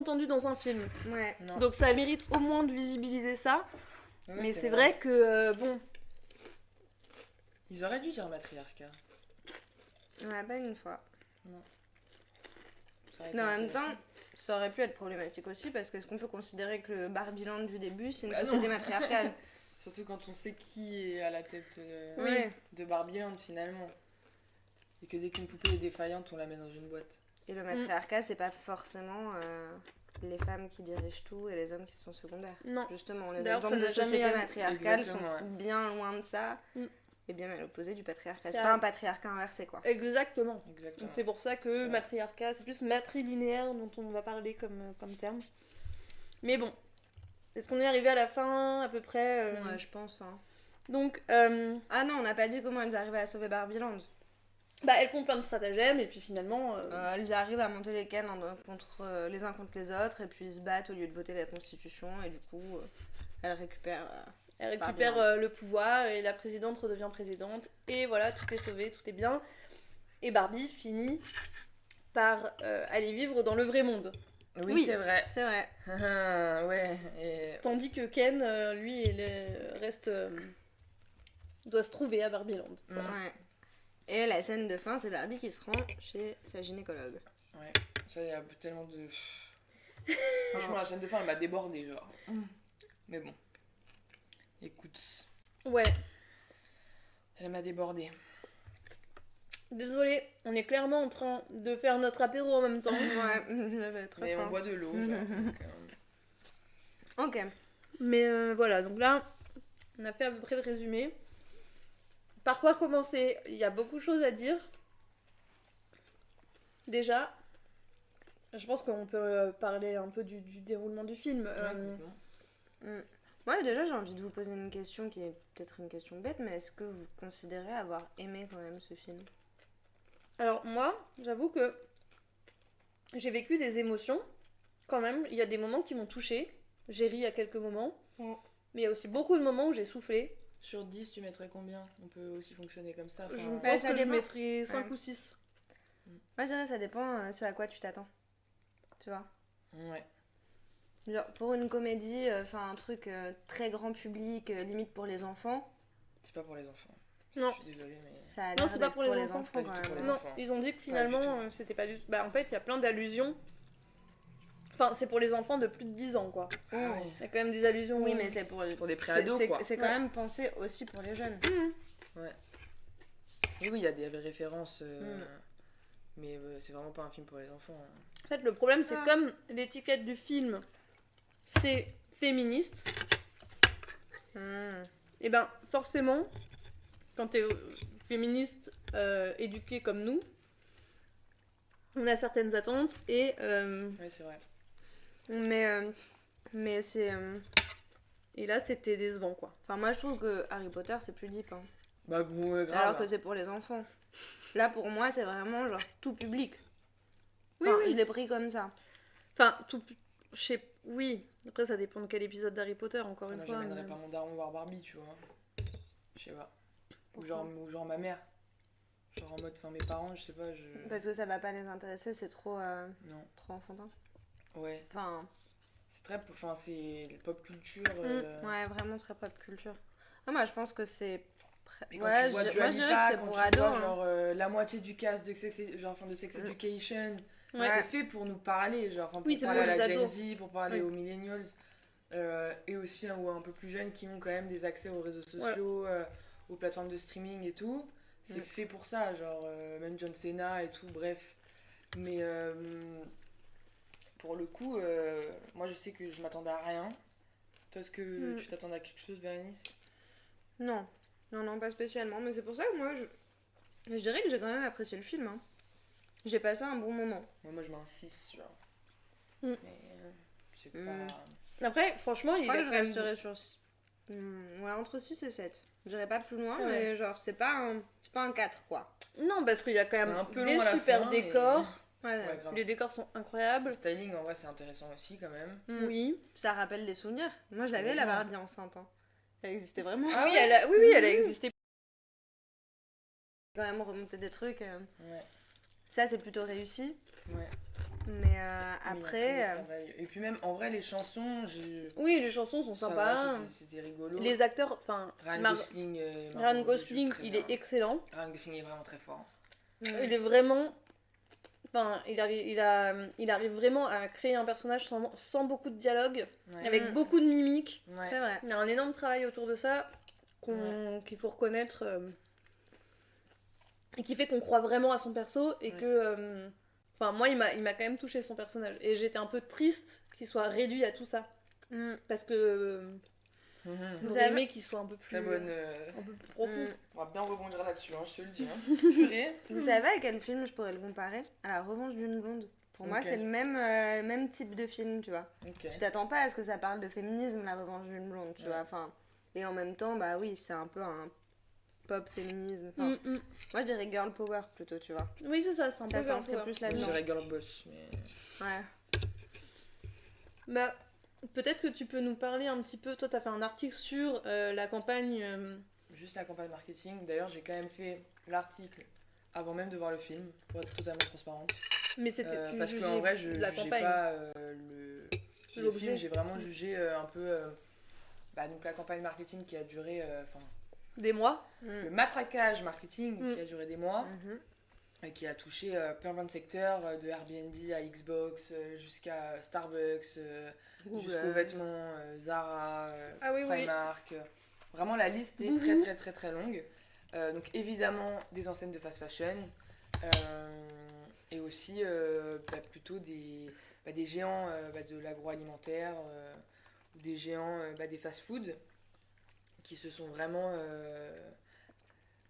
entendu dans un film. Ouais. Non. Donc ça mérite au moins de visibiliser ça. Ouais, Mais c'est vrai que, bon... Ils auraient dû dire matriarcat. Ouais, pas une fois. Ça aurait été Mais en même intéressant. temps, ça aurait pu être problématique aussi parce qu'est-ce qu'on peut considérer que le Barbieland du début, c'est une Bah non. société matriarcale. Surtout quand on sait qui est à la tête Oui. de Barbieland finalement. Et que dès qu'une poupée est défaillante, on la met dans une boîte. Et le matriarcat, c'est pas forcément les femmes qui dirigent tout et les hommes qui sont secondaires. Non. Justement, les D'ailleurs, ça exemples de n'a jamais sociétés arrivé. matriarcales Exactement, sont ouais. bien loin de ça Mm. et bien à l'opposé du patriarcat. Ça- C'est pas un patriarcat inversé, quoi. Exactement. Exactement. Donc c'est pour ça C'est que vrai. matriarcat, c'est plus matrilinéaire dont on va parler comme terme. Mais bon, est-ce qu'on est arrivé à la fin à peu près Ouais, je pense. Hein. Donc, Ah non, on n'a pas dit comment elles arrivaient à sauver Barbieland. bah, elles font plein de stratagèmes et puis finalement... Elles arrivent à monter les cannes les uns contre les autres et puis ils se battent au lieu de voter la constitution et du coup elles récupèrent. Elle récupère le pouvoir et la présidente redevient présidente. Et voilà, tout est sauvé, tout est bien. Et Barbie finit par aller vivre dans le vrai monde. Oui, c'est vrai. C'est vrai. Ouais. Et... Tandis que Ken, lui, reste... doit se trouver à Barbieland. Mm. Ouais. Et la scène de fin, c'est Barbie qui se rend chez sa gynécologue. Ouais. Ça, il y a tellement de... Franchement, la scène de fin, elle m'a débordé, genre. Mais bon. Écoute, Ouais. elle m'a débordé. Désolée, on est clairement en train de faire notre apéro en même temps. Ouais, j'avais très Mais on faim. boit de l'eau, genre. Donc, Ok. Mais voilà, donc là, on a fait à peu près le résumé. Par quoi commencer? Il y a beaucoup de choses à dire. Déjà, je pense qu'on peut parler un peu du déroulement du film. complètement. Ouais, déjà, j'ai envie de vous poser une question qui est peut-être une question bête, mais est-ce que vous considérez avoir aimé quand même ce film? Alors moi, j'avoue que j'ai vécu des émotions. Quand même, il y a des moments qui m'ont touchée. J'ai ri à quelques moments. Mm. Mais il y a aussi beaucoup de moments où j'ai soufflé. Sur 10, tu mettrais combien? On peut aussi fonctionner comme ça. Je enfin, pense ça que je dépend. mettrais 5 Ouais. ou 6. Moi, je dirais que ça dépend ce à quoi tu t'attends. Tu vois? Ouais. Genre, pour une comédie, enfin un truc très grand public, limite pour les enfants, C'est pas pour les enfants. Non. Je suis désolée, mais... ça a Non, l'air c'est pas d'être pour les enfants. Pas du quand tout même. pour les Non, enfants. ils ont dit que Pas finalement, du tout. c'était pas du... Bah en fait, il y a plein d'allusions. Enfin, c'est pour les enfants de plus de 10 ans, quoi. Ah ouais. Il y a quand même des allusions. Oui, mais c'est pour Pour des c'est préados, quoi. c'est quand Ouais. même pensé aussi pour les jeunes. Oui, il y a des références, mais c'est vraiment pas un film pour les enfants. Hein. En fait, le problème, c'est Ah. comme l'étiquette du film, c'est féministe, et ben forcément, quand t'es féministe éduqué comme nous, on a certaines attentes et Ouais, c'est vrai. Mais c'est... et là, c'était décevant, quoi. Enfin, moi, je trouve que Harry Potter, c'est plus deep. Hein. Bah, grave. Alors que c'est pour les enfants. Là, pour moi, c'est vraiment genre tout public. Oui, Enfin, oui. je l'ai pris comme ça. Enfin, tout... Je sais... Oui, après, ça dépend de quel épisode d'Harry Potter, encore une Moi, fois. j'amènerais mais- pas mon daron voir Barbie, tu vois. Je sais pas. Ou Pourquoi genre ma mère. Genre en mode, enfin mes parents, je sais pas, Parce que ça va pas les intéresser, c'est trop, Non. trop enfantin. Ouais. Enfin, C'est très... Enfin, c'est pop culture. ouais, vraiment très pop culture. Ah, moi, je pense que c'est... Mais quand Ouais, tu vois moi, Dua je dirais Lipa, que c'est quand pour tu ados. vois, hein. genre la moitié du cast de Sex Education, Ouais. c'est fait pour nous parler, genre enfin, pour Oui, c'est parler pour à la les Gen ados. Z, pour parler Oui. aux millennials, et aussi ou un peu plus jeunes qui ont quand même des accès aux réseaux sociaux, aux plateformes de streaming et tout. C'est fait pour ça, genre même John Cena et tout, bref. Mais pour le coup, moi je sais que je m'attendais à rien. Toi, est-ce que tu t'attendais à quelque chose, Bérénice? Non. Non, pas spécialement. Mais c'est pour ça que moi, je dirais que j'ai quand même apprécié le film. Hein. J'ai passé un bon moment. Moi je mets un 6, genre. Mm. Mais c'est pas... Après, franchement, Je il crois a que je quand même... resterai sur... ouais, entre 6 et 7. J'irai pas plus loin, Ouais. mais genre, c'est pas un 4, quoi. Non, parce qu'il y a quand C'est même un peu des long à la super fin, décors. Ouais, Ouais, grave. Les décors sont incroyables. Le styling, en vrai, c'est intéressant aussi, quand même. Oui. Ça rappelle des souvenirs. Moi, je l'avais, la Barbie enceinte. Hein. Elle existait vraiment. Ah oui, ouais oui, elle a existé. Quand même remonter des trucs. Ouais, Ça, c'est plutôt réussi. ouais. Mais Oui, après... tout le travail. Et puis même, en vrai, les chansons, Oui, les chansons sont ça sympas. va, c'était rigolo. Les acteurs, enfin, Ryan Gosling, Margot Ryan Robbie Gosling, jouent très il bien. est excellent. Ryan Gosling est vraiment très fort. Il est vraiment. Enfin, il arrive vraiment à créer un personnage sans beaucoup de dialogue, Ouais. avec beaucoup de mimiques. Ouais. C'est vrai. Il y a un énorme travail autour de ça qu'il faut reconnaître et qui fait qu'on croit vraiment à son perso et Ouais. que. Enfin, moi, il m'a quand même touché son personnage. Et j'étais un peu triste qu'il soit réduit à tout ça. Parce que Mhm. Vous j'aurais avez- aimé qu'il soit un peu plus, Très bonne. un peu plus profond. On va bien rebondir là-dessus, hein, je te le dis. Hein. Purée. Vous savez à quel film je pourrais le comparer? À La Revanche d'une blonde. Pour moi, Ok. c'est le même type de film, tu vois. Ok. Tu t'attends pas à ce que ça parle de féminisme, La Revanche d'une blonde, tu Ouais. vois. Enfin, et en même temps, bah oui, c'est un peu un pop féminisme. Enfin, Mm, mm. moi, je dirais girl power plutôt, tu vois. Oui, c'est ça, c'est un peu Ça girl s'inscrit power. plus Moi, je là-dedans. dirais Girl Boss, mais. Ouais. Bah, peut-être que tu peux nous parler un petit peu. Toi, t'as fait un article sur la campagne. Juste la campagne marketing. D'ailleurs, j'ai quand même fait l'article avant même de voir le film, pour être totalement transparente. Mais c'était. Tu Parce jugeais qu'en vrai, je la jugeais campagne. pas le L'objet. film, j'ai vraiment jugé un peu donc la campagne marketing qui a duré, Des mois. le matraquage marketing Mm. qui a duré des mois Mhm. et qui a touché plein de secteurs, de Airbnb à Xbox jusqu'à Starbucks, jusqu'aux vêtements, Zara, Ah oui, oui. Primark. Vraiment, la liste est Bouhou. très longue. Donc évidemment des enseignes de fast fashion et aussi plutôt des géants de l'agroalimentaire ou des géants des fast-food qui se sont vraiment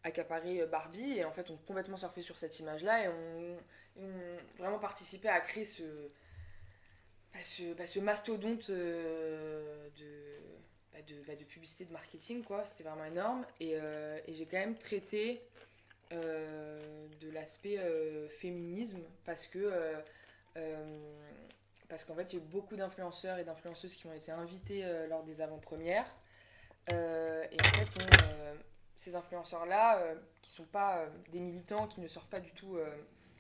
accaparés Barbie et en fait ont complètement surfé sur cette image-là et ont vraiment participé à créer ce mastodonte de publicité, de marketing, quoi. C'était vraiment énorme. Et j'ai quand même traité de l'aspect féminisme parce qu'en fait, il y a eu beaucoup d'influenceurs et d'influenceuses qui ont été invités lors des avant-premières. Et en fait, ces influenceurs-là, qui sont pas des militants, qui ne sortent pas du tout...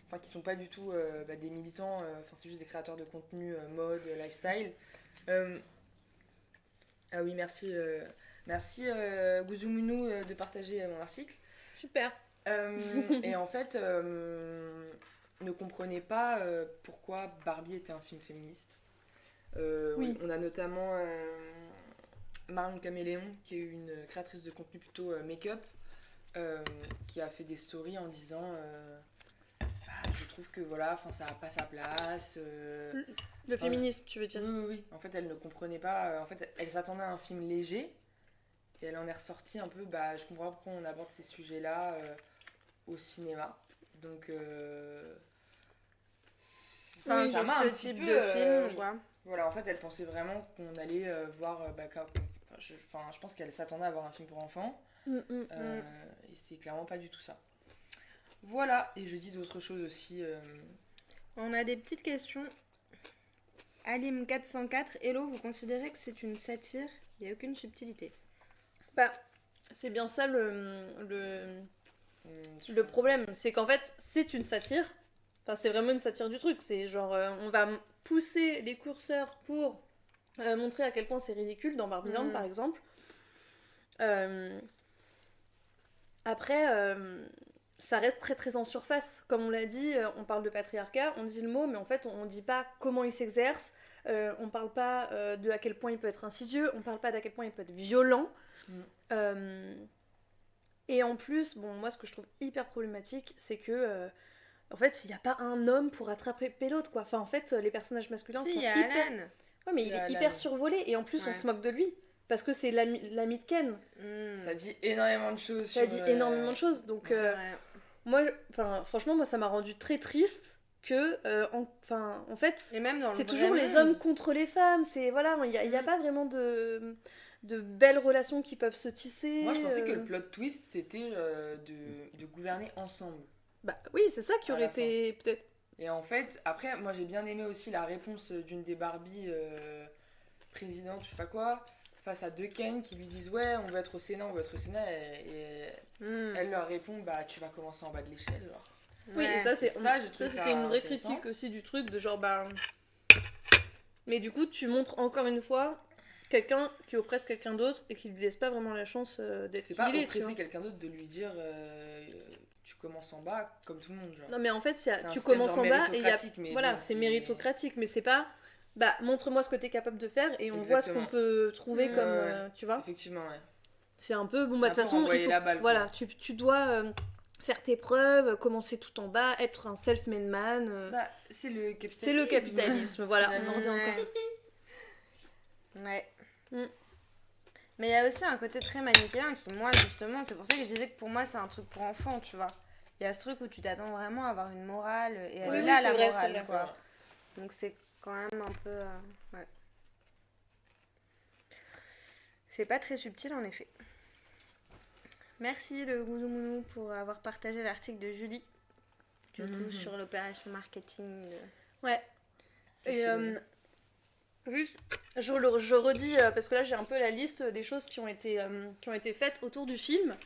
Enfin, qui sont pas du tout des militants, c'est juste des créateurs de contenu mode, lifestyle. Ah oui, merci, Guzumunu de partager mon article. Super. Et en fait, ne comprenait pas pourquoi Barbie était un film féministe. Oui. On a notamment Marion Caméléon, qui est une créatrice de contenu plutôt make-up, qui a fait des stories en disant je trouve que voilà, ça n'a pas sa place. Le féminisme, tu veux dire. Oui. En fait, elle ne comprenait pas. En fait, elle s'attendait à un film léger. Et elle en est ressortie un peu. Je comprends pas pourquoi on aborde ces sujets-là au cinéma. Donc. Enfin, ça sur m'a un ce petit type peu, de film, oui. quoi. Voilà, en fait, elle pensait vraiment qu'on allait voir. Je pense qu'elle s'attendait à voir un film pour enfants. Et c'est clairement pas du tout ça. Voilà, et je dis d'autres choses aussi. On a des petites questions. Alim404, hello, vous considérez que c'est une satire? Il n'y a aucune subtilité. Bah, c'est bien ça le problème. C'est qu'en fait, c'est une satire. Enfin, c'est vraiment une satire du truc. C'est genre, on va pousser les curseurs pour montrer à quel point c'est ridicule dans Barbieland, par exemple. Après, ça reste très en surface. Comme on l'a dit, on parle de patriarcat, on dit le mot, mais en fait, on dit pas comment il s'exerce. On parle pas de à quel point il peut être insidieux. On parle pas d'à quel point il peut être violent. Et en plus, bon, moi, ce que je trouve hyper problématique, c'est que... en fait, il n'y a pas un homme pour attraper l'autre, quoi. Enfin, en fait, les personnages masculins Si, sont il y a hyper... Alan. Ouais, mais Si, il est Alan. hyper survolé. Et en plus, on Ouais. se moque de lui. Parce que c'est l'ami de Ken. Ça dit énormément de choses. Ça dit énormément de choses. Donc, C'est vrai. moi, franchement, ça m'a rendu très triste que... en fait, Et même dans c'est le toujours vrai les monde. hommes contre les femmes. C'est... Voilà, il n'y a pas vraiment de belles relations qui peuvent se tisser. Moi, je pensais que le plot twist, c'était de gouverner ensemble. Bah oui, c'est ça qui À aurait la fin. été peut-être... Et en fait, après, moi, j'ai bien aimé aussi la réponse d'une des Barbie présidentes, je sais pas quoi, face à deux Ken qui lui disent « Ouais, on veut être au Sénat, on veut être au Sénat. » Et elle leur répond « Bah, tu vas commencer en bas de l'échelle, genre. » Oui, et Ouais. ça, Ça, je trouve c'était une vraie intéressant. critique aussi du truc, de genre, bah... Mais du coup, tu montres encore une fois quelqu'un qui oppresse quelqu'un d'autre et qui lui laisse pas vraiment la chance d'être C'est qui pas il est, tu oppresser vois. quelqu'un d'autre de lui dire tu commences en bas comme tout le monde, genre. Non, mais en fait, C'est un tu système commences genre en bas et il y a... méritocratique, mais Voilà, bon, c'est méritocratique, mais c'est pas... Bah, montre-moi ce que t'es capable de faire et on voit ce qu'on Exactement. peut trouver Ouais, comme... ouais. tu vois. Effectivement, ouais. C'est un peu... Bon, C'est bah, un de peu toute façon, il renvoyer faut... la balle, Voilà, quoi. tu dois faire tes preuves, commencer tout en bas, être un self-made man. Bah, c'est le capitalisme. C'est le capitalisme, voilà, on en Finalement. revient encore. Ouais. Mm. Mais il y a aussi un côté très manichéen qui, moi, justement, c'est pour ça que je disais que pour moi, c'est un truc pour enfants, tu vois. Il y a ce truc où tu t'attends vraiment à avoir une morale, et elle Ouais, est oui, là, c'est la vrai, morale, c'est vrai. quoi. Donc c'est quand même un peu... ouais. C'est pas très subtil, en effet. Merci, le Gouzou pour avoir partagé l'article de Julie, du coup, sur l'opération marketing. Ouais. Du Et film. juste, je redis, parce que là j'ai un peu la liste des choses qui ont été faites autour du film.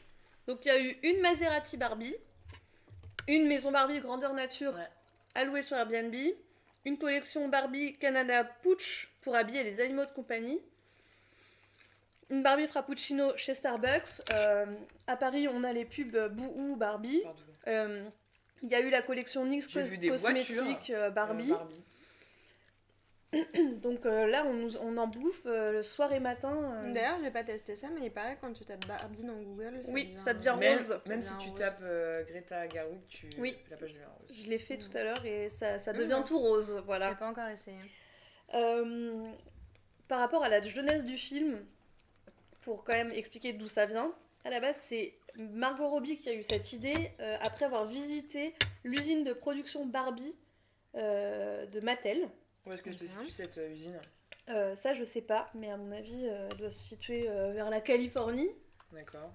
Donc il y a eu une Maserati Barbie, une maison Barbie grandeur nature Ouais. à louer sur Airbnb, une collection Barbie Canada Pooch pour habiller les animaux de compagnie, une Barbie Frappuccino chez Starbucks. À Paris, on a les pubs Bouhou Barbie. Pardon. Il y a eu la collection NYX J'ai vu des Cosmétiques Barbie. Barbie. Donc là, on en bouffe le soir et matin. D'ailleurs, j'ai pas testé ça, mais il paraît que quand tu tapes Barbie dans Google, Oui, ça devient Même, rose. même Ça si devient tu rose. tapes Greta Gerwig, Oui. la page devient rose. Je l'ai fait tout à l'heure et ça Mmh. devient tout rose, J'ai voilà. pas encore essayé. Par rapport à la jeunesse du film, pour quand même expliquer d'où ça vient, à la base, c'est Margot Robbie qui a eu cette idée après avoir visité l'usine de production Barbie de Mattel. Où est-ce que se situe cette usine? Ça, je sais pas, mais à mon avis, elle doit se situer vers la Californie. D'accord.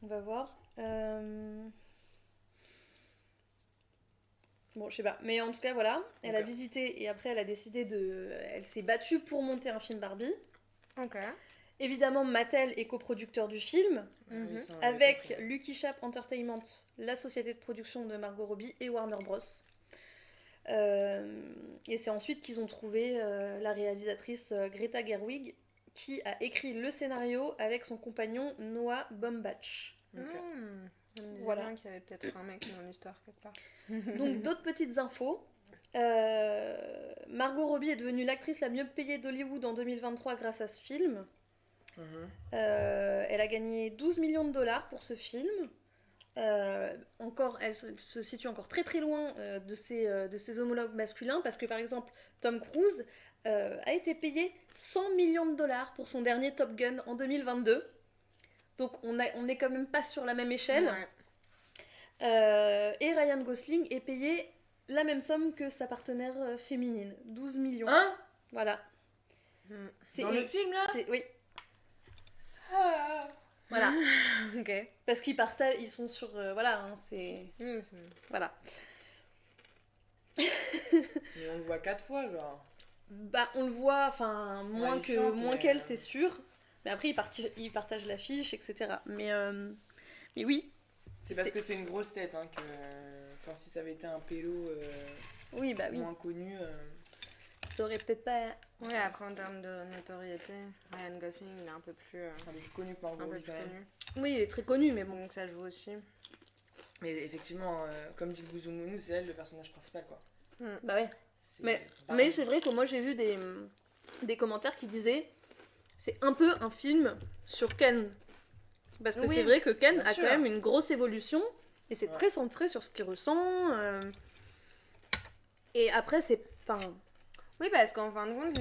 On va voir. Bon, je sais pas. Mais en tout cas, voilà. Elle a Ok. visité et après, elle a décidé de. Elle s'est battue pour monter un film Barbie. Ok. Évidemment, Mattel est coproducteur du film, Ah oui, ça, on l'avait avec compris. Lucky Chap Entertainment, la société de production de Margot Robbie, et Warner Bros. Et c'est ensuite qu'ils ont trouvé la réalisatrice Greta Gerwig, qui a écrit le scénario avec son compagnon Noah Baumbach. Ok. Je me disais Voilà. bien qu'il y avait peut-être un mec dans l'histoire quelque part. Donc d'autres petites infos. Margot Robbie est devenue l'actrice la mieux payée d'Hollywood en 2023 grâce à ce film. Mhm. Elle a gagné 12 millions de dollars pour ce film. Elle se situe encore très très loin de ses homologues masculins parce que par exemple Tom Cruise a été payé 100 millions de dollars pour son dernier Top Gun en 2022. Donc on est quand même pas sur la même échelle. Ouais. Et Ryan Gosling est payé la même somme que sa partenaire féminine, 12 millions. Hein? Voilà. Mm. Dans le film là? Oui. Ah. Voilà. Ok. Parce qu'ils partagent, ils sont sur... voilà, hein, c'est... Voilà. Mais on le voit 4 fois, genre. Bah, on le voit, enfin, moins il chante, mais, qu'elle, c'est sûr. Mais après, ils partagent l'affiche, etc. Mais oui. C'est parce C'est- que c'est une grosse tête, hein, que... Enfin, si ça avait été un pélo Oui, bah oui. moins connu... Ça aurait peut-être pas... Ouais, après en termes de notoriété, Ryan Gosling il est un peu plus, un peu plus connu que Margot un peu Robbie, plus quand même. connu. Oui, il est très connu, mais bon. Donc ça joue aussi. Mais effectivement, comme dit le Gouzou c'est elle le personnage principal, quoi. Bah ouais. C'est Mais pareil. c'est vrai que moi, j'ai vu des commentaires qui disaient c'est un peu un film sur Ken. Parce que Oui, c'est vrai que Ken bien a sûr. quand même une grosse évolution. Et c'est Ouais. très centré sur ce qu'il ressent. Et après, c'est... Enfin, Oui, parce qu'en fin de compte,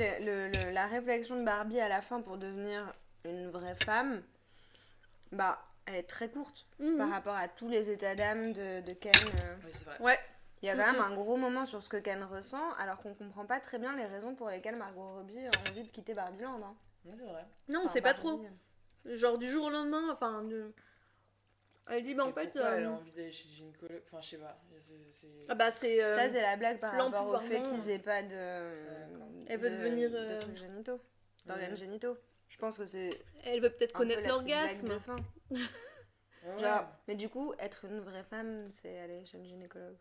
la réflexion de Barbie à la fin pour devenir une vraie femme, bah, elle est très courte par rapport à tous les états d'âme de Ken. Oui, c'est vrai. Ouais. Il y a quand même un gros moment sur ce que Ken ressent, alors qu'on comprend pas très bien les raisons pour lesquelles Margot Robbie a envie de quitter Barbie Land. Hein. Ouais, c'est vrai. Non, Enfin, c'est pas Barbie, trop. Genre du jour au lendemain, enfin... Elle dit, bah en Et fait... pourquoi elle a envie d'aller chez le gynécologue? Enfin, je sais pas. Ah bah c'est... Ça, c'est la blague par rapport au fait l'empouvoirment. qu'ils aient pas Elle veut devenir, de trucs génitaux, d'organes génitaux. Je pense que c'est Elle veut peut-être un peu connaître la petite blague l'orgasme. de fin. Ouais. Genre, mais du coup, être une vraie femme, c'est aller chez le gynécologue.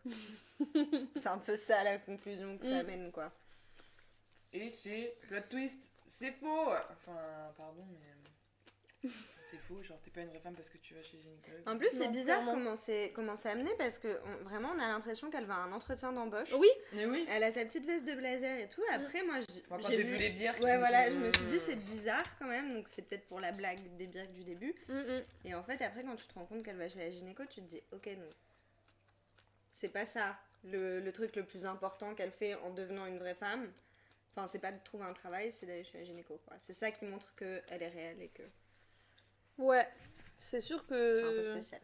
C'est un peu ça la conclusion que ça amène, quoi. Et c'est plot twist, c'est faux. Enfin, pardon, mais c'est faux. Genre, t'es pas une vraie femme parce que tu vas chez le gynécologue. En plus, c'est Non, bizarre clairement. comment c'est amené parce que vraiment, on a l'impression qu'elle va à un entretien d'embauche. Oui, Mais oui. Elle a sa petite veste de blazer et tout. Après, moi, Moi, quand j'ai vu les birks, Ouais, voilà, je me suis dit, c'est bizarre quand même. Donc, c'est peut-être pour la blague des birks du début. Et en fait, après, quand tu te rends compte qu'elle va chez la gynéco, tu te dis, ok, non. C'est pas ça le truc le plus important qu'elle fait en devenant une vraie femme. Enfin, c'est pas de trouver un travail, c'est d'aller chez la gynéco, quoi. C'est ça qui montre qu'elle est réelle et que ouais. C'est sûr c'est un peu que. spécial.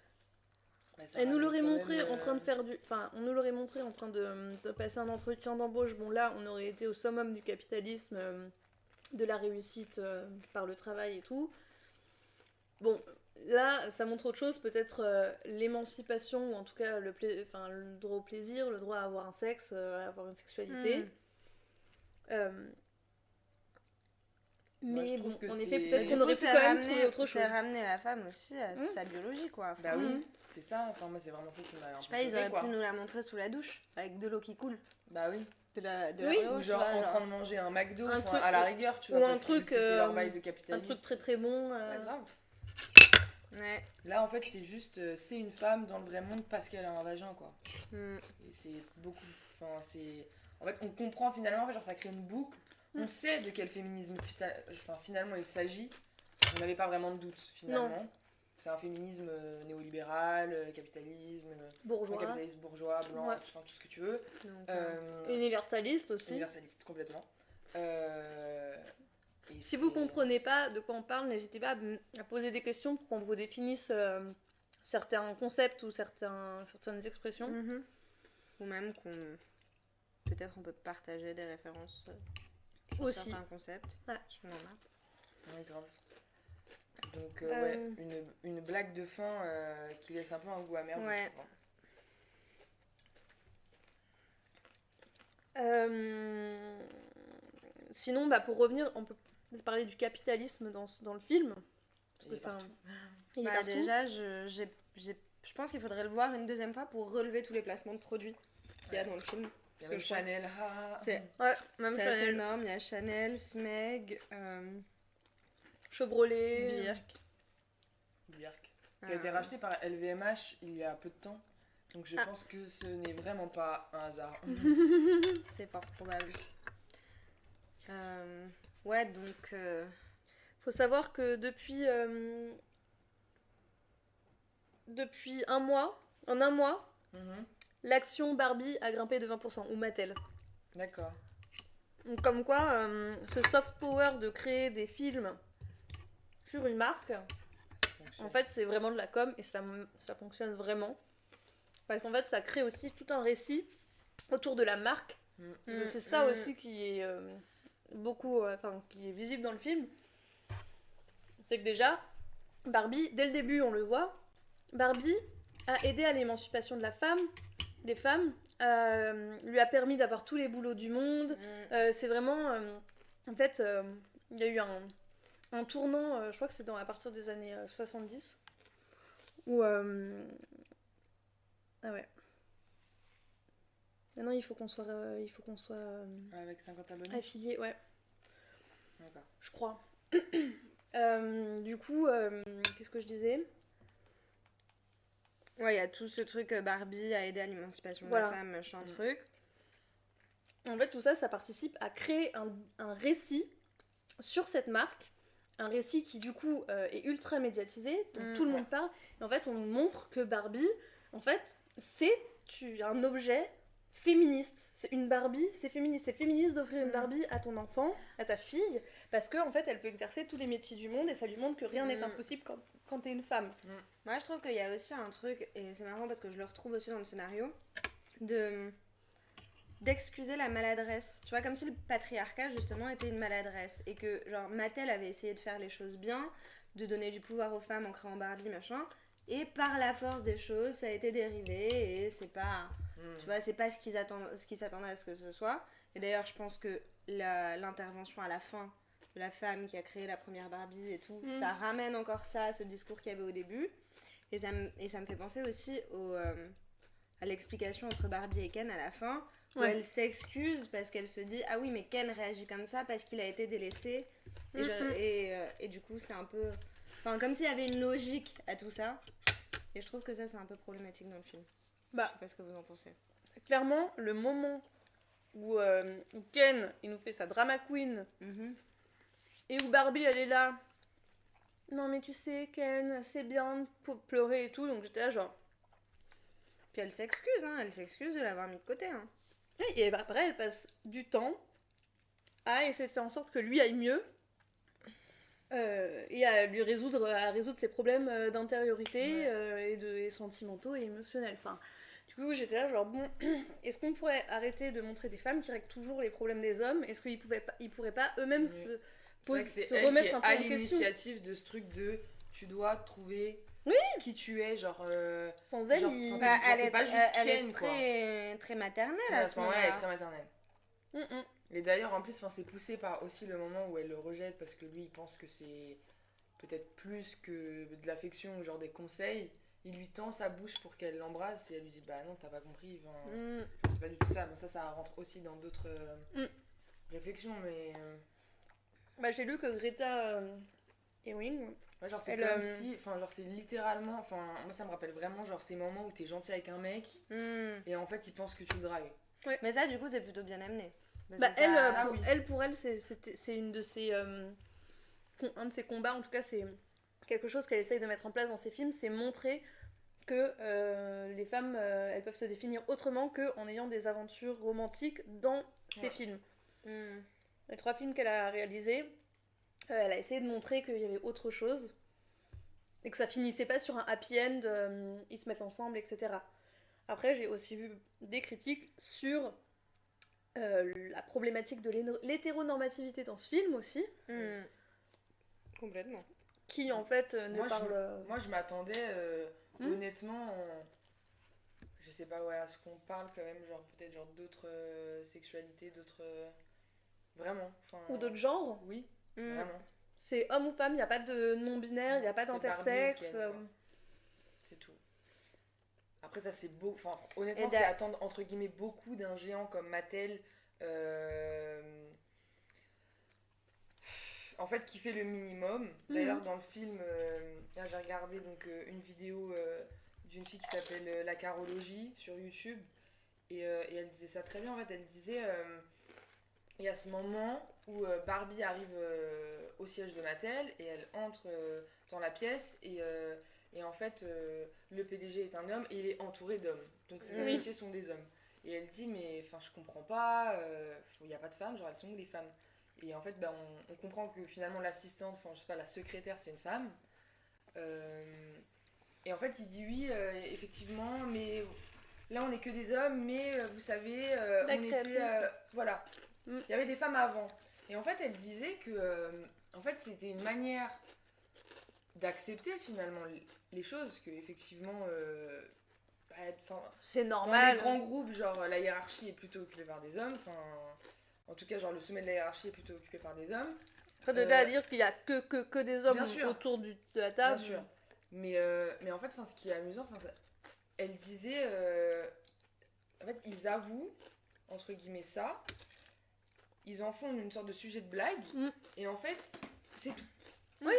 Bah, ça Elle nous rajoute l'aurait quand montré même, en train de faire du. Enfin, on nous l'aurait montré en train de passer un entretien d'embauche. Bon, là, on aurait été au summum du capitalisme, de la réussite par le travail et tout. Bon, là, ça montre autre chose, peut-être l'émancipation, ou en tout cas le droit au plaisir, le droit à avoir un sexe, à avoir une sexualité. Euh, Moi, je Mais trouve bon, que en c'est- effet, peut-être Du qu'on coup, aurait pu c'est quand même ramener- trouver autre chose. C'est ramener la femme aussi à sa biologie, quoi. Bah Mhm. oui, c'est ça. Enfin, moi, c'est vraiment ça qui m'a un Je sais peu pas, ils choquée, auraient quoi. pu nous la montrer sous la douche, avec de l'eau qui coule. Bah oui. De la Oui. l'eau, Ou tu genre vois, en train de manger un McDo, Un enfin, truc- à la rigueur, tu ou vois, un parce que vu truc, que c'était leur bail de un capitalisme. truc très très bon. Pas grave. Ouais. Là, en fait, c'est juste, c'est une femme dans le vrai monde parce qu'elle a un vagin, quoi. Mm. Et c'est beaucoup. Enfin, c'est. En fait, on comprend finalement, en fait, genre, ça crée une boucle. On sait de quel féminisme finalement il s'agit. On n'avait pas vraiment de doute, finalement. C'est un féminisme néolibéral, capitalisme, Bourgeois. capitalisme bourgeois, blanc, Ouais. enfin, tout ce que tu veux. Donc, Universaliste aussi. Universaliste, complètement. Et Si vous c'est- comprenez pas de quoi on parle, n'hésitez pas à poser des questions pour qu'on vous définisse certains concepts ou certaines expressions. mhm. Ou même qu'on. Peut-être on peut partager des références sur Aussi. certains concepts. Ouais. Si on en a. Ouais, grave. Donc, Euh, ouais, une blague de fin qui laisse un peu un goût amer. je Ouais. trouve, hein. Sinon, bah, pour revenir, on peut parler du capitalisme dans le film. Parce Il que est c'est un... partout. Il est Bah, partout. déjà, je pense qu'il faudrait le voir une deuxième fois pour relever tous les placements de produits qu'il y a dans le film. Il y a Parce que même je crois que Chanel. c'est Ouais, même c'est assez Chanel, énorme. Il y a Chanel, Smeg, Chevrolet. Birk. Birk. Qui a été racheté par LVMH il y a peu de temps. Donc je pense que ce n'est vraiment pas un hasard. C'est fort probable. Ouais, donc. Faut savoir que depuis un mois, en un mois, Mhm. l'action Barbie a grimpé de 20%, ou Mattel. D'accord. Donc, comme quoi, ce soft power de créer des films sur une marque, Ça fonctionne. en fait, c'est vraiment de la com et ça fonctionne vraiment. Parce qu'en fait, ça crée aussi tout un récit autour de la marque. Parce que c'est ça aussi qui est qui est visible dans le film. C'est que déjà, Barbie, dès le début, on le voit, Barbie a aidé à l'émancipation de la femme, des femmes, lui a permis d'avoir tous les boulots du monde. C'est vraiment... en fait, il y a eu un tournant, je crois que c'est à partir des années 70, où... ah ouais. Maintenant, il faut qu'on soit Avec 50 abonnés. affilié, ouais, D'accord. je crois. Du coup, qu'est-ce que je disais ? Ouais, il y a tout ce truc Barbie a aidé à l'émancipation Voilà. de la femme, machin truc. En fait, tout ça, ça participe à créer un récit sur cette marque. Un récit qui, du coup, est ultra médiatisé, dont tout le monde parle. Et en fait, on nous montre que Barbie, en fait, c'est un objet féministe. C'est une Barbie, c'est féministe. C'est féministe d'offrir une Barbie à ton enfant, à ta fille, parce qu'en fait, elle peut exercer tous les métiers du monde et ça lui montre que rien n'est impossible quand t'es une femme. Moi, je trouve qu'il y a aussi un truc, et c'est marrant parce que je le retrouve aussi dans le scénario, d'excuser la maladresse. Tu vois, comme si le patriarcat, justement, était une maladresse. Et que, genre, Mattel avait essayé de faire les choses bien, de donner du pouvoir aux femmes en créant Barbie, machin. Et par la force des choses, ça a été dérivé et c'est pas... Tu vois, c'est pas ce qu'ils s'attendaient à ce que ce soit. Et d'ailleurs, je pense que l'intervention à la fin de la femme qui a créé la première Barbie et tout, ça ramène encore ça à ce discours qu'il y avait au début. Et ça me fait penser aussi à l'explication entre Barbie et Ken à la fin, où Ouais. elle s'excuse parce qu'elle se dit ah oui mais Ken réagit comme ça parce qu'il a été délaissé et du coup c'est un peu enfin comme s'il y avait une logique à tout ça et je trouve que ça c'est un peu problématique dans le film. Je Bah, sais pas ce que vous en pensez. clairement, le moment où Ken, il nous fait sa drama queen, et où Barbie, elle est là. Non, mais tu sais, Ken, c'est bien pour pleurer et tout. Donc j'étais là, genre. Puis elle s'excuse de l'avoir mis de côté. Hein. Et après, elle passe du temps à essayer de faire en sorte que lui aille mieux. Et à résoudre ses problèmes d'intériorité et sentimentaux et émotionnels. Enfin, du coup, j'étais là, genre, bon, est-ce qu'on pourrait arrêter de montrer des femmes qui règlent toujours les problèmes des hommes? Est-ce qu'ils pourraient pas eux-mêmes se remettre un peu à en question? l'initiative de ce truc de tu dois trouver qui tu es, genre. Sans elle, genre, il... enfin, Elle t'es pas juste est Ken, quoi. très maternelle Ouais, à à ce ce moment-là, elle est moment-là. très maternelle. Mm-mm. Et d'ailleurs, en plus, c'est poussé par aussi le moment où elle le rejette parce que lui, il pense que c'est peut-être plus que de l'affection ou genre des conseils. Il lui tend sa bouche pour qu'elle l'embrasse et elle lui dit bah non, t'as pas compris. Enfin, c'est pas du tout ça. Bon, ça rentre aussi dans d'autres réflexions, mais. Bah, j'ai lu que Greta Ewing, Ouais, genre c'est elle, comme si. Enfin, genre c'est littéralement. Enfin, moi ça me rappelle vraiment genre ces moments où t'es gentil avec un mec et en fait il pense que tu le dragues. Mais ça du coup c'est plutôt bien amené. Parce bah, que ça- pour elle, c'est une de ses... un de ses combats, en tout cas, c'est quelque chose qu'elle essaye de mettre en place dans ses films, c'est montrer que les femmes, elles peuvent se définir autrement qu'en ayant des aventures romantiques dans ses films. Les 3 films qu'elle a réalisés, elle a essayé de montrer qu'il y avait autre chose et que ça finissait pas sur un happy end, ils se mettent ensemble, etc. Après, j'ai aussi vu des critiques sur la problématique de l'hétéronormativité dans ce film aussi, Complètement. qui en fait ne Moi, parle... Moi je m'attendais honnêtement je sais pas ouais à ce qu'on parle quand même genre peut-être genre d'autres sexualités d'autres vraiment enfin Ou d'autres genres. oui vraiment C'est homme ou femme, il n'y a pas de non-binaire, il n'y a pas c'est d'intersexe. Barbie ou Ken, quoi. C'est tout. Après ça c'est beau enfin honnêtement Et c'est attendre entre guillemets beaucoup d'un géant comme Mattel en fait qui fait le minimum. D'ailleurs dans le film là j'ai regardé donc une vidéo d'une fille qui s'appelle La Carologie sur YouTube et elle disait ça très bien en fait elle disait il y a ce moment où Barbie arrive au siège de Mattel et elle entre dans la pièce et en fait le PDG est un homme et il est entouré d'hommes donc ses associés sont des hommes et elle dit mais enfin je comprends pas il n'y a pas de femmes genre elles sont où les femmes et en fait bah, on comprend que finalement l'assistante enfin je sais pas la secrétaire c'est une femme et en fait il dit oui effectivement mais là on est que des hommes mais vous savez on était voilà il y avait des femmes avant et en fait elle disait que en fait c'était une manière d'accepter finalement les choses que effectivement c'est dans normal. les grands groupes genre la hiérarchie est plutôt occupée par des hommes enfin en tout cas genre le sommet de la hiérarchie est plutôt occupé par des hommes Après de là à dire qu'il y a que des hommes autour de la table. Bien sûr mais en fait ce qui est amusant elle disait en fait ils avouent entre guillemets ça ils en font une sorte de sujet de blague et en fait c'est tout oui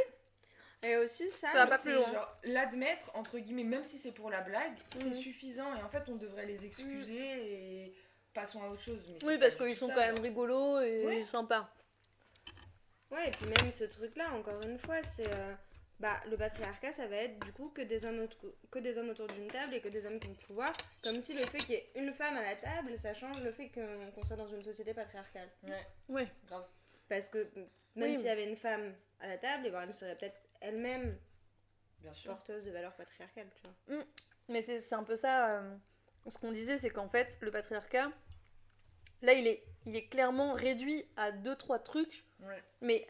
et aussi ça va pas plus loin genre l'admettre entre guillemets même si c'est pour la blague c'est suffisant et en fait on devrait les excuser et passons à autre chose mais oui parce qu'ils sont quand même rigolos et sympas ouais et puis même ce truc là encore une fois c'est le patriarcat ça va être du coup que des hommes autour d'une table et que des hommes qui ont le pouvoir comme si le fait qu'il y ait une femme à la table ça change le fait qu'on soit dans une société patriarcale ouais grave parce que même s'il y avait une femme à la table elle serait peut-être elle-même porteuse de valeurs patriarcales tu vois mais c'est un peu ça ce qu'on disait c'est qu'en fait le patriarcat là il est clairement réduit à 2-3 trucs mais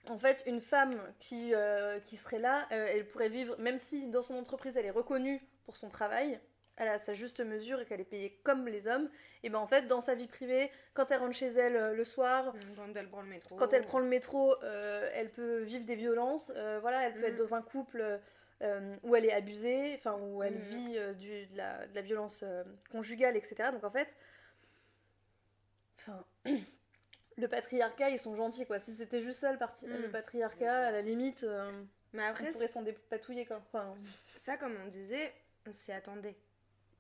en fait, une femme qui serait là, elle pourrait vivre, même si dans son entreprise elle est reconnue pour son travail, elle a sa juste mesure et qu'elle est payée comme les hommes, et ben en fait, dans sa vie privée, quand elle rentre chez elle le soir, quand elle prend le métro, elle peut vivre des violences, voilà, elle peut être dans un couple où elle est abusée, enfin où elle vit de la violence conjugale, etc. Donc en fait, enfin, le patriarcat, ils sont gentils, quoi. Si c'était juste ça, le patriarcat, à la limite, Mais après, on pourrait s'en dépatouiller, quoi. Enfin, ça, comme on disait, on s'y attendait.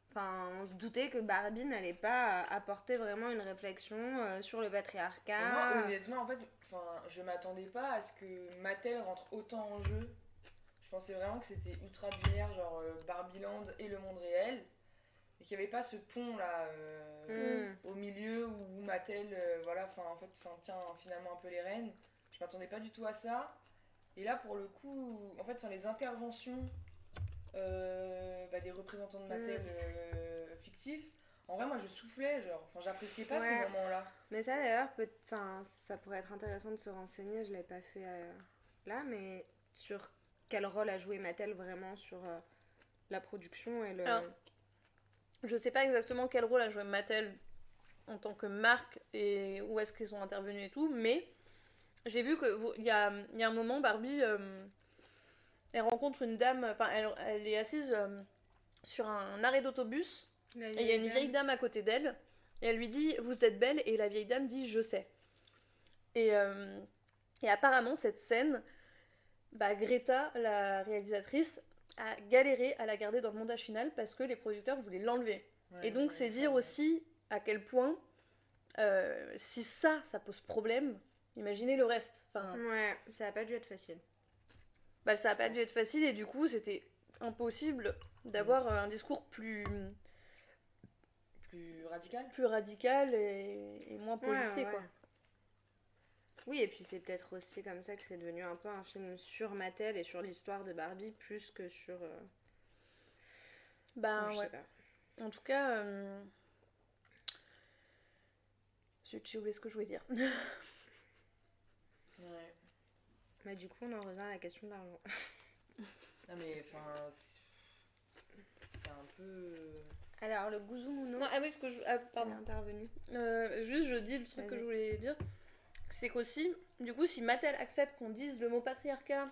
Enfin, on se doutait que Barbie n'allait pas apporter vraiment une réflexion sur le patriarcat. Moi, honnêtement, en fait, je m'attendais pas à ce que Mattel rentre autant en jeu. Je pensais vraiment que c'était ultra binaire, genre Barbieland et le monde réel. Et qu'il n'y avait pas ce pont là au milieu où Mattel tient finalement un peu les rênes. Je m'attendais pas du tout à ça. Et là, pour le coup, en fait, les interventions des représentants de Mattel fictifs, en vrai, moi je soufflais, j'appréciais pas ces moments-là. Mais ça d'ailleurs, ça pourrait être intéressant de se renseigner, je l'avais pas fait là, mais sur quel rôle a joué Mattel vraiment sur la production et le. Alors, je sais pas exactement quel rôle a joué Mattel en tant que marque et où est-ce qu'ils sont intervenus et tout, mais j'ai vu qu'il y a un moment, Barbie, elle rencontre une dame, enfin elle est assise sur un arrêt d'autobus, et il y a une vieille dame à côté d'elle, et elle lui dit « Vous êtes belle ?» et la vieille dame dit « Je sais ». Et apparemment, cette scène, Greta, la réalisatrice, a galéré à la garder dans le montage final parce que les producteurs voulaient l'enlever. Et donc, c'est dire aussi à quel point, si ça pose problème, imaginez le reste. Enfin, ouais, ça a pas dû être facile. Ça a pas dû être facile, et du coup, c'était impossible d'avoir un discours plus radical et moins policé, quoi. Oui, et puis c'est peut-être aussi comme ça que c'est devenu un peu un film sur Mattel et sur l'histoire de Barbie plus que sur. Je sais pas. En tout cas, j'ai oublié ce que je voulais dire. Ouais. Bah, du coup, on en revient à la question de l'argent. Non, mais c'est un peu. Alors, le Guzumuno. Ah oui, ce que je. Pardon. Est intervenu. Juste, je dis le truc que je voulais dire. C'est qu'aussi, du coup, si Mattel accepte qu'on dise le mot patriarcat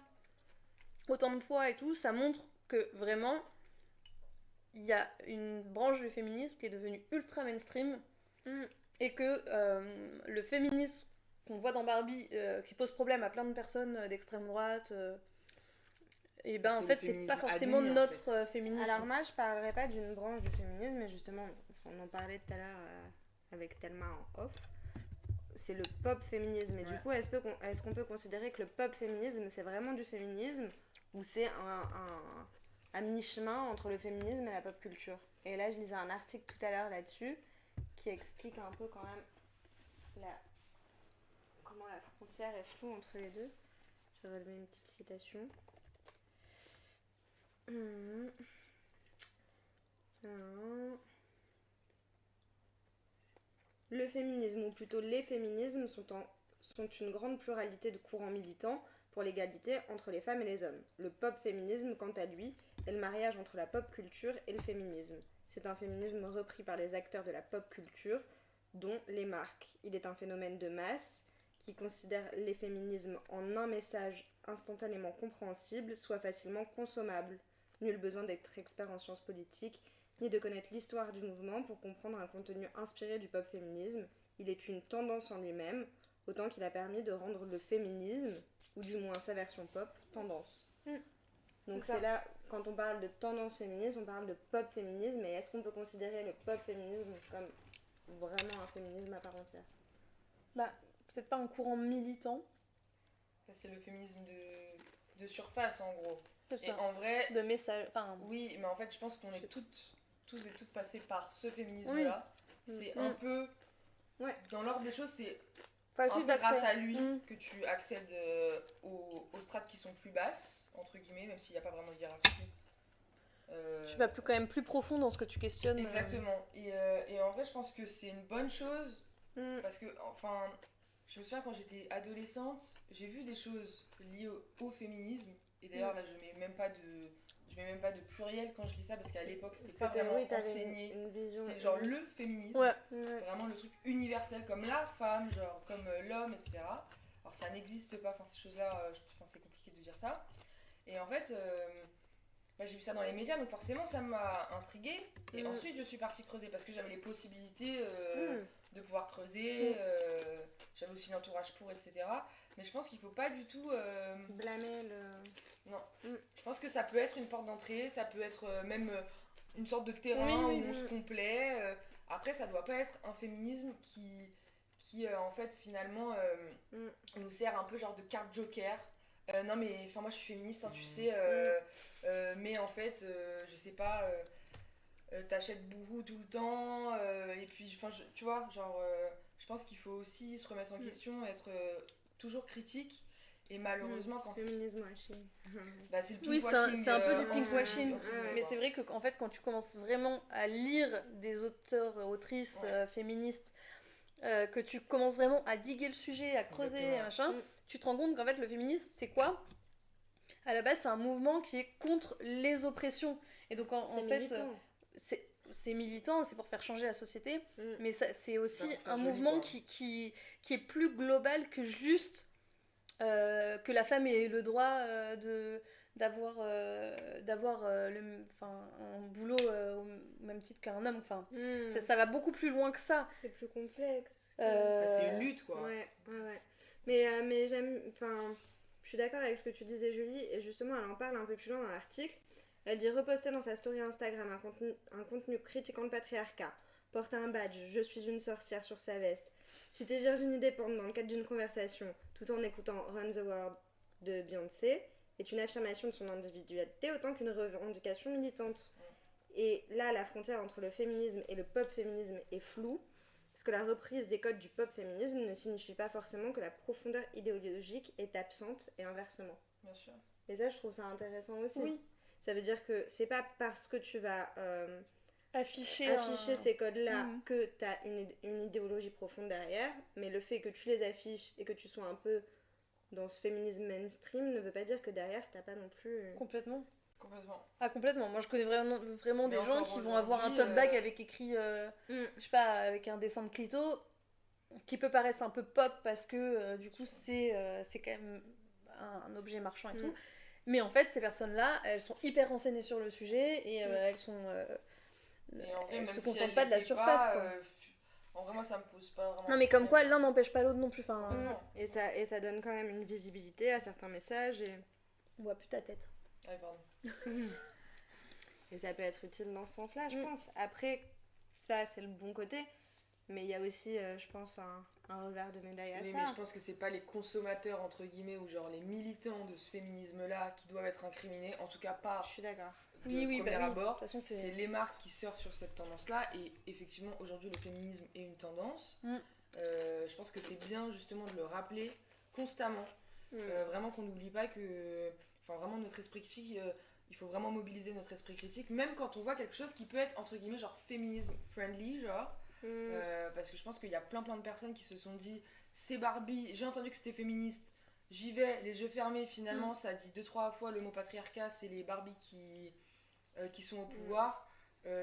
autant de fois et tout, ça montre que vraiment, il y a une branche du féminisme qui est devenue ultra mainstream, et que le féminisme qu'on voit dans Barbie, qui pose problème à plein de personnes d'extrême droite, et en fait, c'est pas forcément notre féminisme. Alors moi, je parlerai pas d'une branche du féminisme, mais justement, on en parlait tout à l'heure avec Thelma en off. C'est le pop féminisme. Et du coup, est-ce qu'on peut considérer que le pop féminisme, c'est vraiment du féminisme, ou c'est un mi-chemin entre le féminisme et la pop culture? Et là, je lisais un article tout à l'heure là-dessus qui explique un peu quand même comment la frontière est floue entre les deux. Je vais relever une petite citation. Le féminisme, ou plutôt les féminismes, sont une grande pluralité de courants militants pour l'égalité entre les femmes et les hommes. Le pop féminisme, quant à lui, est le mariage entre la pop culture et le féminisme. C'est un féminisme repris par les acteurs de la pop culture, dont les marques. Il est un phénomène de masse qui considère les féminismes en un message instantanément compréhensible, soit facilement consommable. Nul besoin d'être expert en sciences politiques, ni de connaître l'histoire du mouvement pour comprendre un contenu inspiré du pop féminisme. Il est une tendance en lui-même, autant qu'il a permis de rendre le féminisme, ou du moins sa version pop, tendance. Donc c'est là, quand on parle de tendance féministe, on parle de pop féminisme, et est-ce qu'on peut considérer le pop féminisme comme vraiment un féminisme à part entière? Peut-être pas un courant militant. C'est le féminisme de surface, en gros. Et en vrai, de message. Oui, mais en fait, je pense qu'on est tous et toutes passés par ce féminisme-là. C'est un peu. Dans l'ordre des choses, c'est un peu grâce à lui que tu accèdes aux strates qui sont plus basses, entre guillemets, même s'il n'y a pas vraiment de hiérarchie. Tu vas quand même plus profond dans ce que tu questionnes. Exactement. Et en vrai, je pense que c'est une bonne chose. Parce que, je me souviens quand j'étais adolescente, j'ai vu des choses liées au féminisme. Et d'ailleurs, là, je mets même pas de pluriel quand je dis ça, parce qu'à l'époque, c'était pas vraiment enseigné. C'était genre le féminisme. Vraiment le truc universel, comme la femme, genre comme l'homme, etc. Alors, ça n'existe pas, ces choses-là, c'est compliqué de dire ça. Et en fait, bah, j'ai vu ça dans les médias, donc forcément ça m'a intriguée. Et ensuite je suis partie creuser parce que j'avais les possibilités de pouvoir creuser. J'avais aussi l'entourage pour, etc. Mais je pense qu'il faut pas du tout blâmer le... Non. Je pense que ça peut être une porte d'entrée, ça peut être même une sorte de terrain où on se complaît. Après, ça doit pas être un féminisme qui en fait, finalement, nous sert un peu genre de carte joker. Non mais enfin moi je suis féministe hein, tu sais mais en fait je sais pas t'achètes beaucoup tout le temps et puis enfin tu vois genre je pense qu'il faut aussi se remettre en question être toujours critique et malheureusement quand féminisme washing bah, c'est le Oui, c'est un peu du pinkwashing, guillemets, mais quoi. c'est vrai que en fait quand tu commences vraiment à lire des auteurs autrices féministes que tu commences vraiment à diguer le sujet, à creuser, Exactement. machin, tu te rends compte qu'en fait le féminisme c'est quoi ? À la base c'est un mouvement qui est contre les oppressions. Et donc en fait c'est militant, c'est pour faire changer la société, mais c'est aussi un mouvement qui est plus global que juste que la femme ait le droit d'avoir un boulot au même titre qu'un homme. Enfin, ça va beaucoup plus loin que ça. C'est plus complexe. C'est une lutte, quoi. Ouais. Mais j'aime... Enfin, je suis d'accord avec ce que tu disais, Julie, et justement, elle en parle un peu plus loin dans l'article. Elle dit reposter dans sa story Instagram un contenu critiquant le patriarcat, porter un badge « Je suis une sorcière » sur sa veste, citer Virginie Despentes dans le cadre d'une conversation, tout en écoutant Run the World de Beyoncé, est une affirmation de son individualité autant qu'une revendication militante. Et là, la frontière entre le féminisme et le pop-féminisme est floue, parce que la reprise des codes du pop-féminisme ne signifie pas forcément que la profondeur idéologique est absente et inversement. Bien sûr. Et ça, je trouve ça intéressant aussi. Oui. Ça veut dire que c'est pas parce que tu vas afficher ces codes-là que tu as une idéologie profonde derrière, mais le fait que tu les affiches et que tu sois un peu dans ce féminisme mainstream ne veut pas dire que derrière t'as pas non plus... Complètement. Ah, complètement. Moi je connais vraiment des gens qui vont avoir un tote bag avec écrit, je sais pas, avec un dessin de clito, qui peut paraître un peu pop parce que du coup c'est quand même un objet marchand et tout. Mais en fait, ces personnes-là, elles sont hyper renseignées sur le sujet et elles sont. Et en vrai, elles même se si concentrent elles pas de la l'étaient surface, pas, quoi. En vrai, moi, ça me pose pas vraiment. Non, mais comme quoi, l'un n'empêche pas l'autre non plus. Enfin, et ça donne quand même une visibilité à certains messages. Et... on voit plus ta tête. Ah, oui, pardon. Et ça peut être utile dans ce sens-là, je pense. Après, ça, c'est le bon côté. Mais il y a aussi, je pense, un revers de médaille à ça. Mais je pense que c'est pas les consommateurs, entre guillemets, ou genre les militants de ce féminisme-là qui doivent être incriminés. En je suis d'accord. Premier abord. De toute façon, c'est les marques qui surfent sur cette tendance-là. Et effectivement, aujourd'hui, le féminisme est une tendance. Je pense que c'est bien, justement, de le rappeler constamment. Vraiment qu'on n'oublie pas que... Enfin, vraiment, notre esprit critique... il faut vraiment mobiliser notre esprit critique, même quand on voit quelque chose qui peut être, entre guillemets, genre féminisme friendly, genre... parce que je pense qu'il y a plein de personnes qui se sont dit c'est Barbie, j'ai entendu que c'était féministe, j'y vais les yeux fermés, finalement ça dit 2-3 fois le mot patriarcat, c'est les Barbie qui sont au pouvoir,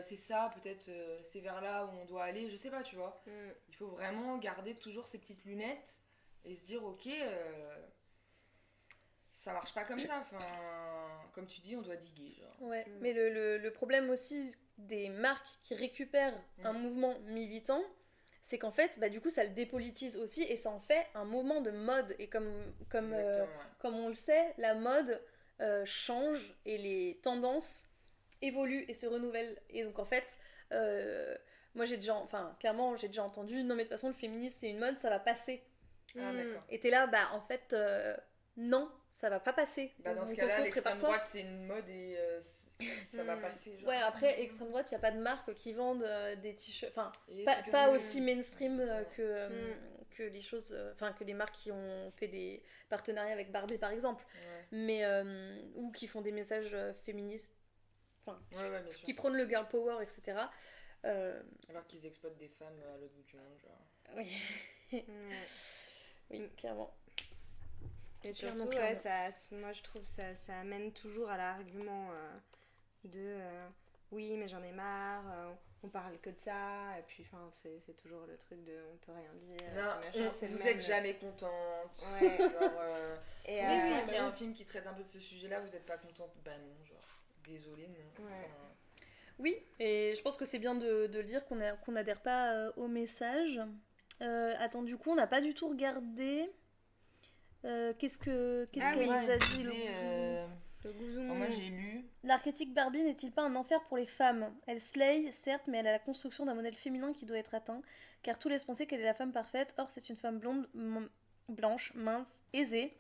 c'est ça peut-être, c'est vers là où on doit aller, je sais pas, tu vois. Il faut vraiment garder toujours ces petites lunettes et se dire ok, ça marche pas comme ça, enfin comme tu dis on doit diguer genre. Ouais, mais le problème aussi des marques qui récupèrent un mouvement militant, c'est qu'en fait du coup ça le dépolitise aussi et ça en fait un mouvement de mode. Et comme on le sait, la mode change et les tendances évoluent et se renouvellent. Et donc en fait moi clairement j'ai déjà entendu non mais de toute façon le féminisme c'est une mode, ça va passer. Et t'es là en fait non, ça va pas passer. Dans ce cas-là, l'extrême droite, c'est une mode et ça va passer. Genre. Ouais, après, extrême droite, il n'y a pas de marques qui vendent des t-shirts. Enfin, pas aussi mainstream que les choses. Enfin, que les marques qui ont fait des partenariats avec Barbie, par exemple. Mais. Ou qui font des messages féministes. Enfin, qui prônent le girl power, etc. Alors qu'ils exploitent des femmes à l'autre bout du monde, genre. Oui. Oui, clairement. Et surtout, moi je trouve ça amène toujours à l'argument de oui, mais j'en ai marre, on parle que de ça, et puis c'est toujours le truc de on peut rien dire. Non, vous êtes jamais contente. Ouais. Genre, il y a un film qui traite un peu de ce sujet-là, vous êtes pas contente. Bah non, genre. désolé, non. Ouais. Oui, et je pense que c'est bien de le dire qu'on n'adhère pas au message. Attends, du coup, on n'a pas du tout regardé. Qu'est-ce qu'elle nous a dit, Le gouzou Moi, mounou. j'ai lu. L'archétype Barbie n'est-il pas un enfer pour les femmes? Elle slay, certes, mais elle a la construction d'un modèle féminin qui doit être atteint, car tout laisse penser qu'elle est la femme parfaite. Or, c'est une femme blonde, blanche, mince, aisée.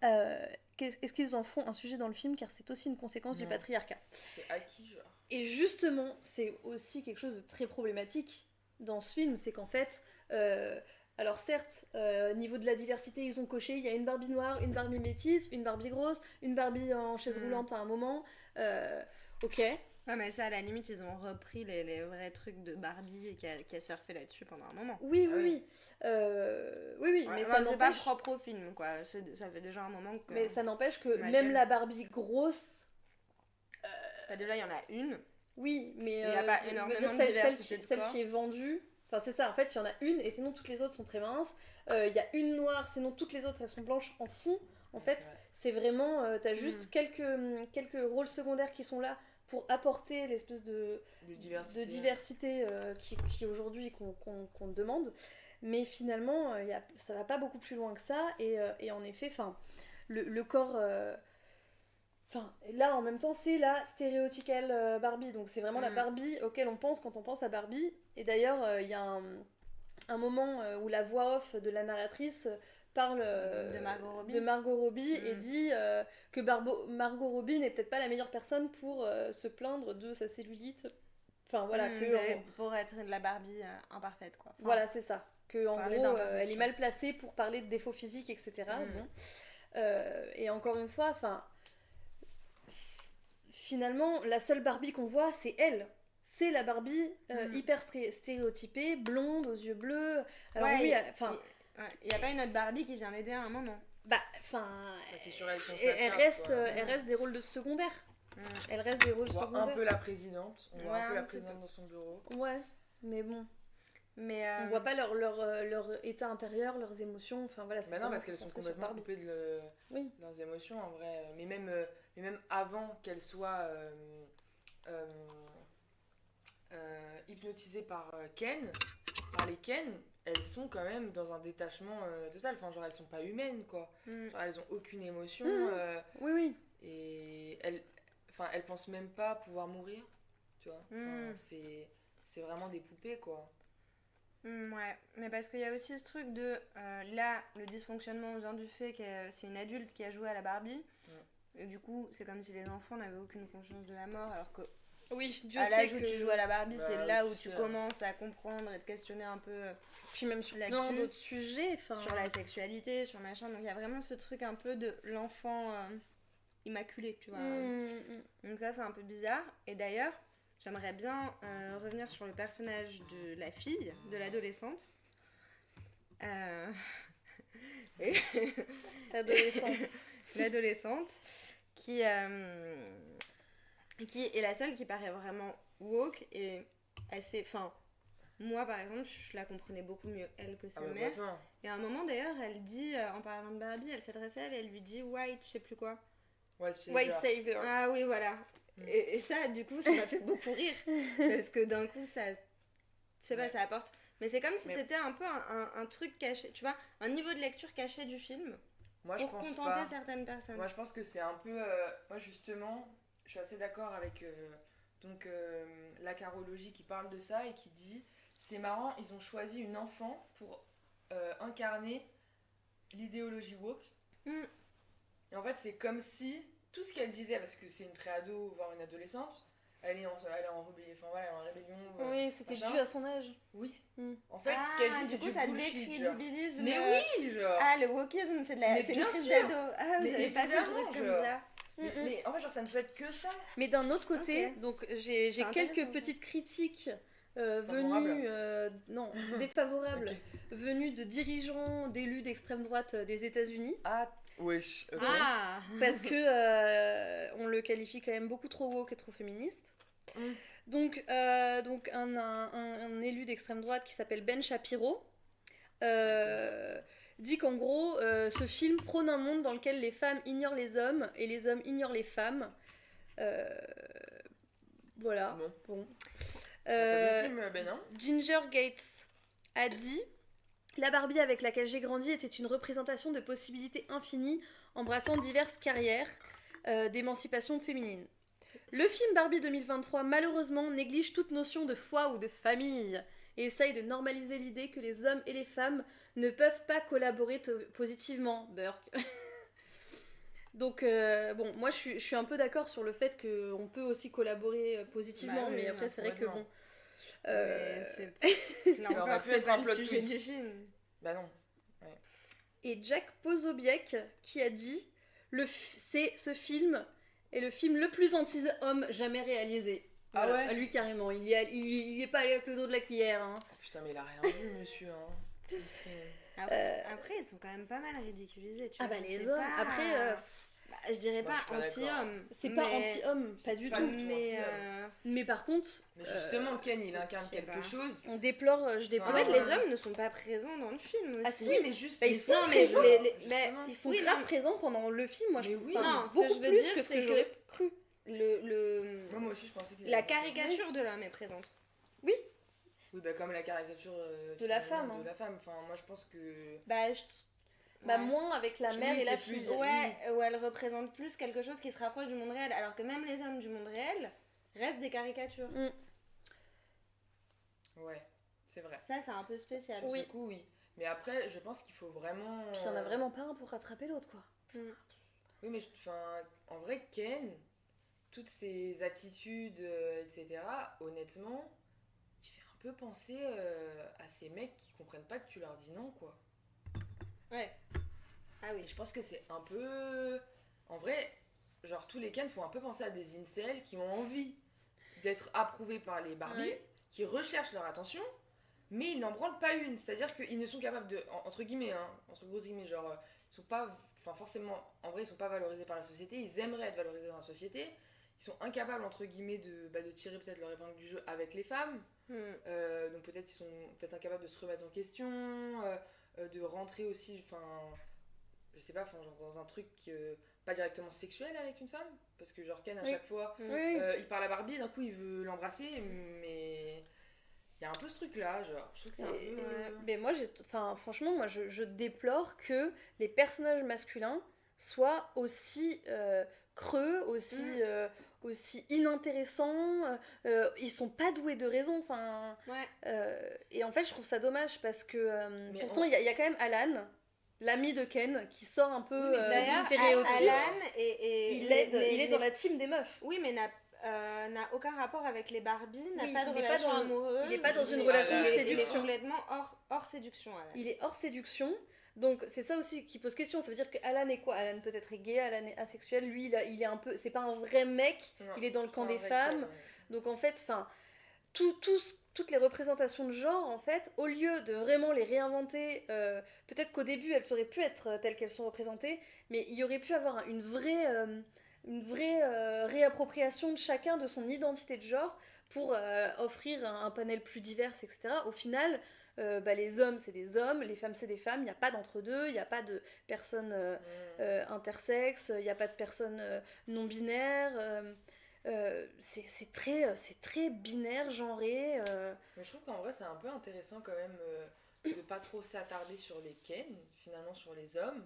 Ouais. Est-ce qu'ils en font un sujet dans le film? Car c'est aussi une conséquence du Non. patriarcat. C'est acquis, genre. Et justement, c'est aussi quelque chose de très problématique dans ce film, c'est qu'en fait, alors certes, niveau de la diversité, ils ont coché, il y a une Barbie noire, une Barbie métisse, une Barbie grosse, une Barbie en chaise roulante à un moment, ok. Ouais, mais ça, à la limite, ils ont repris les vrais trucs de Barbie et qui a surfé là-dessus pendant un moment. Oui, Ah oui, oui, Ouais, mais moi, ça c'est pas n'empêche... propre au film, quoi. Ça fait déjà un moment que... Mais ça n'empêche que Ma même gueule. la Barbie grosse... Bah, déjà, il y en a une. Oui, mais Il y a pas je veux énormément dire, de celle diversité de celle corps. qui est vendue, enfin c'est ça, en fait il y en a une et sinon toutes les autres sont très minces. Il y a une noire, sinon toutes les autres elles sont blanches en fond. En fait, C'est vrai. c'est vraiment, t'as juste quelques rôles secondaires qui sont là pour apporter l'espèce de diversité qui aujourd'hui qu'on demande. Mais finalement, ça va pas beaucoup plus loin que ça. Et en effet, le corps... Enfin, là, en même temps, c'est la stéréotypale Barbie. Donc, c'est vraiment la Barbie auquel on pense quand on pense à Barbie. Et d'ailleurs, il y a un moment où la voix off de la narratrice parle De Margot Robbie. Et dit que Margot Robbie n'est peut-être pas la meilleure personne pour se plaindre de sa cellulite. Enfin, voilà. Pour être de la Barbie imparfaite, quoi. Enfin, voilà, c'est ça. Que, en parler gros, d'imperfection. elle est mal placée pour parler de défauts physiques, etc. Bon. Et encore une fois, finalement, la seule Barbie qu'on voit, c'est elle. C'est la Barbie hyper stéréotypée, blonde, aux yeux bleus. Alors ouais, oui, il n'y a pas une autre Barbie qui vient l'aider à un moment. C'est sur elle qu'on elle s'attarde, reste, quoi. elle reste des rôles de secondaire. Elle reste des rôles On voit secondaires. un peu la présidente. On voit Ouais, un peu la un petit présidente dans son bureau. Ouais, mais bon. Mais On voit pas leur état intérieur, leurs émotions. Enfin voilà. Bah non, parce qu'elles sont complètement coupées de leurs émotions en vrai. Mais même avant qu'elles soient hypnotisées par les Ken, elles sont quand même dans un détachement total. Enfin, genre, elles sont pas humaines, quoi. Genre, elles ont aucune émotion. Oui. Et elles pensent même pas pouvoir mourir, tu vois. Enfin, c'est vraiment des poupées, quoi. Ouais, mais parce qu'il y a aussi ce truc de là, le dysfonctionnement vient du fait que c'est une adulte qui a joué à la Barbie. Et du coup, c'est comme si les enfants n'avaient aucune conscience de la mort, alors que oui, Dieu à sait l'âge où que tu joues à la Barbie, Bah, c'est là où tu tu sais. commences à comprendre et te questionner un peu puis même sur là-dessus. plein d'autres sujets. Sur la sexualité, sur machin. Donc il y a vraiment ce truc un peu de l'enfant immaculé, tu vois. Donc ça, c'est un peu bizarre. Et d'ailleurs, j'aimerais bien revenir sur le personnage de la fille, de l'adolescente. L'adolescente qui est la seule qui paraît vraiment woke et assez... Enfin, moi, par exemple, je la comprenais beaucoup mieux, elle, que sa mère. Et à un moment, d'ailleurs, elle dit, en parlant de Barbie, elle s'adresse à elle et elle lui dit « white, je sais plus quoi ». White savior. Ah oui, voilà. Et ça, du coup, ça m'a fait beaucoup rire. Parce que d'un coup, ça... Je sais pas, ça apporte... Mais c'est comme si c'était un peu un truc caché, tu vois, un niveau de lecture caché du film. Moi, pour je pense contenter pas. certaines personnes. Moi, je pense que c'est un peu... moi, justement, je suis assez d'accord avec la carologie qui parle de ça et qui dit... C'est marrant, ils ont choisi une enfant pour incarner l'idéologie woke. Et en fait, c'est comme si tout ce qu'elle disait, parce que c'est une préado, voire une adolescente, elle est en rébellion. Enfin, voilà, elle est en rébellion. Oui, c'était dû à son âge. Oui. En fait, ce qu'elle dit, c'est du bullshit. Décrédibilise mais oui, genre. Ah, le wokisme, c'est une crise d'ado. Ah, vous avez pas vu le truc comme ça. Mais en fait, genre, ça ne peut être que ça. Mais d'un autre côté, donc j'ai quelques petites critiques venues défavorables, venues de dirigeants, d'élus d'extrême droite des États-Unis. Ah, wesh. Okay. Parce que on le qualifie quand même beaucoup trop woke et trop féministe. Donc un élu d'extrême droite qui s'appelle Ben Shapiro dit qu'en gros, ce film prône un monde dans lequel les femmes ignorent les hommes et les hommes ignorent les femmes. Voilà. Bon. Bon. T'as pas vu le film, Ben, non? Ginger Gates a dit: La Barbie avec laquelle j'ai grandi était une représentation de possibilités infinies, embrassant diverses carrières d'émancipation féminine. Le film Barbie 2023, malheureusement, néglige toute notion de foi ou de famille et essaye de normaliser l'idée que les hommes et les femmes ne peuvent pas collaborer positivement. Burke. Donc, bon, moi je suis un peu d'accord sur le fait qu'on peut aussi collaborer positivement, Bah oui, mais oui, après non, c'est vrai que bon. Mais c'est... Là Ça aurait encore, pu c'est être pas un le plot sujet twist. du film. Bah non. Et Jack Posobiec qui a dit ce film est le film le plus anti-homme jamais réalisé. Ah Voilà, ouais. lui carrément, il y est pas allé avec le dos de la cuillère. Hein. Putain, mais il a rien vu, monsieur. Hein. Après, ils sont quand même pas mal ridiculisés, tu vois. Ah bah je les sais hommes, pas. après, Bah, je dirais Moi, pas je suis pas anti-homme. c'est pas anti-homme, pas du pas tout. du tout Mais anti-homme. Mais par contre, Mais justement, Ken, il incarne je sais quelque pas. chose. on déplore, je déplore. en fait, les hommes ne sont pas présents dans le film aussi. Ah si, Oui, mais juste. bah, ils mais sont non, mais présents. justement. Ils sont Oui, grave non. présents pendant le film, moi je Mais oui, enfin, non, ce que beaucoup je veux plus dire, que ce c'est que que j'aurais cru. Moi aussi, je pensais qu'il La avait- caricature de l'homme est présente. Oui, bah comme la caricature De la finalement, femme, de hein. la femme. Enfin, moi, je pense que. Bah, Bah ouais. moins avec la Oui, mère et la c'est plus- fille. Ouais, où elle représente plus quelque chose qui se rapproche du monde réel, alors que même les hommes du monde réel restent des caricatures. Ouais, c'est vrai. Ça, c'est un peu spécial. Oui. Du coup, oui. Mais après, je pense qu'il faut vraiment. Puis il y en a vraiment pas un pour rattraper l'autre quoi. Oui, mais enfin, en vrai, Ken, toutes ses attitudes, etc., honnêtement, il fait un peu penser à ces mecs qui comprennent pas que tu leur dis non, quoi. Ouais. Ah oui. Et je pense que c'est un peu. En vrai, genre, tous les Ken font un peu penser à des incels qui ont envie d'être approuvés par les Barbie, Ouais. qui recherchent leur attention, mais ils n'en branlent pas une. C'est-à-dire qu'ils ne sont capables de. Entre guillemets, hein, entre grosses guillemets, genre, ils sont pas. Enfin, forcément, en vrai, ils sont pas valorisés par la société, ils aimeraient être valorisés dans la société. Ils sont incapables, entre guillemets, de tirer peut-être leur épingle du jeu avec les femmes. Donc peut-être ils sont peut-être incapables de se remettre en question, de rentrer aussi, enfin, je sais pas, enfin, genre dans un truc pas directement sexuel avec une femme, parce que genre Ken à Oui. chaque fois, Oui. il parle à Barbie, d'un coup il veut l'embrasser, mais il y a un peu ce truc là, genre, je trouve que c'est un peu. Mais moi, franchement, moi, je déplore que les personnages masculins soient aussi creux, aussi inintéressants. Ils sont pas doués de raison. Enfin, Ouais. et en fait, je trouve ça dommage parce que Mais pourtant, il y a quand même Alan, l'ami de Ken, qui sort un peu Oui, mais du D'ailleurs, stéréotype. Alan Il est dans la team des meufs. Oui, mais n'a aucun rapport avec les Barbie, n'a Oui, pas de il est pas relation dans- amoureuse. il est pas dans une Oui, relation de Alan, Il est séduction. complètement hors séduction, Alan. Il est hors séduction, donc c'est ça aussi qui pose question. Ça veut dire que Alan est quoi? Alan peut-être est gay, Alan est asexuel. Lui, il est un peu, c'est pas un vrai mec. Non, Il est dans le camp un des vrai femmes. Ken, ouais. Donc en fait, enfin, toutes les représentations de genre, en fait, au lieu de vraiment les réinventer, peut-être qu'au début elles auraient pu être telles qu'elles sont représentées, mais il y aurait pu avoir une vraie réappropriation de chacun de son identité de genre pour offrir un panel plus divers, etc. Au final, les hommes c'est des hommes, les femmes c'est des femmes, il n'y a pas d'entre-deux, il n'y a pas de personnes intersexes, il n'y a pas de personnes non-binaires. C'est très binaire, genré. Mais je trouve qu'en vrai, c'est un peu intéressant quand même de pas trop s'attarder sur les Ken, finalement sur les hommes.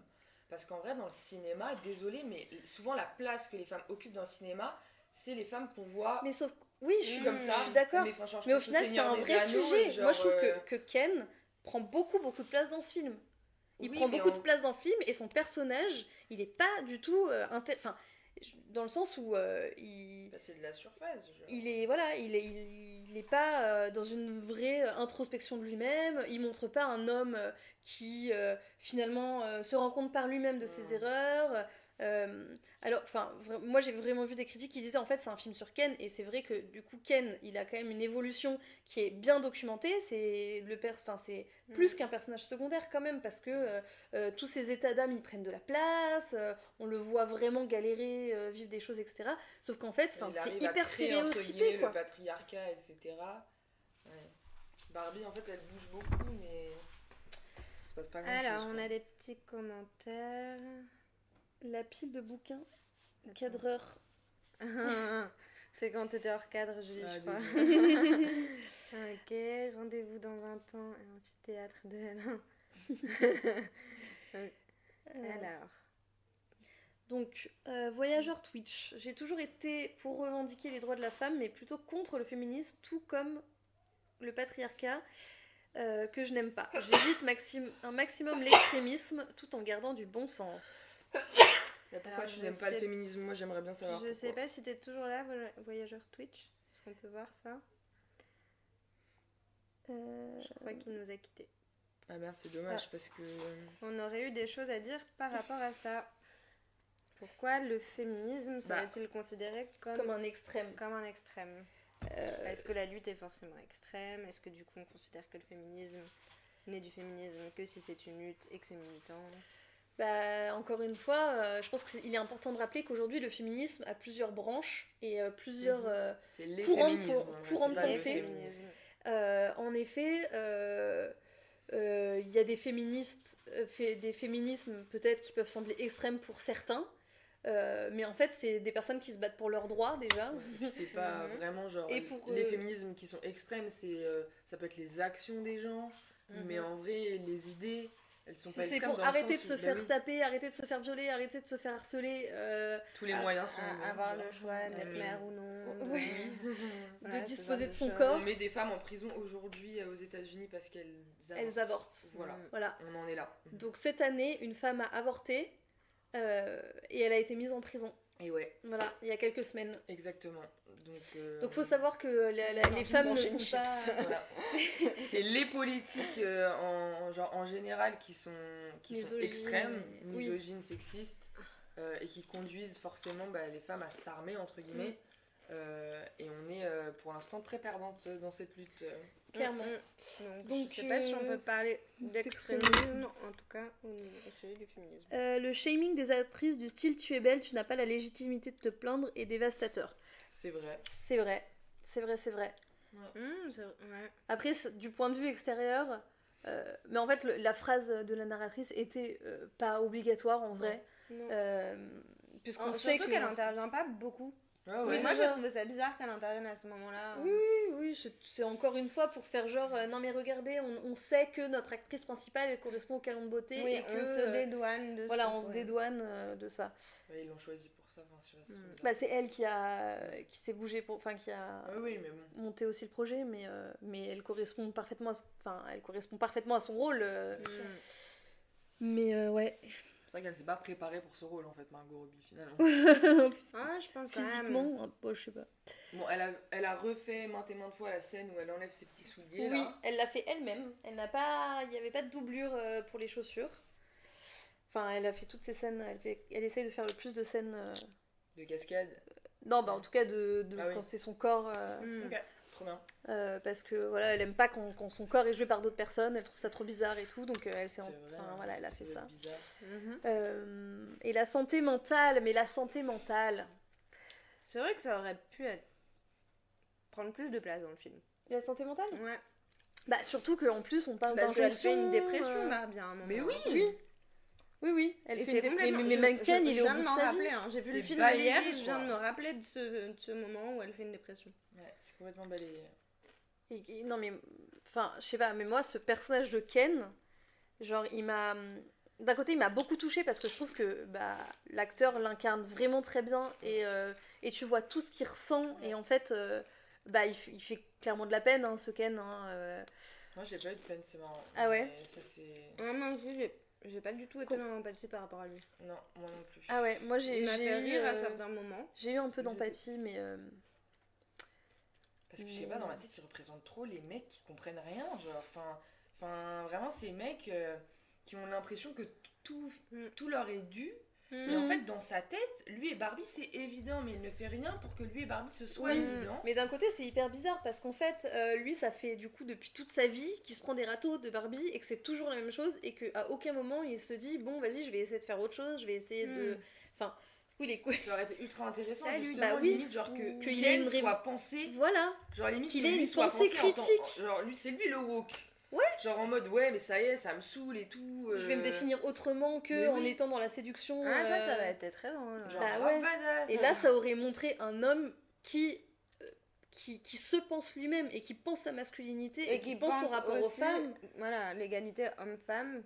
Parce qu'en vrai, dans le cinéma, désolé, mais souvent la place que les femmes occupent dans le cinéma, c'est les femmes qu'on voit Mais sauf. Oui, je suis, comme ça. je suis d'accord. Mais, enfin, genre, je Mais au pense au final, c'est Seigneur un des vrai Anneaux, sujet. et genre, Moi, je trouve que Ken prend beaucoup de place dans ce film. Il oui, prend mais beaucoup de place dans le film et son personnage, il est pas du tout. Enfin, dans le sens où il. bah, c'est de la surface. Genre. Il est voilà, il est pas dans une vraie introspection de lui-même. Il montre pas un homme qui finalement se rend compte par lui-même de ses erreurs. Alors, enfin, moi j'ai vraiment vu des critiques qui disaient en fait c'est un film sur Ken et c'est vrai que du coup Ken il a quand même une évolution qui est bien documentée. C'est c'est plus qu'un personnage secondaire quand même parce que tous ces états d'âme ils prennent de la place. On le voit vraiment galérer, vivre des choses etc. Sauf qu'en fait, Il c'est arrive à hyper créer, entre stéréotypé guillemets, quoi. le patriarcat, etc. Ouais. Barbie, en fait, elle bouge beaucoup, mais il se passe pas grand-chose. Alors, on quoi. a des petits commentaires. La pile de bouquins, cadreur. C'est quand t'étais hors cadre, Julie, Ah, je crois. désolé. Ok, rendez-vous dans 20 ans, et amphithéâtre de L1. Alors, Donc, voyageur Twitch. J'ai toujours été pour revendiquer les droits de la femme, mais plutôt contre le féminisme, tout comme le patriarcat, que je n'aime pas. J'évite un maximum l'extrémisme, tout en gardant du bon sens. Pourquoi Alors, tu je n'aimes pas le sais- féminisme? Moi, j'aimerais bien savoir. je sais pourquoi. pas si t'es toujours là, voyageur Twitch. Est-ce qu'on peut voir ça? Je crois qu'il nous a quittés. Ah merde, c'est dommage parce que. On aurait eu des choses à dire par rapport à ça. Pourquoi le féminisme serait-il considéré Comme un extrême. comme un extrême? Est-ce que la lutte est forcément extrême? Est-ce que du coup on considère que le féminisme n'est du féminisme que si c'est une lutte et que c'est militant? Bah, encore une fois, je pense qu'il est important de rappeler qu'aujourd'hui le féminisme a plusieurs branches et plusieurs C'est les courants féminismes. courants de c'est pas le pensée. féminisme. En effet, il y a des des féminismes peut-être qui peuvent sembler extrêmes pour certains, mais en fait c'est des personnes qui se battent pour leurs droits déjà. Et puis c'est pas vraiment genre. Et pour, les féminismes qui sont extrêmes, ça peut être les actions des gens, mais en vrai, les idées, elles sont Si pas c'est extrêmes. pour dans le arrêter de sens se où, faire bah oui, taper, arrêter de se faire violer, arrêter de se faire harceler, tous les moyens sont. bons, avoir genre. le choix d'être mais- mère ou non. Ouais. Voilà, de ce disposer genre de son choses. corps. On met des femmes en prison aujourd'hui aux États-Unis parce qu'elles Elles avortent. Voilà, Voilà. on en est là. Donc cette année, une femme a avorté et elle a été mise en prison. Et ouais, Voilà, il y a quelques semaines. exactement. Donc faut savoir que les femmes ne manger sont une pas... chips. Voilà. C'est les politiques en général qui sont Misogynes, extrêmes, oui. misogynes, sexistes, et qui conduisent forcément les femmes à s'armer, entre guillemets. Et on est pour l'instant très perdante dans cette lutte. Clairement. Donc, je sais pas si on peut parler d'extrémisme, en tout cas au sujet du féminisme. Le shaming des actrices du style tu es belle, tu n'as pas la légitimité de te plaindre est dévastateur. C'est vrai. C'est vrai. C'est vrai, c'est vrai. Ouais. Après, du point de vue extérieur, mais en fait, la phrase de la narratrice était pas obligatoire en vrai. Non. Puisqu'on sait Surtout que... qu'elle intervient pas beaucoup. Ah Oui, ouais. Moi, c'est je ça. trouvais ça bizarre qu'elle intervienne à ce moment-là. Oui, c'est encore une fois pour faire genre, non mais regardez, on sait que notre actrice principale, elle correspond au canon de beauté Oui, et que... on se dédouane de ce Voilà, qu'on on se pourrait. dédouane de ça. Ouais, ils l'ont choisi pour ça. Enfin, je sais pas, c'est trop bizarre. Bah, c'est elle qui s'est bougée pour... Enfin, qui a Oui, mais bon. monté aussi le projet, mais elle correspond parfaitement à son rôle. Mais ouais. C'est vrai qu'elle s'est pas préparée pour ce rôle en fait, Margot Robbie, finalement. Ah, je pense quand même. Physiquement, je sais pas. Bon, elle a refait maintes et maintes fois la scène où elle enlève ses petits souliers. Oui, Là. elle l'a fait elle-même. Elle n'a pas... Il n'y avait pas de doublure pour les chaussures. Enfin, elle a fait toutes ces scènes. Elle essaye de faire le plus de scènes... De cascade. Non, bah en tout cas, Ah oui. quand c'est son corps... Ok, trop bien. parce que voilà, elle aime pas quand son corps est joué par d'autres personnes, elle trouve ça trop bizarre et tout, donc elle s'est C'est vrai. enfin, voilà, elle a fait doit ça. être bizarre. Et la santé mentale, mais la santé mentale. C'est vrai que ça aurait pu prendre plus de place dans le film. La santé mentale Ouais. Bah surtout qu'en plus on parle Parce qu'elle d'injonction. fait une dépression, Barbie, à un moment. Mais oui. Oui, elle Et fait c'est une dépression. complètement... Mais Mannequin, il est au viens bout de m'en sa vie. rappeler, hein. J'ai vu C'est le film balayé, hier, je viens quoi. de me rappeler de ce moment où elle fait une dépression. Ouais, c'est complètement balayé. Non mais, enfin, je sais pas, mais moi ce personnage de Ken, genre il m'a... D'un côté il m'a beaucoup touchée parce que je trouve que bah, l'acteur l'incarne vraiment très bien et tu vois tout ce qu'il ressent et en fait bah, il fait clairement de la peine ce Ken. Moi j'ai pas eu de peine, c'est marrant. Ah ouais. Mais ça c'est. Ouais, moi aussi, j'ai pas du tout été dans l'empathie par rapport à lui. Non, moi non plus. Ah ouais, moi Il m'a fait eu, rire à certains moments. j'ai eu un peu d'empathie mais... Parce que je sais pas, dans ma tête, ils représentent trop les mecs qui comprennent rien. Genre, enfin vraiment, ces mecs qui ont l'impression que tout leur est dû. Et en fait, dans sa tête, lui et Barbie, c'est évident, mais il ne fait rien pour que lui et Barbie ce soit Oui. évident. Mais d'un côté, c'est hyper bizarre parce qu'en fait, lui, ça fait du coup depuis toute sa vie qu'il se prend des râteaux de Barbie et que c'est toujours la même chose et qu'à aucun moment il se dit bon, vas-y, je vais essayer de faire autre chose, je vais essayer de. Enfin, oui, les couilles. Ça aurait été ultra intéressant, Salut, justement, bah oui. limite, genre que Qu'il Ken ait une soit pensé. Voilà. Genre, limite, qu'il que ait lui une soit pensée pensé en tant- critique. genre, lui, c'est lui le woke. Ouais. Genre en mode, ouais, mais ça y est, ça me saoule et tout. Je vais me définir autrement que Mais en oui. étant dans la séduction. Ah, ça aurait été très drôle. Genre, Bah grave ouais. badass. Et là, ça aurait montré un homme qui se pense lui-même et qui pense sa masculinité et qui pense son rapport aux aussi, femmes. Voilà, l'égalité homme-femme.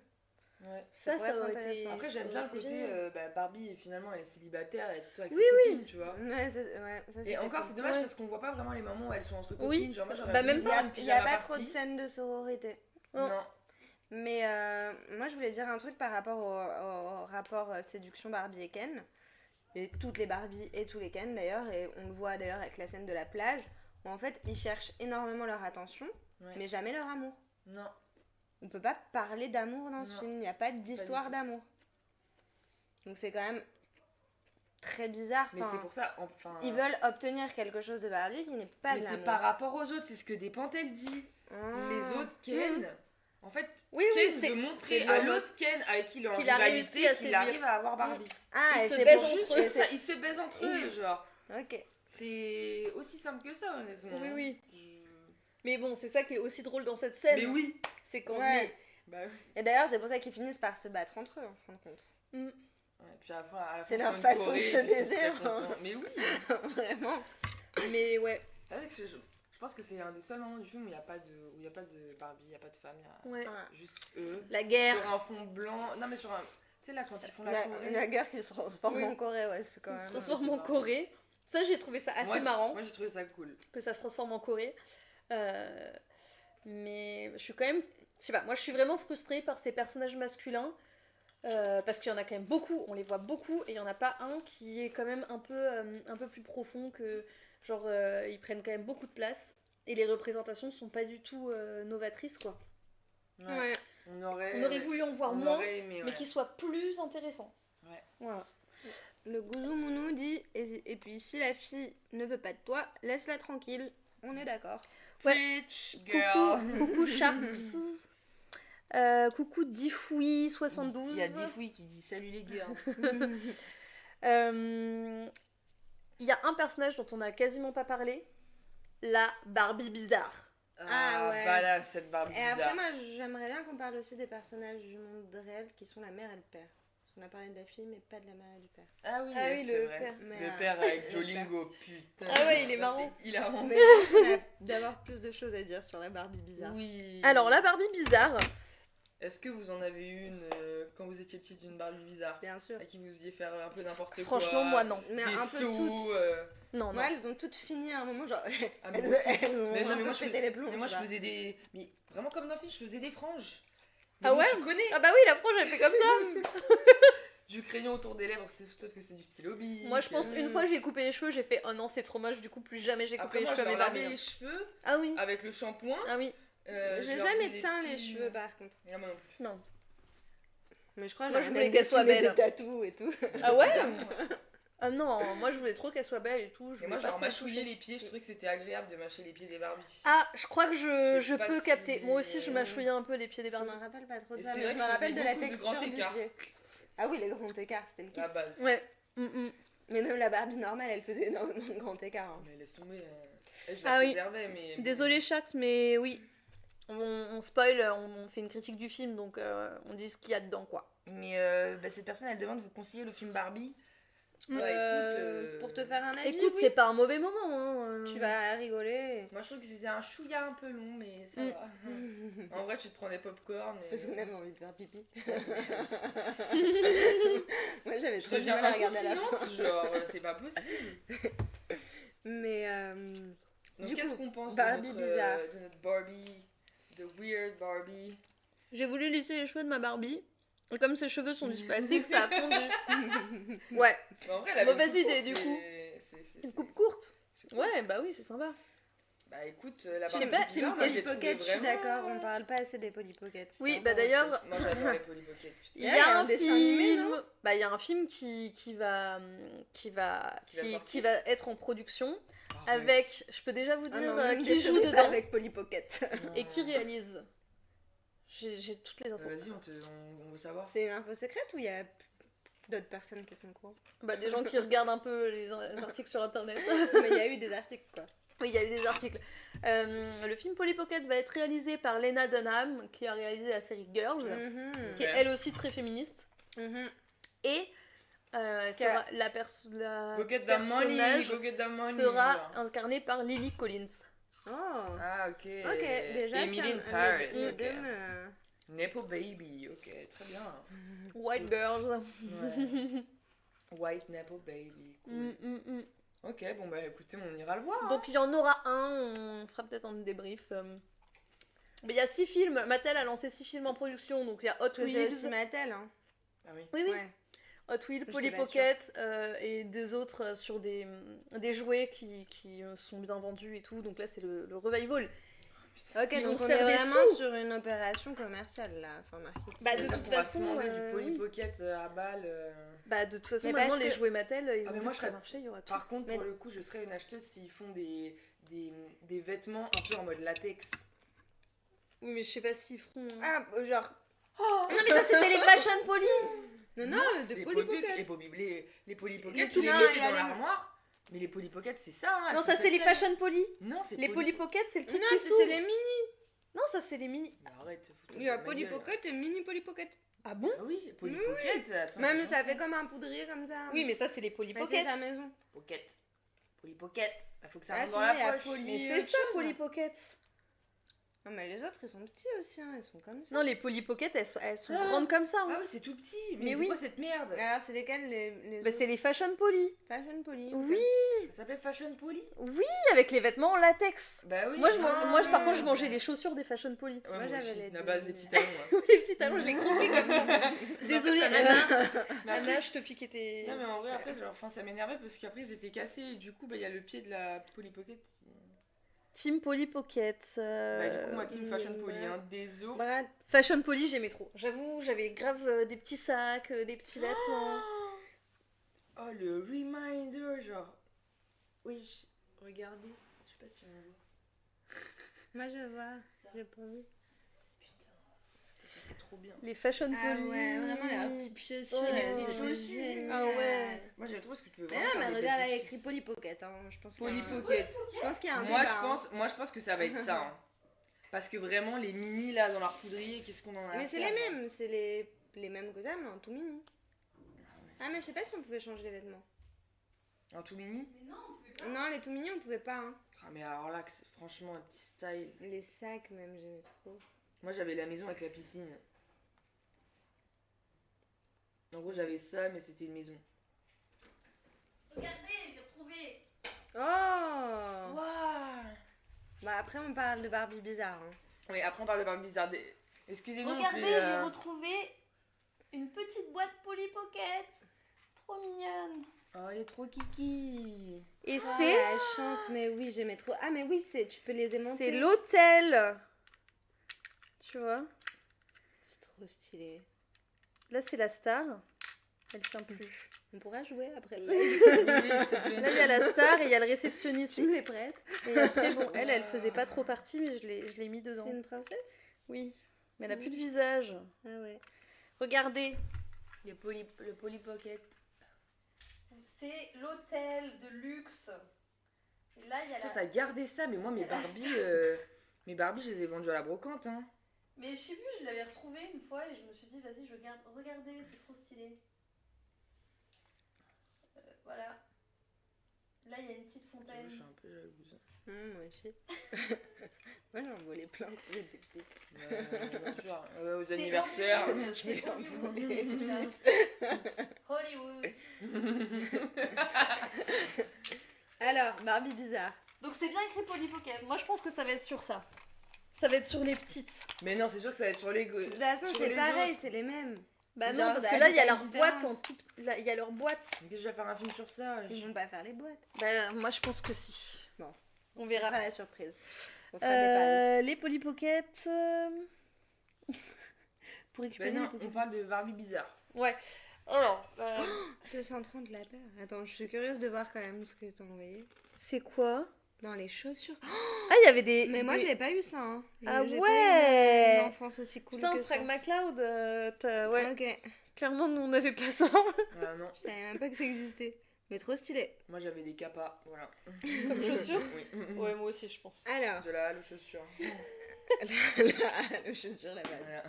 Ouais. Ça pourrait être aurait été. intéressant. Après, ça j'aime aurait bien le été côté, génial. Barbie, finalement, elle est célibataire, elle est plutôt avec Oui, ses copines, tu vois. Ouais, ça, Et c'était encore, cool. c'est dommage Ouais. parce qu'on voit pas vraiment les moments où elles sont entre Oui. copines. Genre, moi, j'aurais Bah, voulu même voir une Il y a pyjama pas party. trop de scènes de sororité. Non. Non. Mais moi, je voulais dire un truc par rapport au rapport séduction Barbie et Ken. Et toutes les Barbie et tous les Ken d'ailleurs. Et on le voit d'ailleurs avec la scène de la plage. Où en fait, ils cherchent énormément leur attention, Ouais. mais jamais leur amour. Non. On peut pas parler d'amour dans ce Non. film. Il n'y a pas d'histoire tout. d'amour. Donc c'est quand même très bizarre. Mais Enfin, c'est pour ça, enfin. ils veulent obtenir quelque chose de Barbie qui n'est pas Mais de c'est l'amour. par rapport aux autres, c'est ce que Despentes elle dit. Ah. Les autres Ken. En fait, Oui, Ken oui, c'est veut montrer c'est à l'homme l'autre Ken avec qui il est en qu'il a rivalité réussi à qu'il séduire. arrive à avoir Barbie. Ah, Ils et se c'est baisent pour entre juste eux. et Ça, c'est- ils se baisent entre eux, genre. Ok. C'est aussi simple que ça, honnêtement. Oui, oui. Je- Mais bon, c'est ça qui est aussi drôle dans cette scène. Mais oui. C'est quand. Ouais. Bah oui. Et d'ailleurs, c'est pour ça qu'ils finissent par se battre entre eux, en fin de compte. Ouais, puis à la fin, C'est ils leur font une façon choré, de se puis ils sont baiser, très hein. contents. Mais oui. Vraiment. Mais ouais. C'est vrai que je pense que c'est un des seuls moments du film où il n'y a pas de Barbie, il n'y a pas de femme, il y a Ouais. juste eux. La guerre. Sur un fond blanc. Non, mais sur un. Tu sais, là, quand ils font la La, choré. la guerre qui se transforme Oui. en Corée, ouais, c'est quand Qui même. se transforme c'est en marrant. Corée. Ça, j'ai trouvé ça assez marrant Moi, j'ai trouvé ça cool. que ça se transforme en Corée. Mais je suis quand même. Je sais pas, moi je suis vraiment frustrée par ces personnages masculins. Parce qu'il y en a quand même beaucoup, on les voit beaucoup, et il y en a pas un qui est quand même un peu plus profond que. Genre, ils prennent quand même beaucoup de place. Et les représentations sont pas du tout novatrices, quoi. Ouais. On aurait Voulu en voir on moins, aurait aimé, mais ouais. qui soit plus intéressant. Ouais. Voilà. Le Gouzou Mounou dit et puis si la fille ne veut pas de toi, laisse-la tranquille. On est d'accord. Ouais. Preach, girl. Coucou Sharks. Coucou Difoui72. Il y a des fouilles qui dit salut les girls. Il y a un personnage dont on n'a quasiment pas parlé, la Barbie bizarre. Ah ouais. Voilà, cette Barbie Et après, bizarre. moi, j'aimerais bien qu'on parle aussi des personnages du monde réel qui sont la mère et le père. Parce qu'on a parlé de la fille, mais pas de la mère et du père. Ah oui, Ah ouais, oui, c'est le vrai. père. Mais, Le père avec le Jolingo, putain. Ah ouais, il est Ça, marrant. c'était hilarant. Mais je pense qu'on a d'avoir plus de choses à dire sur la Barbie bizarre. Oui. Alors, la Barbie bizarre, Est-ce que vous en avez une quand vous étiez petite, une Barbie bizarre Bien sûr. à qui vous faisiez faire un peu n'importe quoi? franchement, moi non. Mais Des un peu sauts, toutes. Non, non. Moi, elles ont toutes fini à un moment, genre. Ah, mais elles, moi aussi. elles ont Mais non, un mais peu moi, je pété les plombs. Mais moi, tu je vois. faisais des. Mais vraiment comme dans le film, je faisais des franges. Ah Mais ouais Tu connais Ah bah oui, la frange, elle fait comme ça. Du crayon autour des lèvres, sauf que c'est du stylo bic. Moi, je pense, une fois, j'ai coupé les cheveux, j'ai fait, oh non, c'est trop moche, du coup, plus jamais j'ai coupé Après, les moi, je cheveux à leur mes lavais Barbies. les cheveux Ah oui. avec le shampoing. Ah oui. je J'ai leur jamais faisais des teint les petits- cheveux par contre. Ah, moi non plus. Non. Mais je crois que Moi, je j'aurais voulais même qu'elle soit dessiné belle. des tatous et tout. Ah ouais Évidemment. Ah non, moi, je voulais trop qu'elle soit belle et tout. Je Et moi, voulais pas genre, trop la mâchouiller toucher. les pieds, je trouvais que c'était agréable de mâcher les pieds des Barbies. Ah, je crois que Je sais je pas peux si- capter. Moi aussi, je mâchouillais un peu les pieds des Je Barbies. me rappelle pas trop de Et ça, c'est mais vrai je que me je rappelle de faisais la beaucoup de texture grands du écarts. pied. Ah oui, les grands écarts, c'était le La kiff. base. Ouais. Mm. Mais même la Barbie normale, elle faisait énormément de grands écarts. hein. Mais laisse tomber. Je Ah la oui. préservais, mais. Désolé, Shax, mais oui. On spoil, on fait une critique du film, donc on dit ce qu'il y a dedans, quoi. Mais cette personne, elle demande de vous conseiller le film Barbie. Pour te faire un avis, Écoute, oui. c'est pas un mauvais moment. Hein. Tu vas rigoler. Moi, je trouve que c'était un chouïa un peu long, mais ça va. En vrai, tu te prends des popcorn. Et... Parce qu'on avait envie de faire pipi. Moi, j'avais Je trop du deviens mal à regarder à la fin. incontinente, genre, c'est pas possible. Mais Donc, Du qu'est-ce coup, qu'on pense Barbie de bizarre. de notre Barbie, de Weird Barbie? J'ai voulu lisser les cheveux de ma Barbie. Et comme ses cheveux sont du spastique, ça a fondu. Ouais, Bah, en vrai, elle avait Mauvaise une coupe idée, courte, du coup. c'est- une coupe courte. c'est cool. Ouais, bah oui, c'est sympa. Bah écoute, la Je sais Barbie pas, bizarre, Team moi, je Polly l'ai trouvée Pocket, je suis vraiment- d'accord, on parle pas assez des Polly Pocket. Oui, c'est bah encore d'ailleurs, autre chose. Moi, j'adore les Polly Pocket. putain. Il Ouais, y il y a a un un dessin animé, film. non Bah, il y a un film qui va être en production Arrête. avec. Je peux déjà vous Ah dire non, ne me qui joue décevez pas dedans avec Polly Pocket. Non. et qui réalise. J'ai toutes les infos. Vas-y, on veut savoir. C'est une info secrète ou il y a d'autres personnes qui sont au courant? Bah, des gens qui regardent un peu les articles sur internet. Mais il y a eu des articles quoi. Oui, il y a eu des articles. Le film Polly Pocket va être réalisé par Lena Dunham, qui a réalisé la série Girls, qui est elle aussi très féministe. Et la Go get the money, personnage go get the money. sera genre. incarnée par Lily Collins. Oh. Ah, ok. Ok, déjà Emily in c'est Paris. un ok. Nepo Baby, ok, très bien. White Girls. Ouais. White Nepo Baby, cool. Ok, bon bah écoutez, on ira le voir. Donc il y en aura un, on fera peut-être un débrief. Mais il y a 6 films, Mattel a lancé 6 films en production, donc il y a Hot Parce que c'est Wheels. aussi Mattel, hein. Ah oui. Oui, oui. Ouais. Hot Wheels, J'étais Polly pas Pocket et deux autres sur des jouets qui sont bien vendus et tout. Donc là, c'est le revival. Ok, Ils vont donc se on faire est des vraiment sous. sur une opération commerciale là, enfin marketing. Bah, de C'est-à-dire toute qu'on va se façon, manger du Polly oui. Pocket à balles. Bah, de toute façon, Mais maintenant, parce les que- jouets Mattel, ils Ah, ont mais vu moi, que je ça serais- marchait, il y aura tout. Par contre, Mais- pour le coup, je serais une acheteuse s'ils font des vêtements un peu en mode latex. Oui, mais je sais pas s'ils feront. Ah, genre. Non, mais ça, c'était les Fashion Polly. Non, C'est de les Polly Pocket. Pocket. Les Polly Les Pocket, tout tu les petits, mets il y dans a les- l'armoire. Mais les Polly Pocket, c'est ça. Hein, Non, elles ça, sont c'est les secrètes. Fashion Polly. Non, c'est Les Polly Pocket, c'est le Non, truc qui c'est s'ouvre. les mini. Non, ça, c'est les mini. Mais arrête, fous-toi Il y a de ma Polly gueule. Pocket et mini Polly Pocket. Ah bon? Ah oui, Polly Oui, Pocket. Attends, Même j'ai ça bien fait comme un poudrier comme ça. Oui, mais ça, c'est les Polly Enfin, c'est Pocket. sa maison. Pocket. Polly Pocket. Il faut que ça Ah, rentre dans sinon, la il y a poche. Polly- Mais c'est autre ça, chose. Polly Pocket. Non, mais les autres ils sont petits aussi, hein. Ils sont comme ça. Non, les Polly Pocket, elles sont Ah. grandes comme ça. hein. Ah oui, c'est tout petit. Mais Mais oui. c'est quoi cette merde? Alors, c'est lesquels les Bah, c'est les Fashion Polly. Fashion Polly. Oui, Ça s'appelle Fashion Polly? oui, avec les vêtements en latex. Bah oui. Moi, Ah. par contre, je mangeais des chaussures des Fashion Polly. Ouais, Moi, moi j'avais aussi. les La deux, base des mais- petits talons. moi. Les petits talons, je les croquais comme ça. Désolée, ça Anna. Mais après- Anna, je te piquais tes. Non mais en vrai après genre, enfin, ça m'énervait parce qu'après ils étaient cassés et du coup bah il y a le pied de la Polly Pocket qui... Team Polly Pocket. Bah du coup moi team Fashion ouais. Polly hein, désolé. Brad. Fashion Polly, j'aimais trop. J'avoue, j'avais grave des petits sacs, des petits vêtements. Oh le reminder genre. Oui, regardez, je sais pas si on voit. Moi je vois. J'ai pas vu. Putain, c'était trop bien. Les Fashion Ah Polly. ouais, vraiment leurs petites chaussures. Oh, les les petites chaussures. chaussures. Ah ouais. Moi j'aime trop ce que tu veux Mais vraiment non, mais faire des regarde, là, il y a belles écrit choses. Polly Pocket. Hein. Je pense qu'il y a Polly un- Pocket. Je pense qu'il y a un Moi débat, hein. je pense que ça va être ça. Hein. Parce que vraiment les mini là dans leur poudrier, qu'est-ce qu'on en a à Mais c'est faire, les là. mêmes, c'est les mêmes que ça, mais en tout mini. Ah, mais je sais pas si on pouvait changer les vêtements. Un tout mini. Non, les tout mini, on pouvait pas. Hein. Ah mais alors là, c'est franchement un petit style. Les sacs, même, j'aimais trop. Moi j'avais la maison avec la piscine. En gros j'avais ça mais c'était une maison. Regardez, j'ai retrouvé. Oh Waouh. Bah, après, on parle de Barbie bizarre. Hein. Oui après on parle de Barbie bizarre. Excusez-nous. on Regardez, fait, j'ai retrouvé une petite boîte Polly Pocket. Trop mignonne. Oh elle est trop kiki. Et Oh, la chance, mais oui, j'aimais trop. Ah, mais oui, tu peux les aimanter. c'est l'hôtel. Tu vois? C'est trop stylé. Là, c'est la star. Elle tient plus. On pourra jouer après le live. Oui, s'il te plaît. Là, il y a la star et il y a le réceptionniste. Tu me les prêtes? Et après, bon, elle faisait pas trop partie, mais je l'ai mis dedans. C'est une princesse? Oui. Mais elle a plus de visage. Ah ouais. Regardez. Le Polly Pocket. C'est l'hôtel de luxe. Et là, il y a Toi t'as gardé ça mais moi mes Barbie je les ai vendues à la brocante hein. Mais je sais plus, je l'avais retrouvé une fois et je me suis dit, vas-y, je garde. Regardez, c'est trop stylé. Voilà. Là, il y a une petite fontaine. Je suis un peu jalouse. Moi aussi. Moi, j'en volais plein quand j'étais petite. Bien sûr. Aux C'est anniversaires. Hollywood, je c'est vais en Hollywood, voler. c'est évident. Hollywood. Alors, Barbie bizarre. Donc c'est bien écrit Polly Pocket. Moi je pense que ça va être sur ça. Ça va être sur les petites. Mais non c'est sûr que ça va être sur les De toute façon, sur c'est les pareil, autres. c'est les mêmes. Bah Genre, non, parce à que là des il y a tailles leur boîte différentes. en tout. Là, il y a leur boîte. Qu'est-ce que je vais faire un film sur ça Ils vont pas faire les boîtes. Bah moi je pense que si. Bon. On Ce verra. sera la surprise. On fera des paris. Les Polly Pocket. Pour récupérer Ben les non Polly on parle de Barbie bizarre. Ouais. Alors, 230 la paire. Attends, je suis curieuse de voir quand même ce que t'as envoyé. c'est quoi? Dans les chaussures. Ah, il y avait des. Mais moi, des- j'ai pas eu ça. Hein. Ah J'ai ouais. pas eu une enfance aussi cool Putain, que ça. Pragma Cloud. Ouais. Ok. Clairement, nous on n'avait pas ça. Ah non. Je savais même pas que ça existait. Mais trop stylé. Moi j'avais des capas, voilà. Comme chaussures. Oui. Ouais, moi aussi, je pense. Alors, De la halle aux chaussures. le chaussure, la base.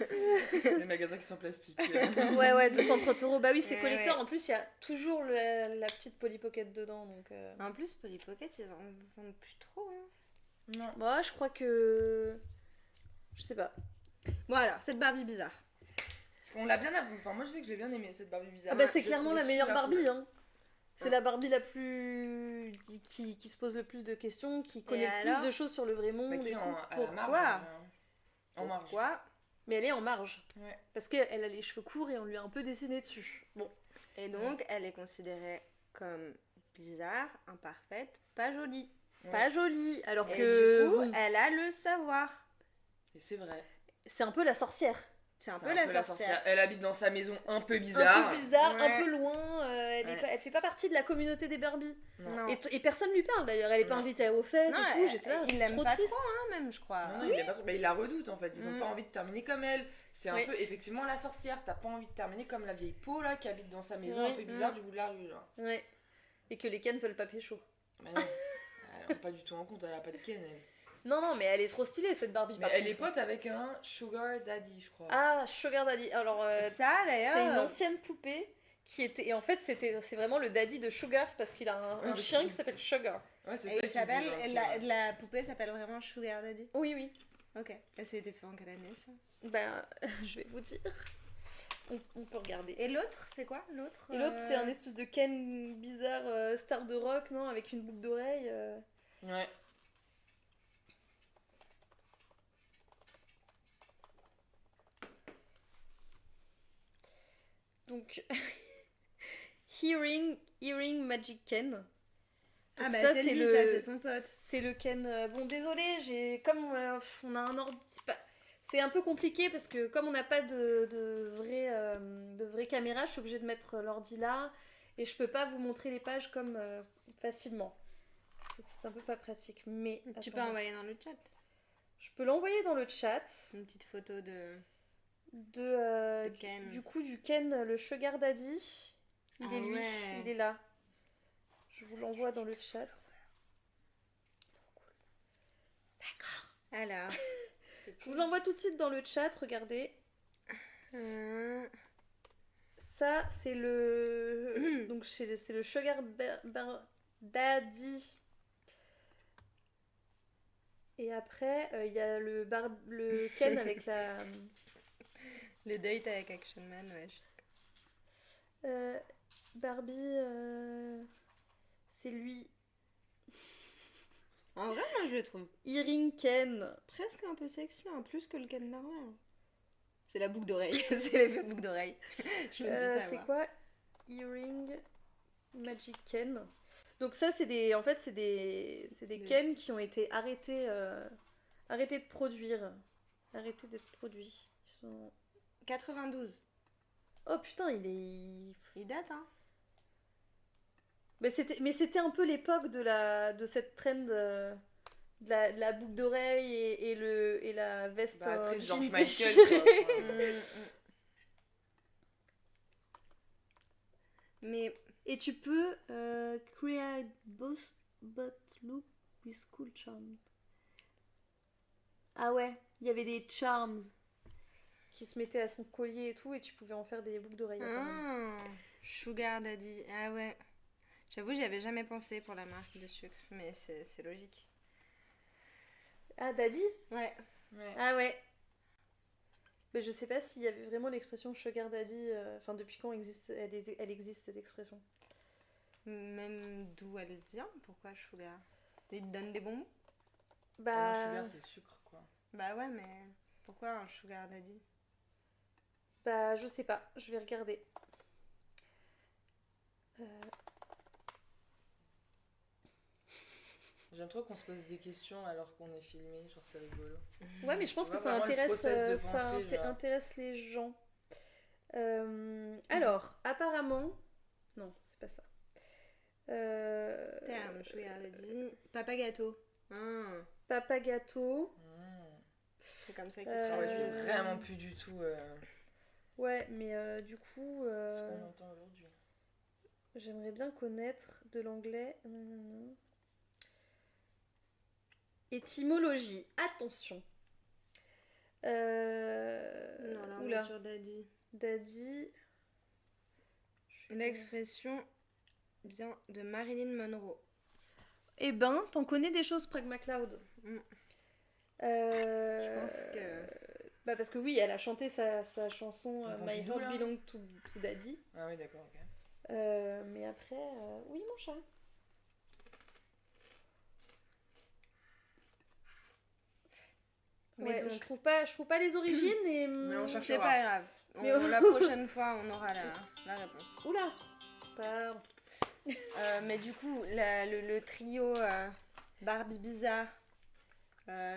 Voilà. Les magasins qui sont plastiques. Ouais, 230€. Bah oui, c'est Ouais, collector. ouais. En plus, il y a toujours la petite Polly Pocket dedans. Donc, En plus, Polly Pocket, ils en vendent plus trop. Hein. Non. Moi, je crois que. Je sais pas. Bon, alors, cette Barbie bizarre. Parce qu'on l'a bien. Enfin, moi je sais que je l'ai bien aimé cette Barbie bizarre. Ah bah, c'est Je clairement trouvais la meilleure super Barbie. cool. Hein. C'est la Barbie la plus. Qui se pose le plus de questions, qui connaît le alors plus de choses sur le vrai Bah, monde qui et est tout. à la marge, Pourquoi en marge. Pourquoi Mais elle est en marge. Ouais. Parce qu'elle a les cheveux courts et on lui a un peu dessiné dessus. Bon. Et donc, elle est considérée comme bizarre, imparfaite, pas jolie. Pas jolie. Alors Et que. du coup, bon, elle a le savoir. Et c'est vrai. c'est un peu la sorcière. C'est un C'est peu la sorcière. Elle habite dans sa maison un peu bizarre. Un peu bizarre, Ouais. un peu loin. Elle, Ouais. elle fait pas partie de la communauté des Barbies. Non. Et personne lui parle d'ailleurs. Elle est pas Non. invitée aux fêtes Non, et tout. J'étais là, il c'est l'aime trop pas triste. trop, hein, même, je crois. Non, il, est pas trop- mais il la redoute en fait, ils ont Mm. pas envie de terminer comme elle. C'est un Oui. peu effectivement la sorcière, t'as pas envie de terminer comme la vieille peau là qui habite dans sa maison Oui. un peu bizarre Mm. du bout de la rue là. Ouais. Et que les Ken veulent pas pécho. Mais non, elle rend pas du tout en compte, elle a pas de Ken elle. Non, mais elle est trop stylée cette Barbie. Mais par elle est contre. pote avec un Sugar Daddy je crois. Ah, Sugar Daddy. Alors, Ça, d'ailleurs. c'est une ancienne poupée qui était. Et en fait, c'est vraiment le daddy de Sugar parce qu'il a un mais chien c'est- qui s'appelle Sugar. Ouais, c'est Et ça il qu'il s'appelle, dit dans le film, la, ouais. la poupée s'appelle vraiment Sugar Daddy. Oui. Ok. Et ça a été fait en quelle année ça? Ben, je vais vous dire. On peut regarder. Et l'autre, c'est quoi l'autre? Et l'autre, c'est un espèce de Ken bizarre, star de rock, non? Avec une boucle d'oreille. Ouais. Donc, Hearing Magic Ken. Ah Donc bah ça, c'est lui, le- ça, c'est son pote. C'est le Ken. Bon, désolé, comme on a un ordi. C'est un peu compliqué parce que comme on n'a pas de vraie caméra, je suis obligée de mettre l'ordi là et je peux pas vous montrer les pages comme facilement. C'est un peu pas pratique. Mais Tu peux attendez. envoyer dans le chat Je peux l'envoyer dans le chat une petite photo de de Ken. du coup du Ken, le Sugar Daddy. Il Ah est lui, ouais. il est là. Je vous l'envoie dans le chat. Alors. Je vous l'envoie tout de suite dans le chat, regardez. Hum, Ça, c'est le. Donc, c'est le Sugar Daddy. Et après, il y a le Ken avec la. Le date avec Action Man, ouais. Barbie. C'est lui. En vrai, moi je le trouve Earring Ken. presque un peu sexy, en plus que le Ken normal. C'est la boucle d'oreille, c'est l'effet boucle d'oreille. Je me suis fait C'est avoir. quoi Earring Magic Ken. Donc ça, c'est des Des- Ken qui ont été arrêtés de produire. Arrêtés d'être produits. Ils sont... 92. Oh putain, il Il date, hein. Mais c'était un peu l'époque de cette trend de la boucle d'oreille et la veste Bah, très jean George Michael déchirée. quoi. Mais Et tu peux create both but look with cool charms. Ah ouais, il y avait des charms qui se mettaient à son collier et tout, et tu pouvais en faire des boucles d'oreilles. apparemment. Sugar Daddy, ah ouais. J'avoue, j'y avais jamais pensé pour la marque de sucre, mais c'est logique. Ah, Daddy? Ouais. Ouais. Ah ouais. Mais je sais pas s'il y avait vraiment l'expression sugar daddy. Enfin, depuis quand elle existe cette expression? Même d'où elle vient, pourquoi Sugar? Il te donne des bonbons? Bah. Non, sugar c'est sucre quoi. Bah ouais, mais pourquoi un Sugar Daddy? Bah, je sais pas. Je vais regarder. J'aime trop qu'on se pose des questions alors qu'on est filmé, genre c'est rigolo. Ouais, mais je pense On que voit ça vraiment le intéresse, process de pensée, genre. intéresse les gens. Alors, apparemment. Non, c'est pas ça. Terme, Sugar Daddy. Papa Gâteau. Papa Gâteau. C'est comme ça qu'il Ah ouais, travaille. c'est vraiment plus du tout Ouais, mais du coup. ce qu'on entend aujourd'hui. J'aimerais bien connaître de l'anglais. Étymologie, attention. Non, là on est sur Daddy. Daddy. L'expression vient de Marilyn Monroe. Eh ben, t'en connais des choses, Prag MacLeod. Je pense que... Bah parce que oui, elle a chanté sa chanson My Pompidou, Heart là. Belongs to Daddy. Ah oui, d'accord, ok. Mais après, oui mon chat. Mais Ouais, donc- je trouve pas les origines et... Mais on cherche. C'est pas grave. Mais La prochaine fois, on aura la réponse. Oula Pardon. Mais du coup, le trio Barbie Bizarre,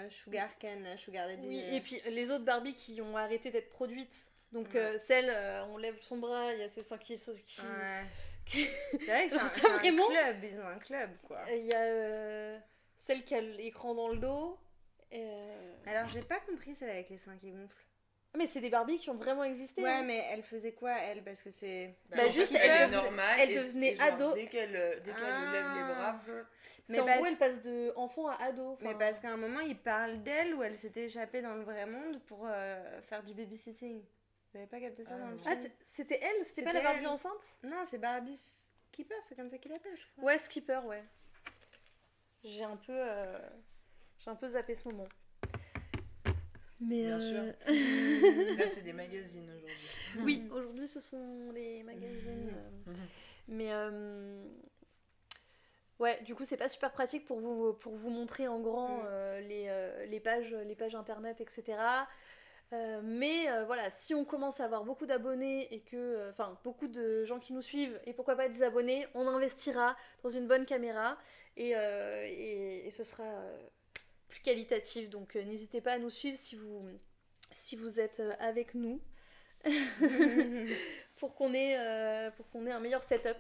Sugar Ken, Sugar Daddy... Oui, et puis les autres Barbie qui ont arrêté d'être produites. Donc Ouais. celle, on lève son bras, il y a ses seins qui... Ouais. qui- C'est vrai que Ça, c'est un vraiment club, ils ont un club, quoi. Il y a celle qui a l'écran dans le dos. Alors, j'ai pas compris celle avec les seins qui gonflent. Mais c'est des Barbies qui ont vraiment existé. Ouais, hein. mais elle faisait quoi, elle? Parce que c'est... Bah, en juste, fait, elle est devenait- normale, elle et- devenait et genre, ado. Dès qu'elle lève les bras, C'est Mais en parce- gros, elle passe de enfant à ado. Mais enfin. parce qu'à un moment, il parle d'elle où elle s'était échappée dans le vrai monde pour faire du babysitting. Vous avez pas capté ça Ah, dans le non. Ah, film? c'était elle? C'était pas C'était la Barbie elle. enceinte? Non, c'est Barbie Skipper, c'est comme ça qu'il l'appelle, je crois. Ouais, Skipper, ouais. J'ai un peu zappé ce moment. Mais Bien sûr. Là, c'est des magazines aujourd'hui. oui, aujourd'hui ce sont les magazines. Mais ouais, du coup, c'est pas super pratique pour vous montrer en grand les pages internet, etc. Mais voilà, si on commence à avoir beaucoup d'abonnés et que, enfin, beaucoup de gens qui nous suivent et pourquoi pas des abonnés, on investira dans une bonne caméra et ce sera plus qualitatif. Donc n'hésitez pas à nous suivre si vous êtes avec nous pour qu'on ait un meilleur setup.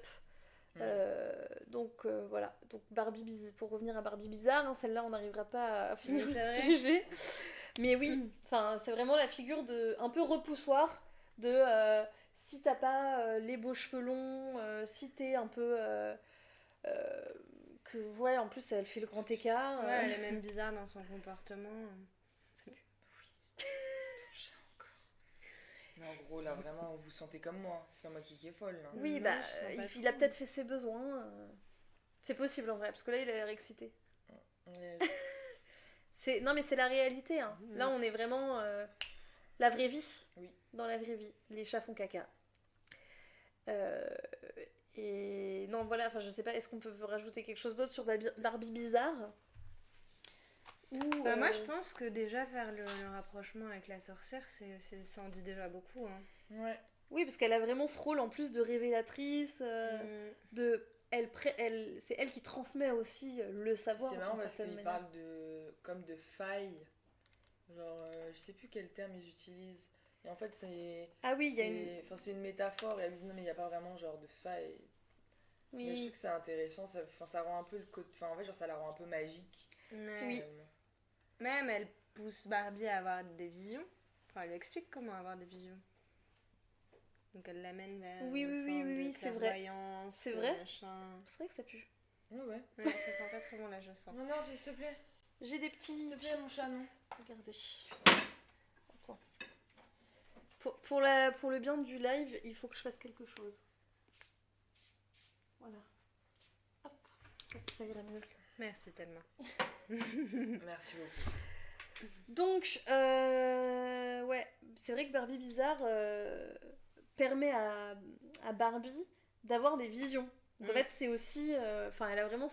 Donc voilà, donc pour revenir à Barbie Bizarre, hein, celle-là on n'arrivera pas à finir Oui, le c'est vrai. sujet. Mais oui, enfin c'est vraiment la figure de un peu repoussoir de si t'as pas les beaux cheveux longs, si t'es un peu que ouais en plus elle fait le grand écart. Ouais, elle est même bizarre dans son comportement. Mais en gros, là, vraiment, vous sentez comme moi. C'est pas moi qui est folle. Là. Oui, Non, bah je sens pas il a trop. peut-être fait ses besoins. C'est possible en vrai, parce que là il a l'air excité. Ouais, Non mais c'est la réalité, hein. Mhm. Là on est vraiment la vraie vie. Oui. Dans la vraie vie, les chats font caca. Et non voilà, enfin je sais pas, est-ce qu'on peut rajouter quelque chose d'autre sur Barbie Bizarre? Ou, Bah, moi, je pense que déjà faire le rapprochement avec la sorcière, ça en dit déjà beaucoup. Hein. Ouais. Oui, parce qu'elle a vraiment ce rôle en plus de révélatrice, c'est elle qui transmet aussi le savoir C'est marrant d'une parce certaine qu'ils manière. parlent comme de failles. Genre, je sais plus quel terme ils utilisent. Et en fait, Ah oui, il y a une... c'est une métaphore. Et elle me dit non, mais il n'y a pas vraiment genre de faille. Mais je trouve Oui. que c'est intéressant. Ça rend un peu le côté. Enfin, en fait, genre, ça la rend un peu magique. Ouais. Oui. Même, elle pousse Barbie à avoir des visions. Enfin, elle lui explique comment avoir des visions. Donc, elle l'amène vers Oui, une oui, forme oui, de oui, c'est vrai. clairvoyance, C'est de vrai machin. C'est vrai que ça pue. Ouais, ouais. Ouais, ça sent pas très bon, là, je sens. Non, non, s'il te plaît. J'ai des petits... S'il te plaît, mon chat, non. Regardez. Attends. Pour le bien du live, il faut que je fasse quelque chose. Voilà. Hop. Ça ira mieux. Merci tellement. Merci beaucoup. Donc, ouais, c'est vrai que Barbie Bizarre permet à Barbie d'avoir des visions. Donc, en fait, c'est aussi... Enfin, elle a vraiment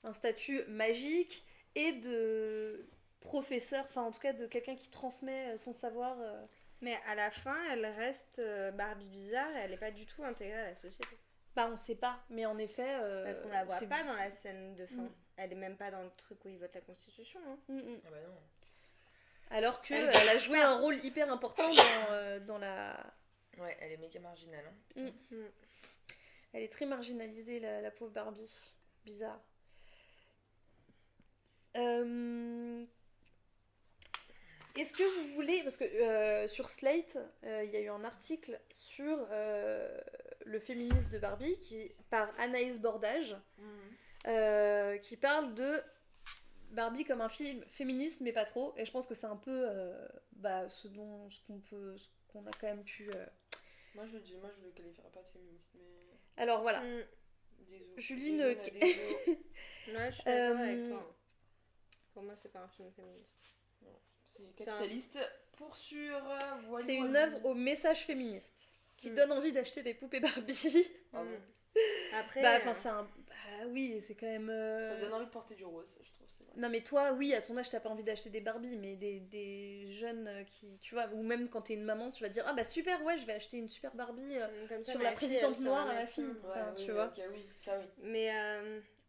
un statut magique et de professeur, enfin, en tout cas, de quelqu'un qui transmet son savoir. Mais à la fin, elle reste Barbie bizarre et elle est pas du tout intégrée à la société. Bah, on sait pas, mais en effet... Parce qu'on la voit c'est- pas dans la scène de fin. Mm. Elle est même pas dans le truc où ils votent la Constitution. Hein. Mm, mm. Ah bah non. Alors Elle qu'elle a joué un rôle hyper important dans la... Ouais, elle est méga marginale. Hein. Putain. Mm. Elle est très marginalisée, la pauvre Barbie. Bizarre. Est-ce que vous voulez... Parce que sur Slate, il y a eu un article sur le féministe de Barbie, par Anaïs Bordage, qui parle de Barbie comme un film féministe, mais pas trop. Et je pense que c'est un peu ce qu'on a quand même pu... Moi, je le qualifierais pas de féministe, mais... Alors, voilà. Désolé. Juline... Ouais, je suis d'accord avec toi. Pour moi, c'est pas un film féministe. C'est capitaliste pour sûr. C'est une œuvre au message féministe qui donne envie d'acheter des poupées Barbie. Après, c'est un... oui, c'est quand même... Ça donne envie de porter du rose, je trouve, c'est vrai. Non mais toi, oui, à ton âge, t'as pas envie d'acheter des Barbie, mais des jeunes qui... Tu vois, ou même quand t'es une maman, tu vas te dire « Ah bah super, ouais, je vais acheter une super Barbie comme ça, sur la présidente noire à ma fille. » Oui, tu vois. Okay, oui, ça oui. Mais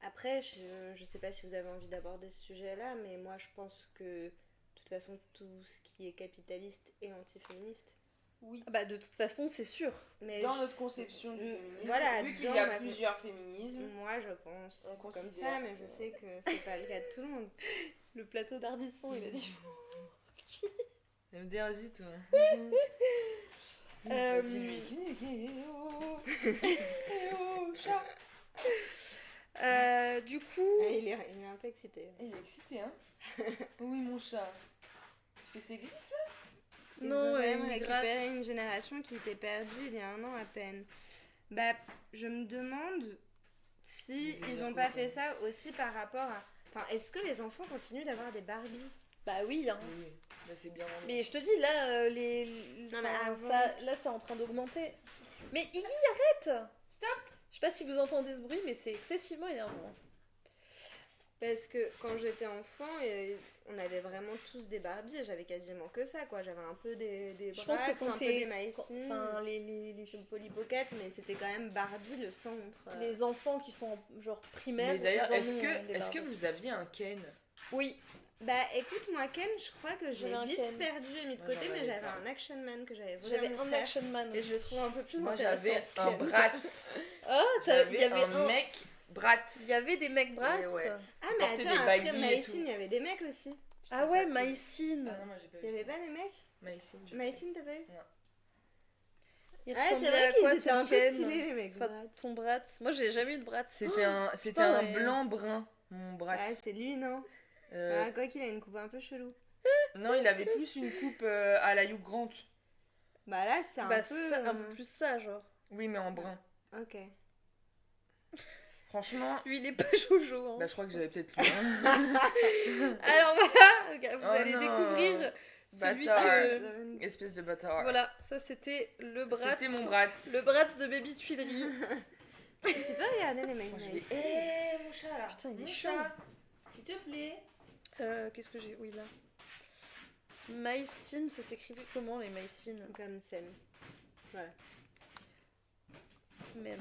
après, je sais pas si vous avez envie d'aborder ce sujet-là, mais moi je pense que de toute façon, tout ce qui est capitaliste est antiféministe. Oui. Bah de toute façon, c'est sûr. Mais dans notre conception du féminisme, voilà, vu qu'il y a plusieurs féminismes, moi je pense on comme ça, mais je sais que c'est pas le cas de tout le monde. Le plateau d'Ardisson, il a dit... Ça me dit, vas-y toi. Vas-y lui. Chat. Du coup... Il est un peu excité. Il est excité, hein. Oui, mon chat. Tu fais ses griffes là? Non, ils ont il récupéré gratte. une génération qui était perdue il y a 1 an à peine. Bah, je me demande si ils ont pas fait ça aussi par rapport à... Enfin, est-ce que les enfants continuent d'avoir des Barbies? Bah oui, hein. Oui, bah, c'est bien. Mais je te dis, là, Non, mais là, c'est en train d'augmenter. Mais Iggy, arrête! Stop! Je sais pas si vous entendez ce bruit, mais c'est excessivement énervant. Parce que quand j'étais enfant, on avait vraiment tous des Barbies et j'avais quasiment que ça, quoi. J'avais un peu des Je pense que Bratz, quand un peu des Maïsines, enfin, des Polly Pocket, mais c'était quand même Barbie le centre. les enfants qui sont genre primaires, Mais d'ailleurs, ils en est-ce ont, que des Barbies. vous aviez un Ken? Oui. Bah écoute, moi Ken, je crois que je J'avais l'ai un vite Ken. perdu et mis de Moi, côté, j'en mais avais j'avais pas. un Action Man que j'avais volé J'avais à mon un frère. Action Man. Et je le trouve un peu plus Moi, intéressant. j'avais un Ken. Bratz. Ah, il y J'avais avait un mec Bratz. Il y avait des mecs Bratz. Ouais. Ah mais portait attends, des après baggy et Maïsine, tout. il y avait des mecs aussi. Ah ouais, Maïsine. Ah non, moi j'ai pas Il y vu. avait pas des mecs Maïsine. Maïsine, t'as pas eu? Il Ah, c'est ressemblait vrai à qu'ils quoi, étaient ton un peu Ken? stylés, les mecs. Enfin, ton Bratz. Moi, j'ai jamais eu de Bratz. C'était un putain, ouais. blanc brun, mon Ah, Bratz. c'est lui, non? Euh, Ah, quoi qu'il a une coupe un peu chelou. Non, il avait plus une coupe à la Hugh Grant. Bah là, c'est un Bah, peu... un peu plus ça, genre. Oui, mais en brun. Ok. Franchement, Lui, il est pas Jojo. Hein. bah, je crois que j'avais peut-être lu. Hein. Alors voilà, vous Oh allez non. découvrir celui Bâtard. que... Espèce de bâtard. Voilà, ça c'était le Bratz. C'était mon Bratz. Le Bratz de Baby Tuileries. Tu peux regarder les mecs Moi, je Maïsine. l'ai- mon chat là. Putain, il est Mon chaud. chat, s'il te plaît. Qu'est-ce que j'ai... Oui, là. Maïsine, ça s'écrivait comment, les Maïsines? Comme scène. Voilà. Merde.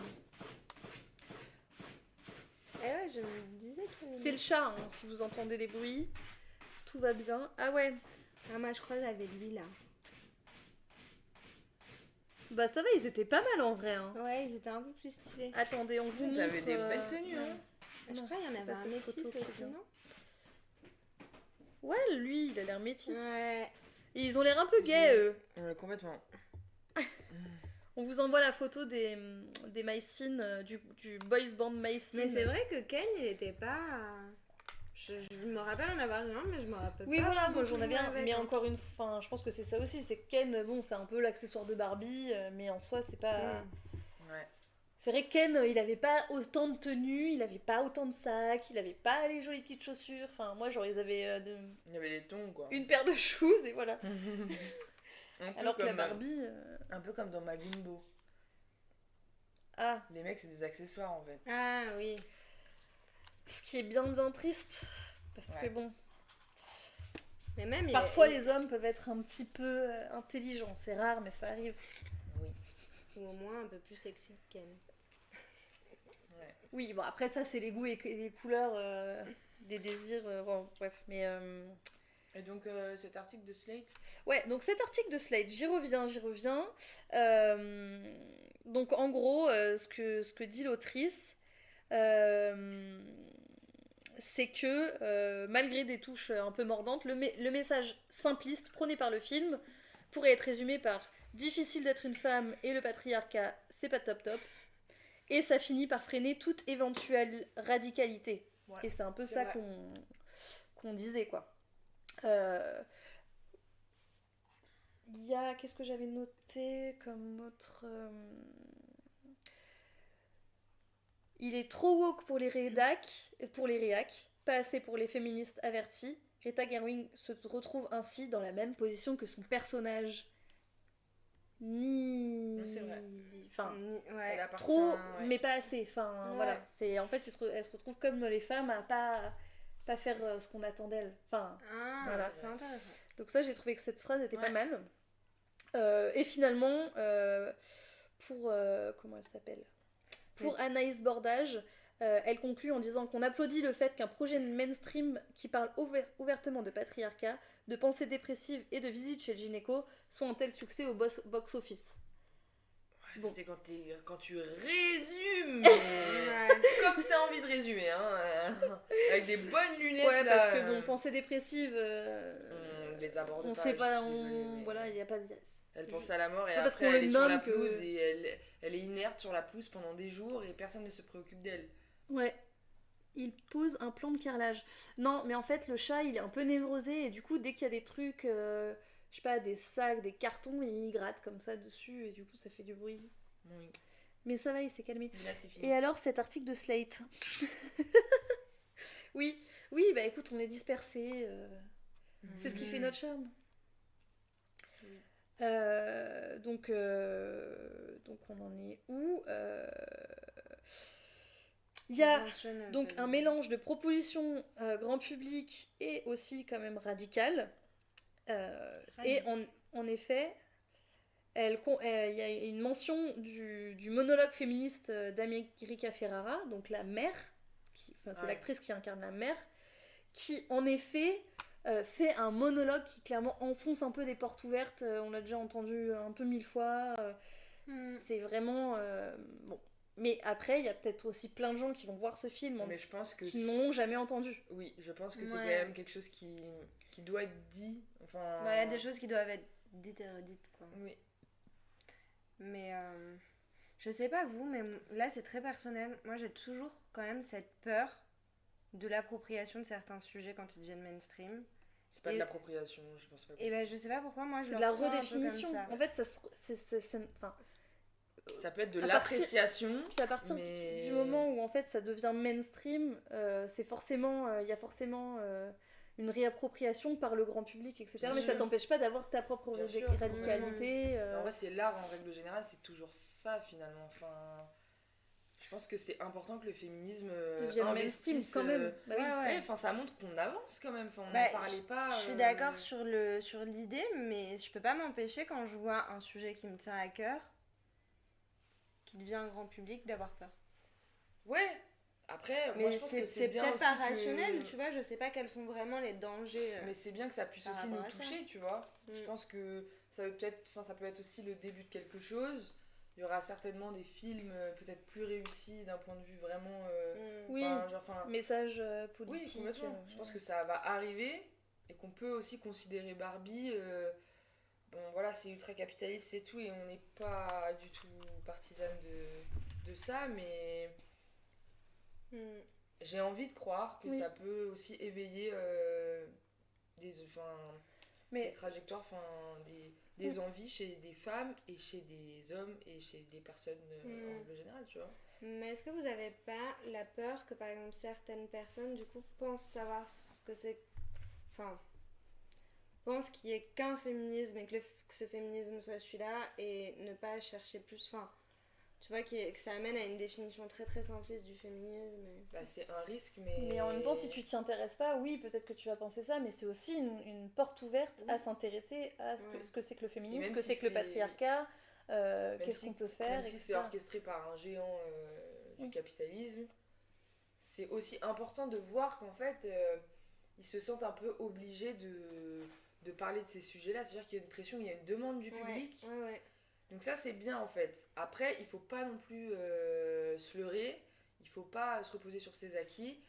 Eh ouais, je me disais que... C'est le chat, hein, si vous entendez les bruits. Tout va bien. Ah ouais. Ah, moi, je crois que j'avais lui, là. Bah ça va, ils étaient pas mal en vrai. Hein. Ouais, ils étaient un peu plus stylés. Attendez, on vous Ils montre... avaient des belles tenues, hein. Je Non, crois qu'il y en c'est avait pas un cette métis photo qui est aussi, bien. non? Ouais, lui, il a l'air métis. Ouais. Et ils ont l'air un peu gays, eux. Ouais, complètement. On vous envoie la photo des Maïsines, du boys band Maïsine. Mais c'est vrai que Ken, il était pas... Je me rappelle en avoir eu un, mais je me rappelle Oui, pas. voilà, avoir moi j'en beaucoup avais joué un. avec, Mais hein. encore une fois, enfin, je pense que c'est ça aussi. C'est que Ken, bon, c'est un peu l'accessoire de Barbie, mais en soi, c'est pas... Ouais. C'est vrai que Ken, il avait pas autant de tenues, il avait pas autant de sacs, il avait pas les jolies petites chaussures. Enfin, moi, genre, ils avaient Il y avait des tons, quoi. une paire de shoes, et voilà. Un peu Alors que la comme, Barbie... un peu comme dans ma bimbo. Ah, Les mecs, c'est des accessoires, en fait. Ah oui. ce qui est bien bien triste. Parce que Ouais. bon, Mais même, parfois les hommes peuvent être un petit peu intelligents. C'est rare, mais ça arrive. Oui. Ou au moins un peu plus sexy que Ken. Ouais. Oui, bon, après ça, c'est les goûts et les couleurs des désirs. Bon, bref, mais... Et donc, cet article de Slate, Ouais, donc cet article de Slate, j'y reviens. Donc en gros, ce que dit l'autrice, c'est que malgré des touches un peu mordantes, le message simpliste prôné par le film pourrait être résumé par difficile d'être une femme et le patriarcat, c'est pas top top. Et ça finit par freiner toute éventuelle radicalité. Ouais, et c'est un peu c'est ça vrai. qu'on disait, quoi. Il y a... Qu'est-ce que j'avais noté comme autre... Il est trop woke pour les réacs, pas assez pour les féministes avertis. Greta Gerwig se retrouve ainsi dans la même position que son personnage. Ouais, c'est vrai. Enfin, Ouais. Elle appartient, trop, ouais. mais pas assez. Enfin, Ouais. voilà. C'est, en fait, elle se retrouve comme les femmes à pas faire ce qu'on attend d'elles. Enfin, Ah, voilà. c'est intéressant. Donc ça, j'ai trouvé que cette phrase était pas Ouais. mal. Et finalement, pour... comment elle s'appelle ? Pour Anaïs Bordage, elle conclut en disant qu'on applaudit le fait qu'un projet mainstream qui parle ouvertement de patriarcat, de pensée dépressive et de visite chez le gynéco soit un tel succès au box-office. Ouais, Bon. ça, c'est quand tu résumes Ouais. comme t'as envie de résumer, hein, avec des bonnes lunettes. Ouais, là, parce que bon, pensée dépressive, on les aborde on pas, sait pas, je suis désolée, mais voilà, il y a pas de... elle pense à la mort et c'est pas parce après qu'on le elle est sur la nomme que- pelouse et elle est inerte sur la pelouse pendant des jours et personne ne se préoccupe d'elle. Ouais. Il pose un plan de carrelage. Non, mais en fait, le chat, il est un peu névrosé et du coup, dès qu'il y a des trucs, je sais pas, des sacs, des cartons, il gratte comme ça dessus et du coup, ça fait du bruit. Oui. Mais ça va, il s'est calmé. Mais là c'est fini. Et alors, cet article de Slate Oui, oui, bah écoute, on est dispersés. C'est ce qui fait notre charme. Donc on en est où Il y a donc un mélange de propositions grand public et aussi quand même radicales. Et en effet, il y a une mention du monologue féministe d'América Ferrara, donc la mère, c'est l'actrice qui incarne la mère, qui en effet fait un monologue qui clairement enfonce un peu des portes ouvertes. On l'a déjà entendu un peu 1000 fois. C'est vraiment... bon. Mais après, il y a peut-être aussi plein de gens qui vont voir ce film Mais je pense que qui n'ont jamais entendu. Oui, je pense que c'est quand même quelque chose qui doit être dit. Enfin... Bah, il y a des choses qui doivent être dites et redites, quoi. Oui. Mais je sais pas vous, mais là c'est très personnel. Moi j'ai toujours quand même cette peur de l'appropriation de certains sujets quand ils deviennent mainstream. C'est pas de l'appropriation, je pense pas. Et ben je sais pas pourquoi moi je c'est le de la ressens redéfinition. un peu comme ça. En fait, ça peut être de l'appréciation. Puis à partir du moment où en fait ça devient mainstream, c'est forcément, il y a forcément une réappropriation par le grand public, etc. Bien mais sûr. ça t'empêche pas d'avoir ta propre radicalité. En vrai, c'est l'art en règle générale, c'est toujours ça finalement. Enfin, je pense que c'est important que le féminisme devienne mainstream quand même. Bah oui. Ouais, enfin, ça montre qu'on avance quand même. Enfin, on Bah, n'en parlait pas. Je suis d'accord sur l'idée, mais je peux pas m'empêcher quand je vois un sujet qui me tient à cœur, qui devient un grand public, d'avoir peur. Ouais. Après, mais moi je pense que c'est bien peut-être aussi pas rationnel, que... tu vois, je sais pas quels sont vraiment les dangers. Mais c'est bien que ça puisse aussi nous toucher, tu vois. Je pense que ça peut être aussi le début de quelque chose. Il y aura certainement des films peut-être plus réussis d'un point de vue vraiment... message politique. Oui, complètement. Je pense que ça va arriver et qu'on peut aussi considérer Barbie... bon, voilà, c'est ultra capitaliste et tout, et on n'est pas du tout partisane de ça, mais... J'ai envie de croire que ça peut aussi éveiller des trajectoires, des envies chez des femmes et chez des hommes et chez des personnes en règle générale, tu vois. Mais est-ce que vous avez pas la peur que par exemple certaines personnes du coup pensent savoir ce que c'est, enfin pensent qu'il n'y ait qu'un féminisme et que ce féminisme soit celui-là et ne pas chercher plus, enfin tu vois que ça amène à une définition très très simpliste du féminisme. Bah, c'est un risque, mais... Mais en même temps, si tu t'y intéresses pas, oui, peut-être que tu vas penser ça, mais c'est aussi une porte ouverte à s'intéresser à ce que c'est que le féminisme, ce que c'est que le patriarcat, qu'est-ce qu'on peut faire, même si c'est orchestré par un géant du capitalisme, c'est aussi important de voir qu'en fait, ils se sentent un peu obligés de parler de ces sujets-là. C'est-à-dire qu'il y a une pression, il y a une demande du public. Ouais. Donc ça, c'est bien en fait. Après, il faut pas non plus se leurrer, il faut pas se reposer sur ses acquis.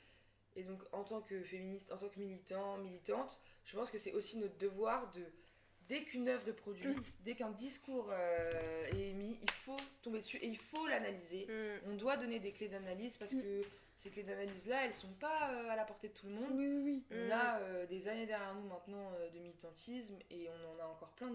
Et donc, en tant que féministe, en tant que militante, je pense que c'est aussi notre devoir dès qu'une œuvre est produite, dès qu'un discours est émis, il faut tomber dessus et il faut l'analyser. On doit donner des clés d'analyse parce que ces clés d'analyse-là, elles sont pas à la portée de tout le monde. Oui. On a des années derrière nous maintenant de militantisme et on en a encore plein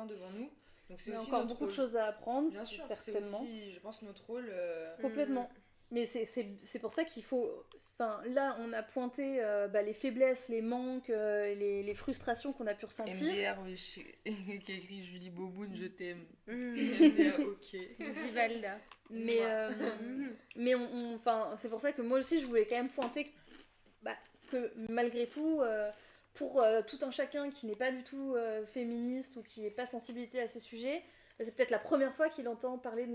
devant nous. Donc c'est Il y a aussi encore notre beaucoup de rôle. choses à apprendre, Bien sûr, certainement. c'est aussi, je pense, notre rôle. Complètement. Mais c'est pour ça qu'il faut... Enfin, là, on a pointé les faiblesses, les manques, les frustrations qu'on a pu ressentir. MDR, oui, qui a écrit Julie Boboun, je t'aime. MDR, ok. Vivalda. Mais c'est pour ça que moi aussi, je voulais quand même pointer que malgré tout, pour tout un chacun qui n'est pas du tout féministe ou qui n'est pas sensibilité à ces sujets, c'est peut-être la première fois qu'il entend parler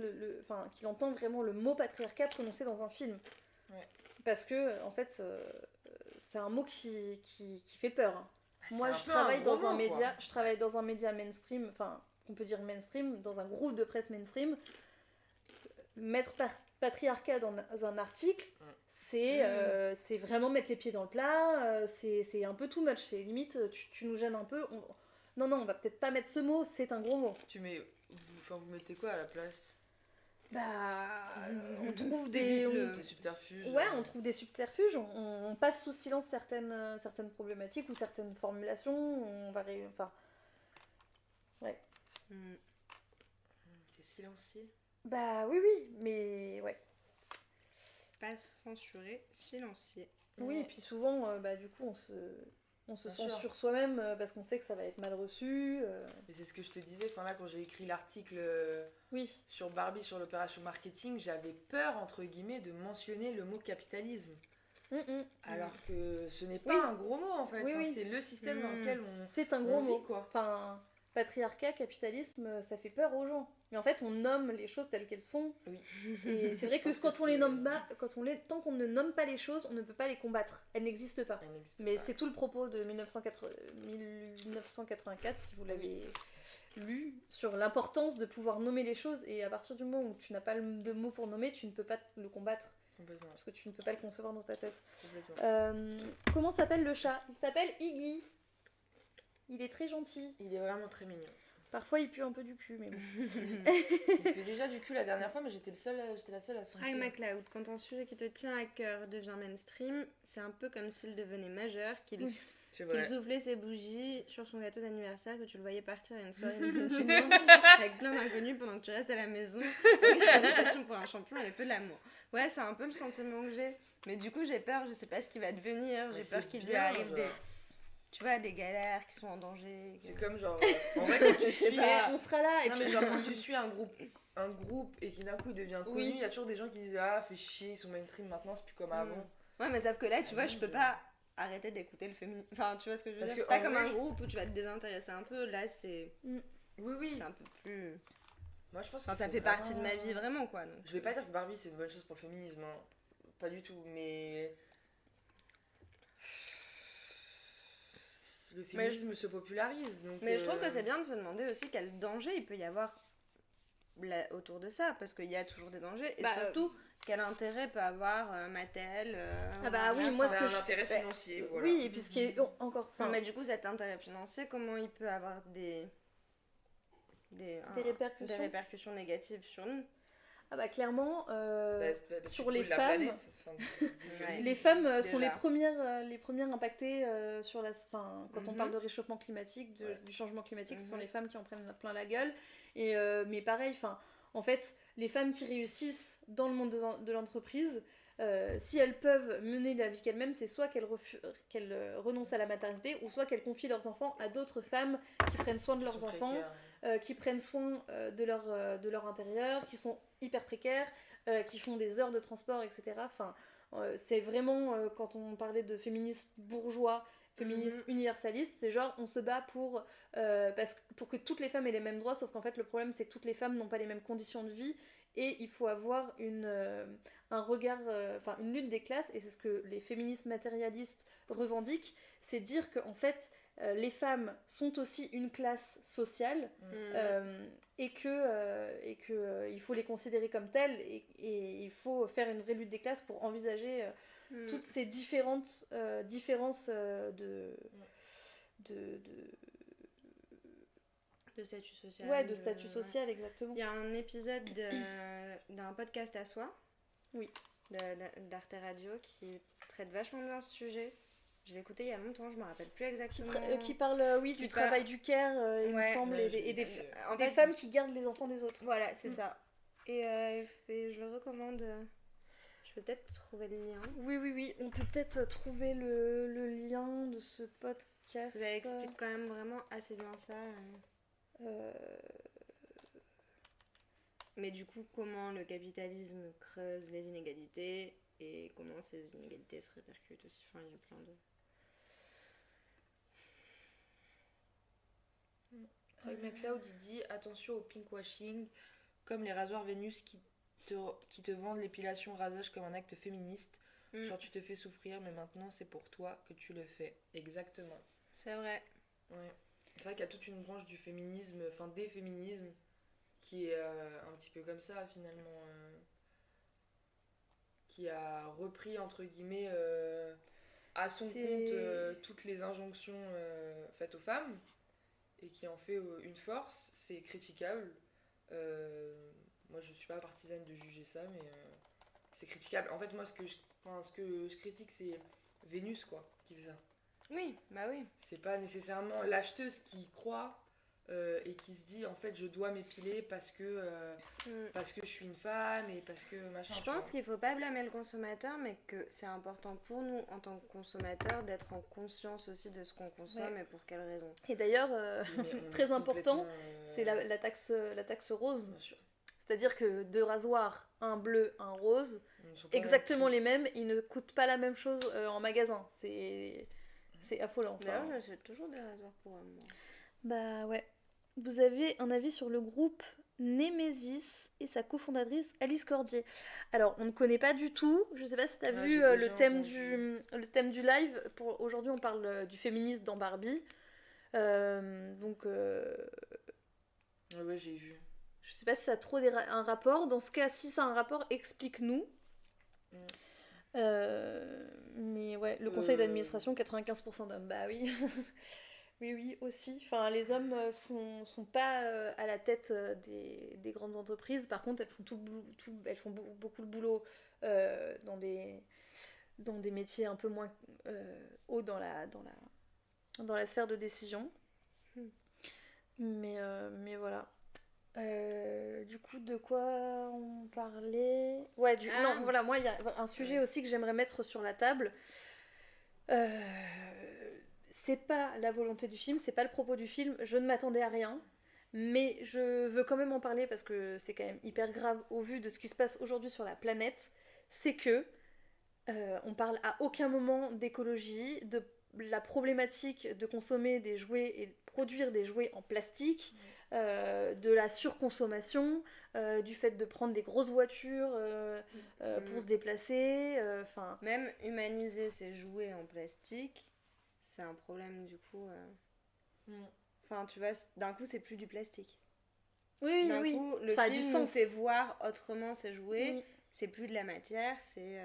qu'il entend vraiment le mot patriarcat prononcé dans un film. Ouais. Parce que en fait c'est un mot qui fait peur. Moi je travaille travaille dans un média mainstream, enfin on peut dire mainstream, dans un groupe de presse mainstream. Mettre patriarcat dans un article, c'est vraiment mettre les pieds dans le plat, c'est un peu too much, c'est limite tu nous gênes un peu. Non, on va peut-être pas mettre ce mot, c'est un gros mot. Vous mettez quoi à la place? On trouve des subterfuges. Ouais, on trouve des subterfuges, on passe sous silence certaines problématiques ou certaines formulations, on va ouais. T'es silencieux. Oui, mais ouais. Pas censuré, silencieux. Oui, et puis souvent, du coup, on se censure soi-même parce qu'on sait que ça va être mal reçu. Mais c'est ce que je te disais, là, quand j'ai écrit l'article sur Barbie, sur l'opération marketing, j'avais peur, entre guillemets, de mentionner le mot capitalisme. Alors que ce n'est pas un gros mot, en fait. C'est le système dans lequel on C'est un gros mot. Vit, quoi. Patriarcat, capitalisme, ça fait peur aux gens. Mais en fait, on nomme les choses telles qu'elles sont. Oui. Et c'est vrai que quand on les nomme pas, tant qu'on ne nomme pas les choses, on ne peut pas les combattre. Elles n'existent pas. Mais c'est tout le propos de 1984, si vous l'avez lu, sur l'importance de pouvoir nommer les choses. Et à partir du moment où tu n'as pas de mots pour nommer, tu ne peux pas le combattre. Parce que tu ne peux pas le concevoir dans ta tête. Comment s'appelle le chat? Il s'appelle Iggy. Il est très gentil. Il est vraiment très mignon. Parfois, il pue un peu du cul, mais bon. Il pue déjà du cul la dernière fois, mais j'étais la seule à sentir. Hi MacLeod, quand un sujet qui te tient à cœur devient mainstream, c'est un peu comme s'il devenait majeur, qu'il soufflait ses bougies sur son gâteau d'anniversaire, que tu le voyais partir à une soirée avec plein d'inconnus pendant que tu restes à la maison. Invitation pour un champion et les feux de l'amour. Ouais, c'est un peu le sentiment que j'ai. Mais du coup, j'ai peur, je sais pas ce qui va devenir, j'ai peur qu'il lui arrive des galères qui sont en danger. C'est comme genre, en vrai, quand tu suis... on sera là. Non, mais genre, quand tu suis un groupe et qui d'un coup il devient connu, il y a toujours des gens qui disent fais chier, ils sont mainstream maintenant, c'est plus comme avant. Ouais, mais sauf que là, tu vois, je peux pas arrêter d'écouter le féminisme. Enfin, tu vois ce que je veux dire? C'est pas comme un groupe où tu vas te désintéresser un peu. Là, c'est. Oui. C'est un peu plus. Moi, je pense que ça fait partie de ma vie vraiment, quoi. Donc. Je vais pas dire que Barbie c'est une bonne chose pour le féminisme, hein. Pas du tout, mais. Le féminisme se popularise. Donc mais je trouve que c'est bien de se demander aussi quel danger il peut y avoir autour de ça, parce qu'il y a toujours des dangers, et surtout quel intérêt peut avoir Mattel. Moi ce que un intérêt financier. Voilà. Oui, et puis ce qui est encore. Mais du coup, cet intérêt financier, comment il peut avoir des répercussions négatives sur nous? Clairement, sur les femmes, les femmes sont les premières impactées sur quand on parle de réchauffement climatique, du changement climatique, ce sont les femmes qui en prennent plein la gueule. Et, mais pareil, en fait, les femmes qui réussissent dans le monde de l'entreprise, si elles peuvent mener la vie qu'elles-mêmes, c'est soit qu'elles renoncent à la maternité, ou soit qu'elles confient leurs enfants à d'autres femmes qui prennent soin de leurs enfants, qui prennent soin de leur intérieur, qui sont hyper précaires, qui font des heures de transport, etc. C'est vraiment, quand on parlait de féminisme bourgeois, féminisme universaliste, c'est genre on se bat pour que toutes les femmes aient les mêmes droits, sauf qu'en fait le problème c'est que toutes les femmes n'ont pas les mêmes conditions de vie, et il faut avoir un regard, une lutte des classes, et c'est ce que les féministes matérialistes revendiquent, c'est dire qu'en fait les femmes sont aussi une classe sociale, et que il faut les considérer comme telles, et il faut faire une vraie lutte des classes pour envisager toutes ces différences De statut social. Ouais, de statut social, exactement. Il y a un épisode d'un podcast à soi. Oui. D'Arte Radio qui traite vachement bien ce sujet. Je l'ai écouté il y a longtemps, je me rappelle plus exactement. Qui parle, du travail du care, il me semble, et des femmes qui gardent les enfants des autres. Voilà, c'est ça. Et je le recommande. Je peux peut-être trouver le lien. Oui, on peut peut-être trouver le lien de ce podcast. Parce que ça explique quand même vraiment assez bien ça. Mais du coup, comment le capitalisme creuse les inégalités et comment ces inégalités se répercutent aussi. Enfin, il y a plein de... Craig McCloud il dit attention au pinkwashing, comme les rasoirs Vénus qui te vendent l'épilation rasage comme un acte féministe. Genre tu te fais souffrir, mais maintenant c'est pour toi que tu le fais. Exactement. C'est vrai. Ouais. C'est vrai qu'il y a toute une branche du féminisme, enfin des féminismes, qui est un petit peu comme ça finalement. Qui a repris entre guillemets à son compte toutes les injonctions faites aux femmes. Et qui en fait une force, c'est critiquable. Moi je suis pas partisane de juger ça, mais c'est critiquable. En fait moi ce que je critique c'est Vénus quoi, qui fait ça. Oui, bah oui. C'est pas nécessairement l'acheteuse qui croit et qui se dit en fait je dois m'épiler parce que je suis une femme et parce que machin. Je pense qu'il faut pas blâmer le consommateur, mais que c'est important pour nous en tant que consommateurs d'être en conscience aussi de ce qu'on consomme et pour quelles raisons. Et d'ailleurs, très important, c'est la taxe rose. Bien sûr. C'est-à-dire que 2 rasoirs, un bleu, un rose, exactement les mêmes, ils ne coûtent pas la même chose en magasin. C'est affolant. Enfin. D'ailleurs, j'achète toujours des rasoirs pour moi. Bah ouais. Vous avez un avis sur le groupe Némésis et sa cofondatrice Alice Cordier. Alors, on ne connaît pas du tout. Je sais pas si tu as vu le thème du live. Aujourd'hui, on parle du féminisme dans Barbie. Donc... Ouais, j'ai vu. Je sais pas si ça a trop un rapport. Dans ce cas, si ça a un rapport, explique-nous. Mais ouais, le conseil d'administration, 95% d'hommes. Bah oui. Oui, aussi. Enfin, les hommes sont pas à la tête des grandes entreprises. Par contre, elles font beaucoup le boulot dans des métiers un peu moins hauts dans la sphère de décision. Mais voilà. Du coup, de quoi on parlait ? Ouais, non, voilà, moi, il y a un sujet aussi que j'aimerais mettre sur la table. C'est pas la volonté du film, c'est pas le propos du film, je ne m'attendais à rien, mais je veux quand même en parler parce que c'est quand même hyper grave au vu de ce qui se passe aujourd'hui sur la planète. C'est que on parle à aucun moment d'écologie, de la problématique de consommer des jouets et de produire des jouets en plastique, de la surconsommation, du fait de prendre des grosses voitures pour se déplacer. Même humaniser ces jouets en plastique, c'est un problème du coup. Enfin, tu vois, d'un coup, c'est plus du plastique. Oui, d'un coup, le ça film a du sens. fait voir autrement ces jouets. Oui. C'est plus de la matière, c'est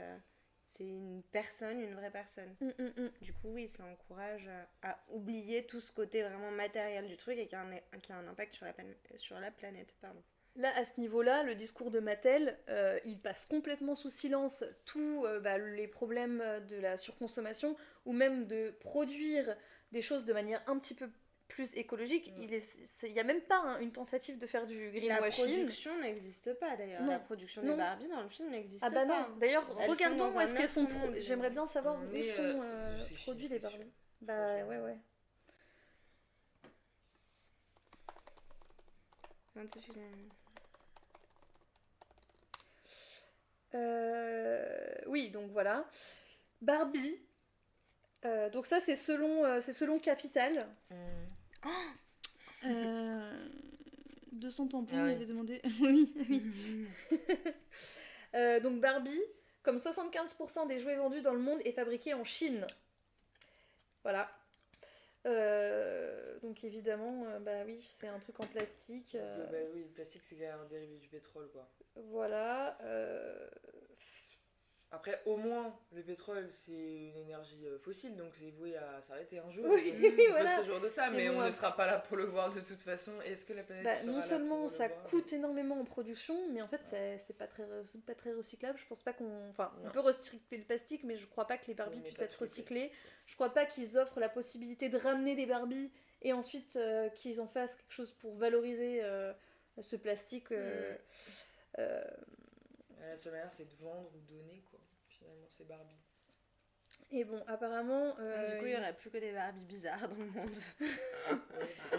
une personne, une vraie personne. Du coup, oui, ça encourage à oublier tout ce côté vraiment matériel du truc et qui a un impact sur la planète. Pardon. Là, à ce niveau-là, le discours de Mattel, il passe complètement sous silence tous les problèmes de la surconsommation ou même de produire des choses de manière un petit peu plus écologique. Il n'y a même pas une tentative de faire du greenwashing. La production n'existe pas d'ailleurs. Non. La production des Barbie dans le film n'existe pas. Ah bah non. D'ailleurs, regardons où est-ce qu'elles sont. J'aimerais bien savoir où sont produits les Barbie. Bah ouais. Oui, donc voilà. Barbie. Donc ça, c'est selon Capital. 200 tampons, il avait demandé. oui. Donc Barbie, comme 75% des jouets vendus dans le monde est fabriqué en Chine. Voilà. Donc évidemment, oui, c'est un truc en plastique. Oui, le plastique c'est quand même un dérivé du pétrole quoi. Voilà. Après, au moins, le pétrole, c'est une énergie fossile, donc c'est voué à s'arrêter un jour. Oui, Donc, on voilà. peut se réjouir de ça, Mais mais bon, on ne sera pas là pour le voir de toute façon. Est-ce que la planète Bah, sera non là seulement pour ça le voir coûte énormément en production, mais en fait c'est pas très recyclable. Je pense pas qu'on. Enfin, on Non. peut recycler le plastique, mais je crois pas que les Barbies Oui, mais puissent pas être tous les recyclées. plastiques, quoi. Je crois pas qu'ils offrent la possibilité de ramener des Barbies et ensuite qu'ils en fassent quelque chose pour valoriser ce plastique. Euh, La seule manière, c'est de vendre ou donner, quoi. Finalement, c'est Barbie. Et bon, apparemment. Du coup, il y aurait plus que des Barbies bizarres dans le monde.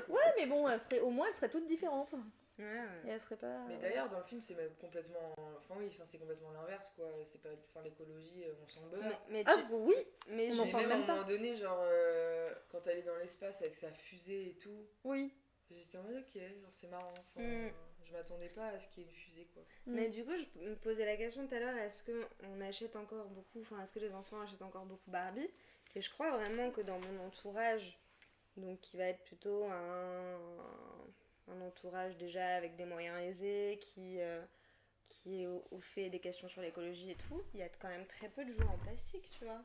Ouais, mais bon, au moins elles seraient toutes différentes. Ouais, Et ouais. elles seraient pas. Mais d'ailleurs, dans le film, c'est même complètement. Enfin, oui, enfin, c'est complètement l'inverse, quoi. C'est pas. Enfin, l'écologie, on s'en beurre. Mais Ah oui. mais On en Mais parle même à un même pas. moment donné, genre, quand elle est dans l'espace avec sa fusée et tout, Oui. j'étais en mode ok, genre c'est marrant. Enfin, Mm. je m'attendais pas à ce qu'il y ait une fusée, quoi. Mais du coup, je me posais la question tout à l'heure, est-ce qu'on achète encore beaucoup, enfin, est-ce que les enfants achètent encore beaucoup Barbie? Et je crois vraiment que dans mon entourage, donc qui va être plutôt un entourage déjà avec des moyens aisés, qui est au fait des questions sur l'écologie et tout, il y a quand même très peu de jouets en plastique, tu vois.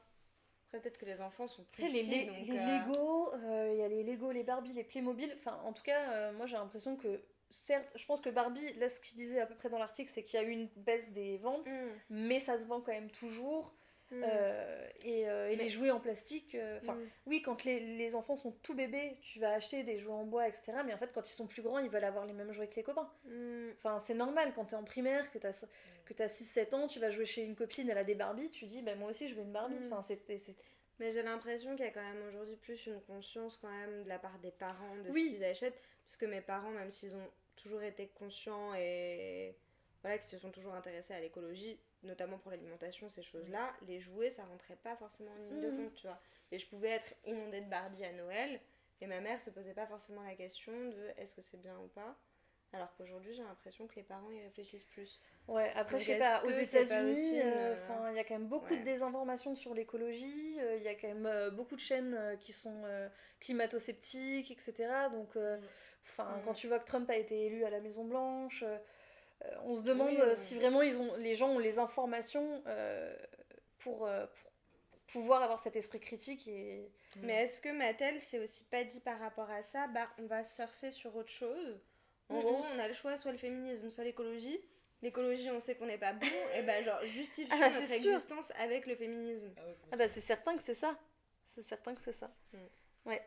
Après, peut-être que les enfants sont plus Après, petits, donc, les Lego, il y a les Lego, les Barbie, les Playmobil. Enfin, en tout cas, moi j'ai l'impression que, certes, je pense que Barbie, là ce qu'il disait à peu près dans l'article, c'est qu'il y a eu une baisse des ventes, mais ça se vend quand même toujours. Et les jouets en plastique, enfin, oui, quand les enfants sont tout bébés, tu vas acheter des jouets en bois, etc. Mais en fait, quand ils sont plus grands, ils veulent avoir les mêmes jouets que les copains. Enfin, c'est normal, quand t'es en primaire, que t'as 6-7 ans, tu vas jouer chez une copine, elle a des Barbies, tu dis, bah moi aussi je veux une Barbie. Enfin, Mais j'ai l'impression qu'il y a quand même aujourd'hui plus une conscience quand même de la part des parents de Oui. ce qu'ils achètent. Parce que mes parents, même s'ils ont toujours été conscients et voilà, qui se sont toujours intéressés à l'écologie, notamment pour l'alimentation, ces choses-là, les jouets, ça rentrait pas forcément en ligne de compte, tu vois. Et je pouvais être inondée de Barbie à Noël, et ma mère se posait pas forcément la question de est-ce que c'est bien ou pas. Alors qu'aujourd'hui, j'ai l'impression que les parents y réfléchissent plus. Ouais, après, Donc, je sais pas, aux est-ce que c'est pas États-Unis, aussi il y a quand même beaucoup de désinformation sur l'écologie, il y a quand même beaucoup de chaînes qui sont climato-sceptiques, etc. Donc, quand tu vois que Trump a été élu à la Maison-Blanche, on se demande si vraiment les gens ont les informations pour pouvoir avoir cet esprit critique. Mais est-ce que Mattel s'est aussi pas dit par rapport à ça, bah on va surfer sur autre chose. En gros, on a le choix, soit le féminisme, soit l'écologie. L'écologie, on sait qu'on n'est pas bon, et bah genre justifier notre existence avec le féminisme. Ah bah c'est certain que c'est ça. C'est certain que c'est ça. Ouais.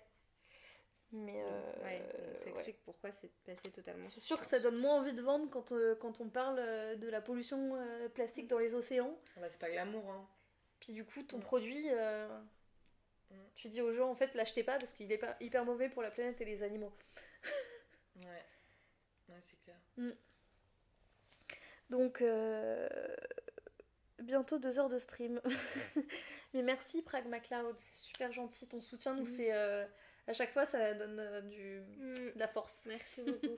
Mais donc ça explique pourquoi c'est passé totalement. C'est sûr que ça donne moins envie de vendre quand on parle de la pollution plastique dans les océans. Bah, c'est pas glamour, hein. Puis du coup, ton produit, tu dis aux gens, en fait, l'achetez pas parce qu'il est pas hyper mauvais pour la planète et les animaux. Ouais, c'est clair. Donc, bientôt 2 heures de stream. Mais merci Pragmacloud, c'est super gentil. Ton soutien nous fait... à chaque fois, ça donne de la force. Merci beaucoup.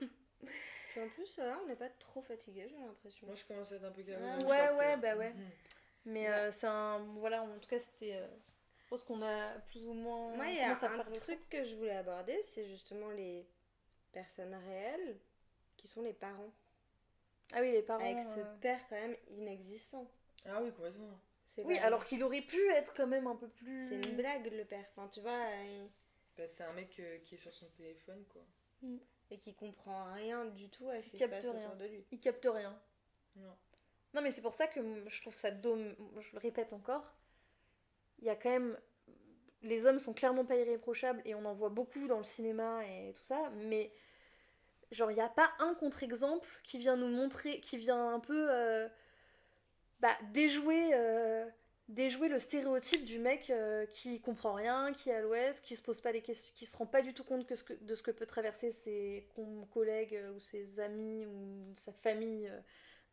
Puis en plus, là, on n'est pas trop fatigué, j'ai l'impression. Moi, je commence à être un peu calme. Ouais. Mais c'est un... Voilà, en tout cas, c'était... je pense qu'on a plus ou moins... Moi, il y a un truc que je voulais aborder, c'est justement les personnes réelles qui sont les parents. Ah oui, les parents... Avec ce père quand même inexistant. Ah oui, complètement. Oui, alors qu'il aurait pu être quand même un peu plus... C'est une blague, le père. Enfin, tu vois... Bah, c'est un mec qui est sur son téléphone, quoi. Et qui comprend rien du tout à ce qui se passe autour de lui. Il capte rien. Non, mais c'est pour ça que je trouve ça je le répète encore, il y a quand même... Les hommes sont clairement pas irréprochables et on en voit beaucoup dans le cinéma et tout ça, mais genre il n'y a pas un contre-exemple qui vient nous montrer, qui vient un peu déjouer le stéréotype du mec qui comprend rien, qui est à l'ouest, qui se pose pas les questions, qui se rend pas du tout compte de ce que peut traverser ses collègues ou ses amis ou sa famille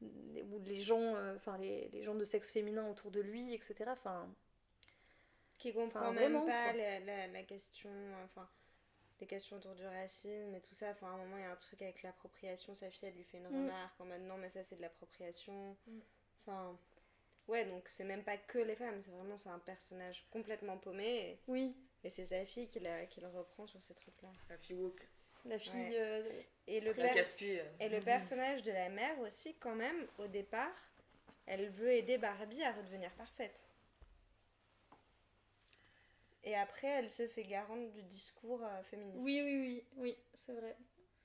ou les gens, les gens de sexe féminin autour de lui, etc. Qui comprend même pas la question, des questions autour du racisme et tout ça. Enfin, à un moment, il y a un truc avec l'appropriation. Sa fille, elle lui fait une remarque en mode non, mais ça, c'est de l'appropriation. Enfin, ouais, donc c'est même pas que les femmes. C'est un personnage complètement paumé. Et c'est sa fille qui le reprend sur ces trucs-là. La fille woke. La fille... Et le personnage de la mère aussi, quand même, au départ, elle veut aider Barbie à redevenir parfaite. Et après, elle se fait garante du discours féministe. Oui, c'est vrai.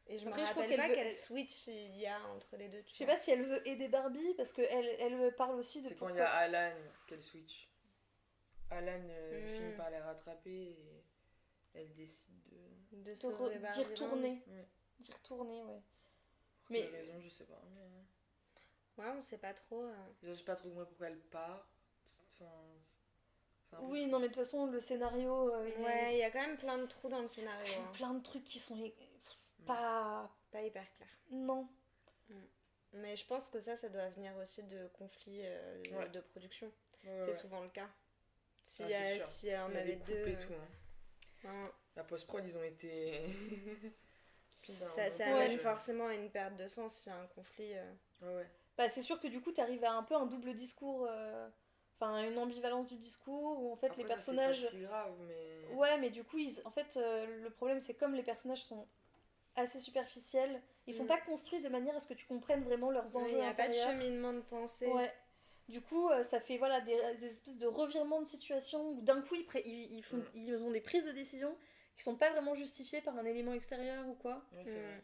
Et je Après, me je crois rappelle pas qu'elle veut- quel elle- switch il y a entre les deux. Je sais pas si elle veut aider Barbie, parce qu'elle parle aussi de C'est quand il y pourquoi... a Alan qu'elle switch. Alan finit par les rattraper et elle décide de... De sauver Barbie. d'y retourner. Ouais. D'y retourner, ouais. Pour Mais- quelle raison, je sais pas. Mais... Ouais, on sait pas trop. Je sais pas trop pourquoi elle part. Enfin, c'est un peu Oui, fou. non, mais de toute façon, le scénario... Ouais, il y a quand même plein de trous dans le scénario. hein. plein de trucs qui sont pas... Pas hyper clair. Non. Mais je pense que ça doit venir aussi de conflits Ouais. de production. Ouais, C'est ouais. souvent le cas. Si, c'est sûr. si on Il y a avait des coupes deux. et tout. Ouais. La post-prod, ils ont été. Puis Putain, ça on amène peut- forcément à une perte de sens s'il y a un conflit. Ouais. Bah, c'est sûr que du coup, t'arrives à un peu un double discours... Enfin, une ambivalence du discours, où en fait, Après, les ça, personnages... c'est pas si grave, mais. Ouais, mais du coup, en fait, le problème, c'est comme les personnages sont assez superficiels, ils sont Mm. pas construits de manière à ce que tu comprennes vraiment leurs Il enjeux n'y a pas de intérieurs. cheminement de pensée. Ouais. Du coup, ça fait voilà, des espèces de revirements de situation où d'un coup, ils ont des prises de décision qui sont pas vraiment justifiées par un élément extérieur ou quoi. Ouais, c'est vrai.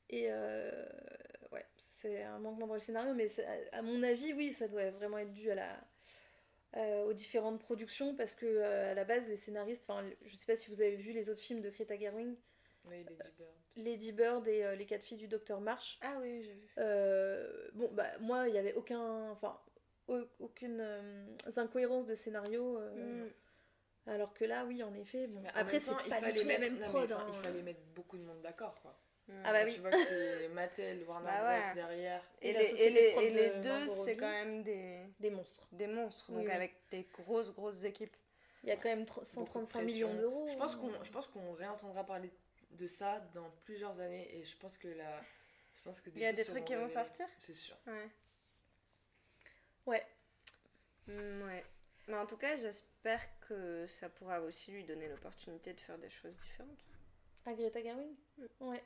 Et ouais, c'est un manquement dans le scénario, mais à mon avis, oui, ça doit vraiment être dû aux différentes productions parce que à la base, les scénaristes, enfin, je sais pas si vous avez vu les autres films de Greta Gerwig, Oui, Lady Bird. Lady Bird et Les 4 filles du Docteur March. Ah oui, j'ai vu. Bon, bah, moi, il y avait aucune incohérence de scénario. Alors que là, oui, en effet. Bon. Mais en Après, même c'est temps, il pas du fallait tout la mettre- même non, mais prod. enfin, hein. il fallait mettre beaucoup de monde d'accord, quoi. Ah bah Quand oui. tu vois que c'est Mattel, Warner Bah Bros ouais. derrière. Et Et la les, société de prod et les de deux, Margot c'est Robbie. quand même Des monstres. des monstres. Oui, Donc oui. avec des grosses équipes. Il y a quand même Beaucoup de 135 pression. millions d'euros. Je pense qu'on réentendra parler de ça dans plusieurs années et je pense que Il y a choses des trucs seront qui vont révélés. sortir. C'est sûr. Ouais. Ouais. Ouais. Mais en tout cas, j'espère que ça pourra aussi lui donner l'opportunité de faire des choses différentes. À Greta Gerwig. Ouais.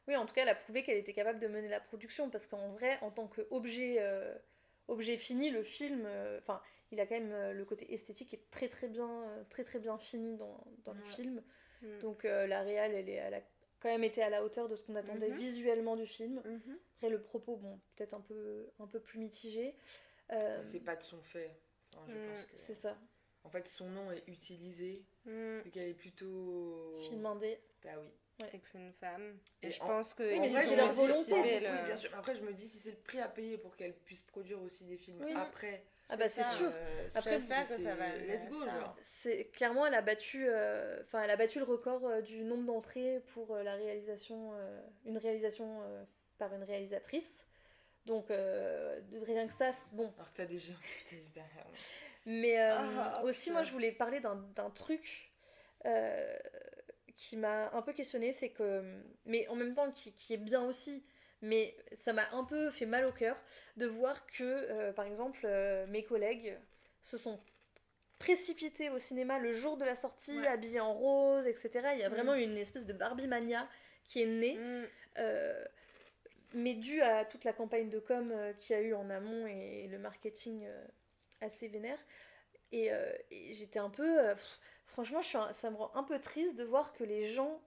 Oui, en tout cas, elle a prouvé qu'elle était capable de mener la production parce qu'en vrai, en tant qu'objet objet fini, le film, enfin, il a quand même le côté esthétique est très très bien fini dans le film. Donc la réal, elle a quand même été à la hauteur de ce qu'on attendait visuellement du film. Après, le propos, bon, peut-être un peu plus mitigé. C'est pas de son fait. Enfin, je pense que... C'est ça. En fait, son nom est utilisé, vu qu'elle est plutôt... Film indé. Bah oui. Et que c'est une femme. Et Et je pense que. Oui, mais ils c'était ont leur anticipé volonté. Oui, bien sûr. Après, je me dis, si c'est le prix à payer pour qu'elle puisse produire aussi des films Oui. après... Ah bah c'est ça, sûr. Après, j'espère que ça va Let's go, ça. genre. C'est clairement elle a battu le record du nombre d'entrées pour la réalisation une réalisation par une réalisatrice. Donc rien que ça, bon. Alors que t'as des gens qui disent derrière. Mais aussi putain. moi je voulais parler d'un truc qui m'a un peu questionnée, c'est que mais en même temps qui est bien aussi. Mais ça m'a un peu fait mal au cœur de voir que, par exemple, mes collègues se sont précipités au cinéma le jour de la sortie, habillés en rose, etc. Il y a vraiment une espèce de Barbie mania qui est née, mais dû à toute la campagne de com qu'il y a eu en amont et le marketing assez vénère. Et j'étais un peu... franchement, ça me rend un peu triste de voir que les gens...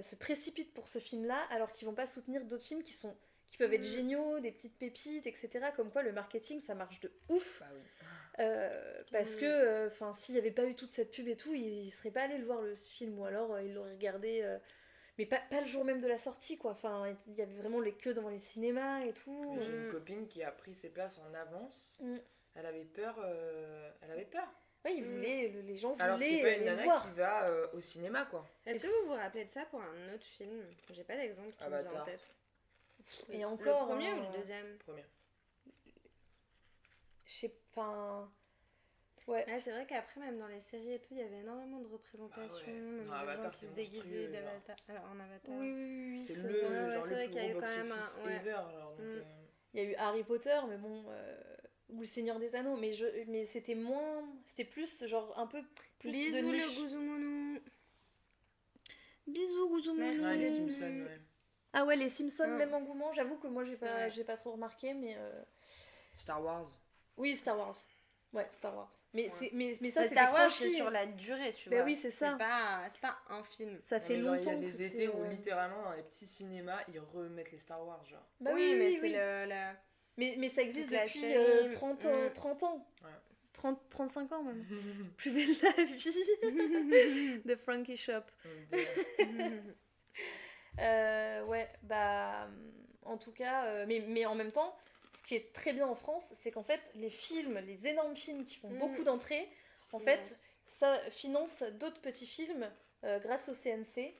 se précipitent pour ce film-là alors qu'ils vont pas soutenir d'autres films qui peuvent être géniaux, des petites pépites, etc. Comme quoi le marketing ça marche de ouf. Bah oui. Parce que s'il n'y avait pas eu toute cette pub et tout, ils seraient pas allés le voir le film ou alors ils l'auraient regardé mais pas le jour même de la sortie quoi. Enfin, il y avait vraiment les queues devant les cinémas et tout. J'ai une copine qui a pris ses places en avance. Elle avait peur. Ouais, les gens voulaient Alors que c'est pas une les nana voir. qui va au cinéma quoi. Est-ce que vous vous rappelez de ça pour un autre film? J'ai pas d'exemple qui me vient en Avatar. tête. Et encore Le premier ou le deuxième? Premier. Je sais pas. Ouais. Ah, c'est vrai qu'après, même dans les séries et tout, il y avait énormément de représentations. Ah ouais. Même Non, de Avatar, gens qui c'est se déguisaient monstrueux, en Avatar. Oui, C'est c'est le vrai. genre c'est le vrai plus qu'il y a gros eu quand même box-office un- ouais. ever. Alors, donc, Il y a eu Harry Potter, mais bon, ou Le Seigneur des Anneaux, mais c'était moins, c'était plus genre un peu plus Bisous de le niche. Gouzoumonou. Bisous Gouzoumoulou. Merci. ouais, les Simpsons, ouais. Ah ouais, les Simpsons, Ouais. même engouement. J'avoue que moi C'est vrai. j'ai pas trop remarqué, mais C'était Star Wars. Oui, Star Wars. Ouais, Star Wars. Mais, Ouais. mais ça, c'est Star des Wars, c'est franchises. sur la durée, tu Bah vois. oui, c'est ça. C'est pas un film. Ça fait Non, mais genre, il y longtemps a que des c'est... étés où littéralement dans les petits cinémas ils remettent les Star Wars genre. Bah oui, mais oui. c'est Mais ça existe toute la depuis série. 30 ans. Ouais. 35 ans même. Plus belle la vie de Frankie Shop. Ouais, bah... En tout cas... mais en même temps, ce qui est très bien en France, c'est qu'en fait, les films, les énormes films qui font beaucoup d'entrées, en fait, ça finance d'autres petits films grâce au CNC.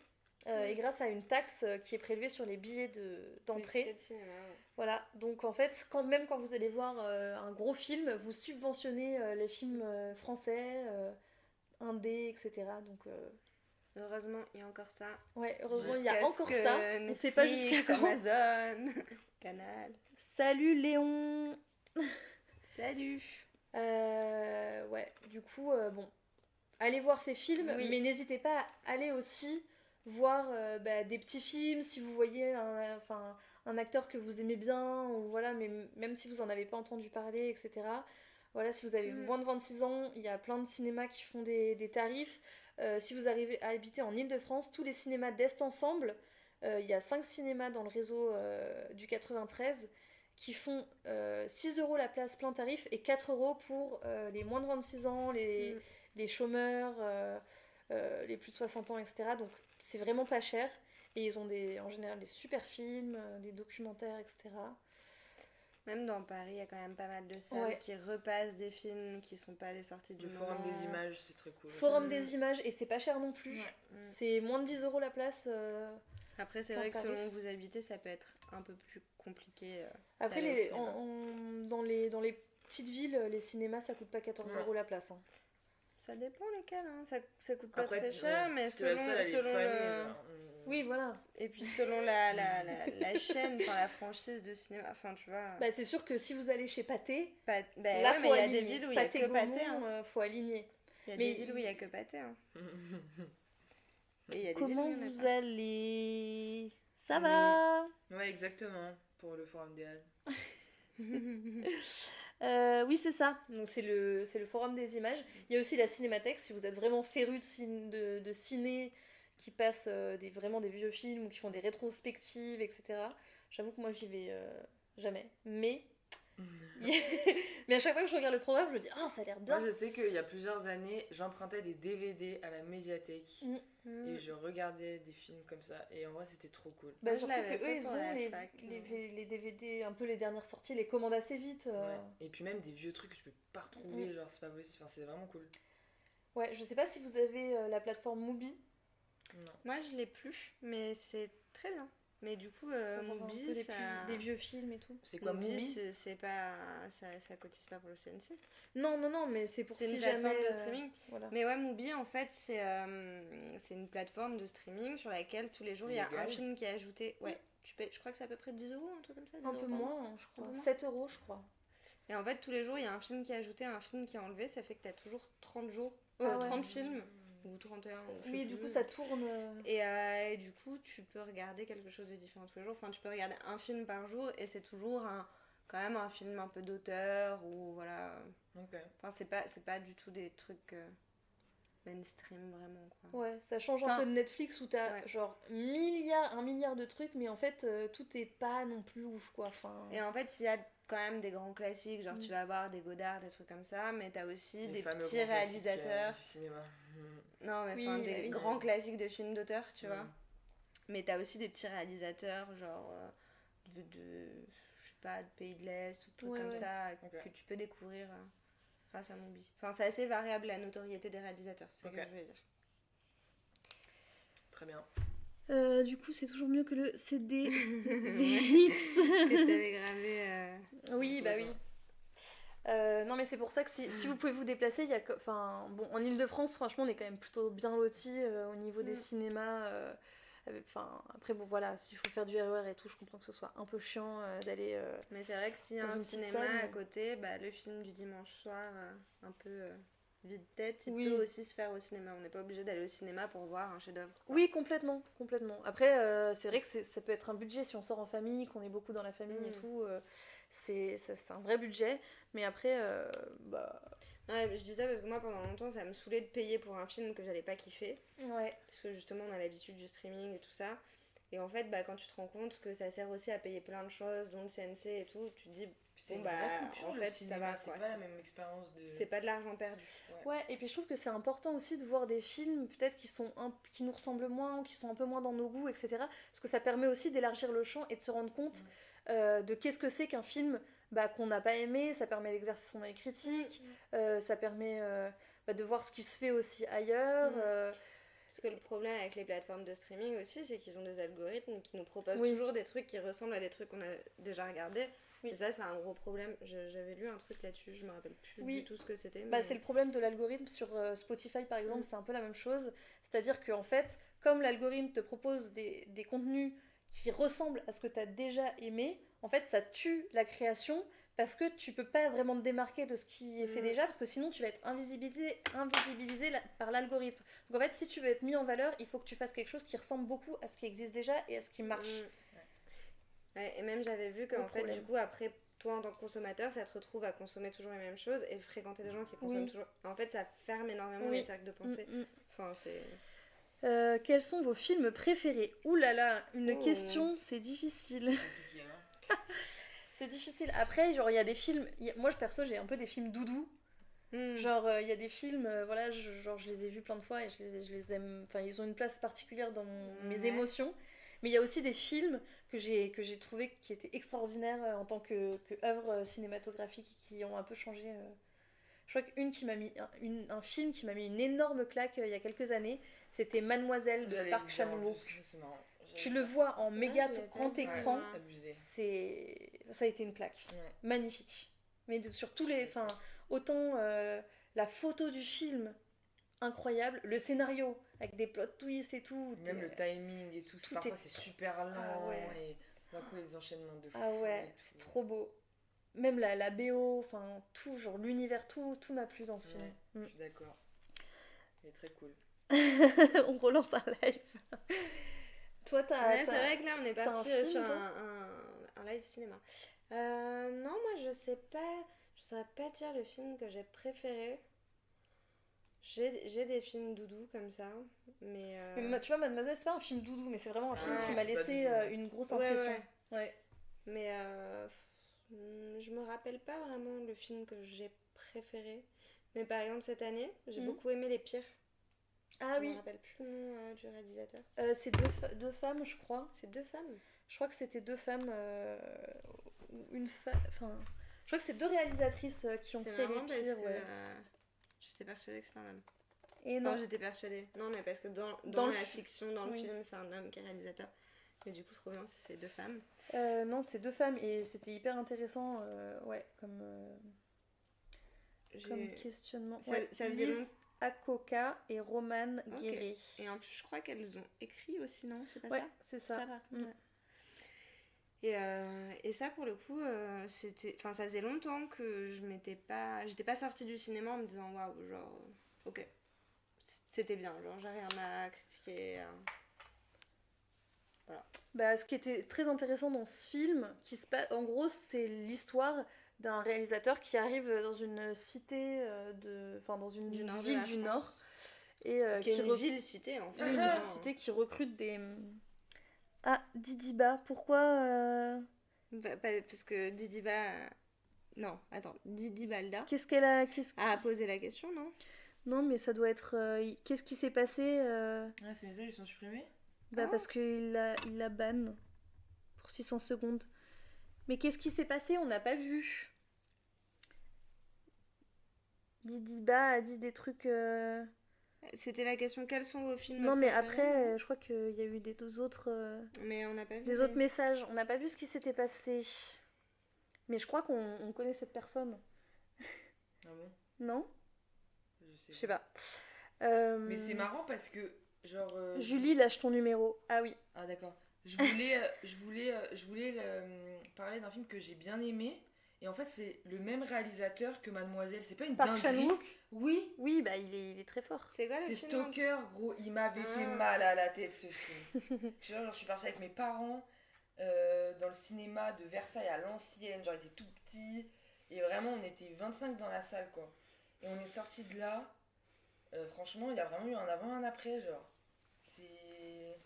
Et grâce à une taxe qui est prélevée sur les billets d'entrée. Voilà, donc en fait, même quand vous allez voir un gros film, vous subventionnez les films français, indés, etc. Donc, heureusement, il y a encore ça. ouais, heureusement, il y Jusqu'à a encore ce que ça. On sait pas Netflix, jusqu'à quand. Amazon, Canal. Salut Léon. Salut. Ouais, du coup, bon, allez voir ces films, Oui. mais n'hésitez pas à aller aussi voir des petits films si vous voyez un acteur que vous aimez bien, ou voilà, mais même si vous en avez pas entendu parler, etc. Voilà, si vous avez moins de 26 ans, il y a plein de cinémas qui font des tarifs. Si vous arrivez à habiter en Île-de-France, tous les cinémas d'Est Ensemble, il y a 5 cinémas dans le réseau du 93 qui font 6 € la place plein tarif et 4 € pour les moins de 26 ans, les chômeurs, les plus de 60 ans, etc. Donc c'est vraiment pas cher. Et ils ont en général des super films, des documentaires, etc. Même dans Paris, il y a quand même pas mal de salles qui repassent des films qui sont pas des sorties du moment. Le Forum des images, c'est très cool. Forum des images, et c'est pas cher non plus. Ouais. C'est moins de 10 € la place. Après, c'est vrai que selon où vous habitez, ça peut être un peu plus compliqué. Après, dans les petites villes, les cinémas, ça coûte pas 14 € la place. Hein. Ça dépend lesquels, hein. Ça coûte pas Après, très cher, mais selon le... Oui, voilà. Et puis selon la chaîne, enfin la franchise de cinéma, enfin tu vois... Bah, c'est sûr que si vous allez chez Pathé, là, ouais, mais il y a des villes où il y a que Pathé. Hein. Faut aligner. Il y a des villes où il y a que Pathé. Hein. Et y a comment vous allez? Ça va? Ouais, exactement, pour le Forum des Halles. Oui, c'est ça. Donc c'est le Forum des images. Il y a aussi la Cinémathèque, si vous êtes vraiment féru de ciné, qui passent vraiment des vieux films ou qui font des rétrospectives, etc. J'avoue que moi j'y vais jamais. Mais mais à chaque fois que je regarde le programme, je me dis ah, ça a l'air bien. Moi je sais qu'il y a plusieurs années, j'empruntais des DVD à la médiathèque et je regardais des films comme ça et en vrai c'était trop cool. Bah, surtout que eux ils ont les DVD, un peu les dernières sorties, les commandent assez vite. Ouais. Et puis même des vieux trucs que je peux pas retrouver, genre c'est pas possible, enfin, c'est vraiment cool. Ouais, je sais pas si vous avez la plateforme Mubi. Non. Moi je l'ai plus, mais c'est très bien. Mais du coup, Mubi, des vieux films et tout. C'est quoi Mubi? C'est pas... Ça cotise pas pour le CNC. Non, mais c'est pour si une jamais... plateforme de streaming. Voilà. Mais ouais, Mubi, en fait, c'est une plateforme de streaming sur laquelle tous les jours, il y a un film qui est ajouté. Ouais, tu paies, je crois que c'est à peu près 10 €, un truc comme ça. Un peu moins, je crois. 7 €, je crois. Et en fait, tous les jours, il y a un film qui est ajouté, un film qui est enlevé. Ça fait que t'as toujours 30 films. Ou 31. Oui, du coup, ça tourne. Et du coup, tu peux regarder quelque chose de différent tous les jours. Enfin, tu peux regarder un film par jour et c'est toujours quand même un film un peu d'auteur ou voilà. Okay. Enfin, c'est pas du tout des trucs mainstream vraiment, quoi. Ouais, ça change un peu de Netflix où t'as genre un milliard de trucs, mais en fait, tout est pas non plus ouf, quoi. Enfin... Et en fait, il y a quand même des grands classiques, genre tu vas avoir des Godard, des trucs comme ça, mais t'as aussi des petits réalisateurs. Du cinéma. Non, mais des grands classiques de films d'auteur, tu vois. Mais t'as aussi des petits réalisateurs, genre je sais pas, de Pays de l'Est, ou trucs comme ça, que tu peux découvrir grâce à Mubi. Enfin, c'est assez variable la notoriété des réalisateurs, c'est ce que je veux dire. Très bien. Du coup, c'est toujours mieux que le CD VX. Que t'avais gravé. Oui, bah oui. Non, mais c'est pour ça que si vous pouvez vous déplacer, il y a en Île-de-France, franchement, on est quand même plutôt bien lotis au niveau des cinémas. Après, bon, voilà, s'il faut faire du RER et tout, je comprends que ce soit un peu chiant d'aller. Mais c'est vrai que s'il y a un cinéma à côté, le film du dimanche soir, un peu vide-tête, il peut aussi se faire au cinéma. On n'est pas obligé d'aller au cinéma pour voir un chef-d'œuvre. Oui, complètement. Après, c'est vrai que ça peut être un budget si on sort en famille, qu'on est beaucoup dans la famille et tout. c'est un vrai budget. Mais après, bah... Ouais, je dis ça parce que moi, pendant longtemps, ça me saoulait de payer pour un film que j'allais pas kiffer. Ouais. Parce que justement, on a l'habitude du streaming et tout ça. Et en fait, bah, quand tu te rends compte que ça sert aussi à payer plein de choses, dont le CNC et tout, tu te dis, bon, bah, en fait, ça va, c'est quoi. pas la même expérience de... C'est pas de l'argent perdu. Ouais, et puis je trouve que c'est important aussi de voir des films peut-être qui nous ressemblent moins, qui sont un peu moins dans nos goûts, etc. Parce que ça permet aussi d'élargir le champ et de se rendre compte de qu'est-ce que c'est qu'un film qu'on n'a pas aimé. Ça permet d'exercer son œil critique, ça permet de voir ce qui se fait aussi ailleurs. Parce que le problème avec les plateformes de streaming aussi, c'est qu'ils ont des algorithmes qui nous proposent Oui. toujours des trucs qui ressemblent à des trucs qu'on a déjà regardés. Oui. Et ça, c'est un gros problème. J'avais lu un truc là-dessus, je me rappelle plus du tout ce que c'était. Bah, c'est le problème de l'algorithme sur Spotify par exemple, c'est un peu la même chose. C'est-à-dire qu'en fait, comme l'algorithme te propose des contenus qui ressemblent à ce que tu as déjà aimé, en fait, ça tue la création parce que tu peux pas vraiment te démarquer de ce qui est fait déjà, parce que sinon tu vas être invisibilisé par l'algorithme. Donc en fait, si tu veux être mis en valeur, il faut que tu fasses quelque chose qui ressemble beaucoup à ce qui existe déjà et à ce qui marche. Ouais, et même j'avais vu qu'en fait, du coup, après, toi en tant que consommateur, ça te retrouve à consommer toujours les mêmes choses et fréquenter des gens qui consomment toujours. En fait, ça ferme énormément les cercles de pensée. Enfin, c'est. Quels sont vos films préférés ? Ouh là là, une question, c'est difficile. C'est difficile. Après, genre, il y a des films... Moi, perso, j'ai un peu des films doudou. Genre, il y a des films, voilà, genre, je les ai vus plein de fois et je les aime... Enfin, ils ont une place particulière dans mes émotions. Mais il y a aussi des films que j'ai trouvé qui étaient extraordinaires en tant que œuvre cinématographique qui ont un peu changé... Je crois un film qui m'a mis une énorme claque il y a quelques années, c'était Mademoiselle de Park Chan-wook. C'est marrant. Tu le vois en méga grand écran, abusé. Ça a été une claque. Magnifique. Mais sur tous les... Enfin, autant la photo du film, incroyable, le scénario, avec des plot twists et tout. Même le timing et tout, parfois c'est super lent, et d'un coup les enchaînements de fou. Ah ouais, c'est trop beau. Même la BO, enfin tout, genre l'univers, tout m'a plu dans ce film. Je suis d'accord. Il est très cool. On relance un live. Toi, c'est vrai que là, on est parti sur un live cinéma. Non, moi, je sais pas... Je saurais pas dire le film que j'ai préféré. J'ai des films doudou comme ça, mais tu vois, Mademoiselle, c'est pas un film doudou, mais c'est vraiment un film qui m'a laissé une grosse impression. Ouais. Mais je me rappelle pas vraiment le film que j'ai préféré. Mais par exemple, cette année, j'ai beaucoup aimé Les Pires. Ah oui. Je me rappelle plus le nom du réalisateur. C'est deux femmes, je crois. C'est deux femmes. Je crois que c'était deux femmes, une femme. Enfin, je crois que c'est deux réalisatrices qui ont fait Les Pires. J'étais persuadée que c'était un homme. Et non, j'étais persuadée. Non, mais parce que dans la fiction, dans le film, c'est un homme qui est réalisateur. Et du coup, trop bien si c'est deux femmes. Non, c'est deux femmes et c'était hyper intéressant, comme questionnement. Ça faisait Lise Akoka et Roman Guéry. Et en plus, je crois qu'elles ont écrit aussi, non ? C'est pas ça ? C'est ça. Par contre, Et ça, pour le coup, ça faisait longtemps que j'étais pas sortie du cinéma en me disant waouh, genre, ok, c'était bien, genre, j'ai rien à critiquer. Voilà. Ce qui était très intéressant dans ce film, en gros, c'est l'histoire d'un réalisateur qui arrive dans une cité, dans une ville du Nord. Et qui est une ville-cité, en fait. Une ville-cité qui recrute des... Ah, Didiba, pourquoi parce que Didiba... Non, attends, Didibalda... Qu'est-ce qu'elle a... a posé la question, non ? Non, mais ça doit être... Qu'est-ce qui s'est passé Ces messages, ils sont supprimés ? Parce qu'il la banne pour 600 secondes. Mais qu'est-ce qui s'est passé ? On n'a pas vu. Didiba a dit des trucs... C'était la question, quels sont vos films Non, mais après, je crois qu'il y a eu des deux autres... Mais on n'a pas vu des autres messages. On n'a pas vu ce qui s'était passé. Mais je crois qu'on connaît cette personne. Ah bon ? Non ? Je sais pas. Mais c'est marrant parce que, genre... Julie, lâche ton numéro. Ah oui. Ah d'accord. Je voulais parler d'un film que j'ai bien aimé. Et en fait, c'est le même réalisateur que Mademoiselle. C'est pas une Park Chan-wook ? Oui. Oui, il est très fort. C'est quoi le film ? C'est Stalker, gros. Il m'avait fait mal à la tête, ce film. Je suis partie avec mes parents. dans le cinéma de Versailles à l'ancienne, genre il était tout petit, et vraiment on était 25 dans la salle quoi. Et on est sorti de là, franchement il y a vraiment eu un avant et un après, genre. C'est...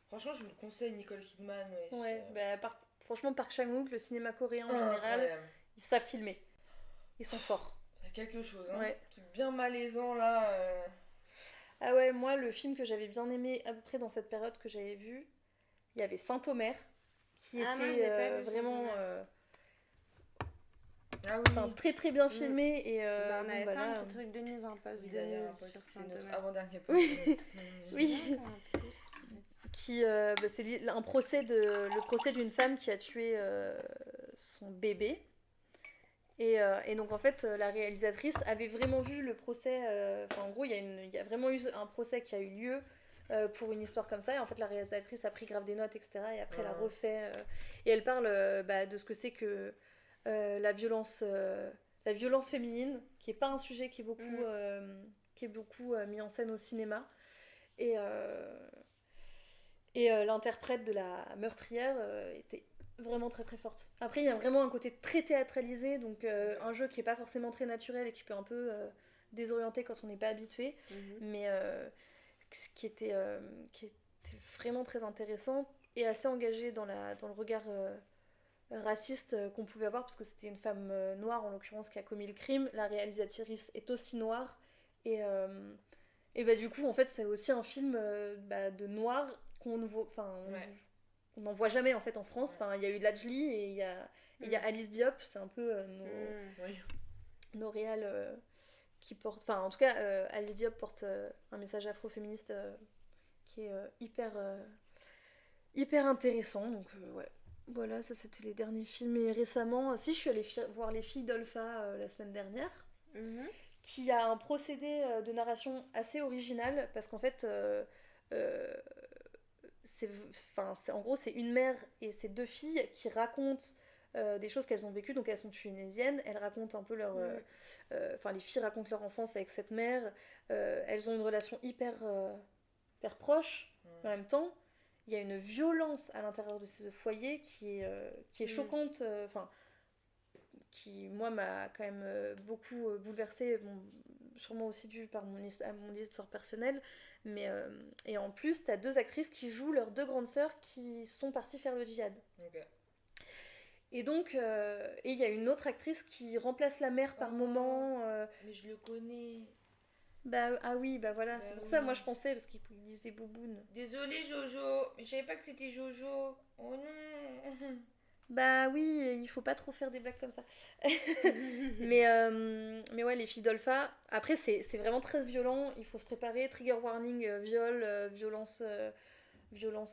Franchement je vous le conseille, Nicole Kidman. Ouais, franchement Park Chan-wook, le cinéma coréen en général, incroyable. ils savent filmer. Ils sont forts. C'est quelque chose, hein. Ouais. Un truc bien malaisant là. Ah ouais, moi le film que j'avais bien aimé à peu près dans cette période que j'avais vu, il y avait Saint-Omer, qui moi, je était l'ai pas vu, vraiment Ah oui. très très bien filmé. Et, on avait fait un là, petit truc de mise en pause Oui, de d'ailleurs, mise sur c'est notre Saint-Omer. avant-dernier Oui. podcast. Oui. C'est un procès le procès d'une femme qui a tué son bébé. Et donc en fait la réalisatrice avait vraiment vu le procès, en gros il y a vraiment eu un procès qui a eu lieu pour une histoire comme ça, et en fait la réalisatrice a pris grave des notes, etc., et après elle a refait et elle parle de ce que c'est que la violence féminine, qui est pas un sujet qui est beaucoup mis en scène au cinéma, et l'interprète de la meurtrière était vraiment très très forte. Après, il y a vraiment un côté très théâtralisé, donc un jeu qui est pas forcément très naturel et qui peut un peu désorienter quand on n'est pas habitué, mais qui était vraiment très intéressant et assez engagé dans le regard raciste qu'on pouvait avoir, parce que c'était une femme noire en l'occurrence qui a commis le crime. La réalisatrice est aussi noire, et du coup en fait c'est aussi un film de noir qu'on ne voit, on n'en voit jamais en fait en France. Il y a eu Lajli et il y a Alice Diop, c'est un peu nos réals qui portent, enfin en tout cas Alice Diop porte un message afroféministe qui est hyper intéressant, donc ouais. Voilà, ça c'était les derniers films. Et récemment, si je suis allée voir Les Filles d'Olpha la semaine dernière, qui a un procédé de narration assez original, parce qu'en fait en gros c'est une mère et ses deux filles qui racontent des choses qu'elles ont vécues. Donc elles sont tunisiennes, elles racontent un peu leur les filles racontent leur enfance avec cette mère. Elles ont une relation hyper proche, mais en même temps il y a une violence à l'intérieur de ce foyer qui est choquante, qui moi m'a quand même beaucoup bouleversée, bon, sûrement aussi dû par mon histoire personnelle, mais et en plus t'as deux actrices qui jouent leurs deux grandes sœurs qui sont parties faire le djihad. Okay. Et donc et il y a une autre actrice qui remplace la mère par moment. Mais je le connais. Ah oui, voilà, c'est pour ça moi je pensais, parce qu'il disait Bouboune. Désolée Jojo, je savais pas que c'était Jojo. Oh non. Bah oui, il faut pas trop faire des blagues comme ça. mais ouais, Les Filles d'Olpha, après c'est vraiment très violent, il faut se préparer, trigger warning, viol, violence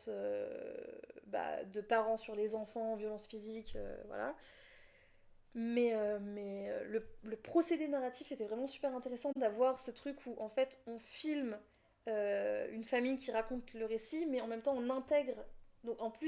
de parents sur les enfants, violence physique, voilà. Mais le procédé narratif était vraiment super intéressant, d'avoir ce truc où en fait on filme une famille qui raconte le récit, mais en même temps on intègre, donc en plus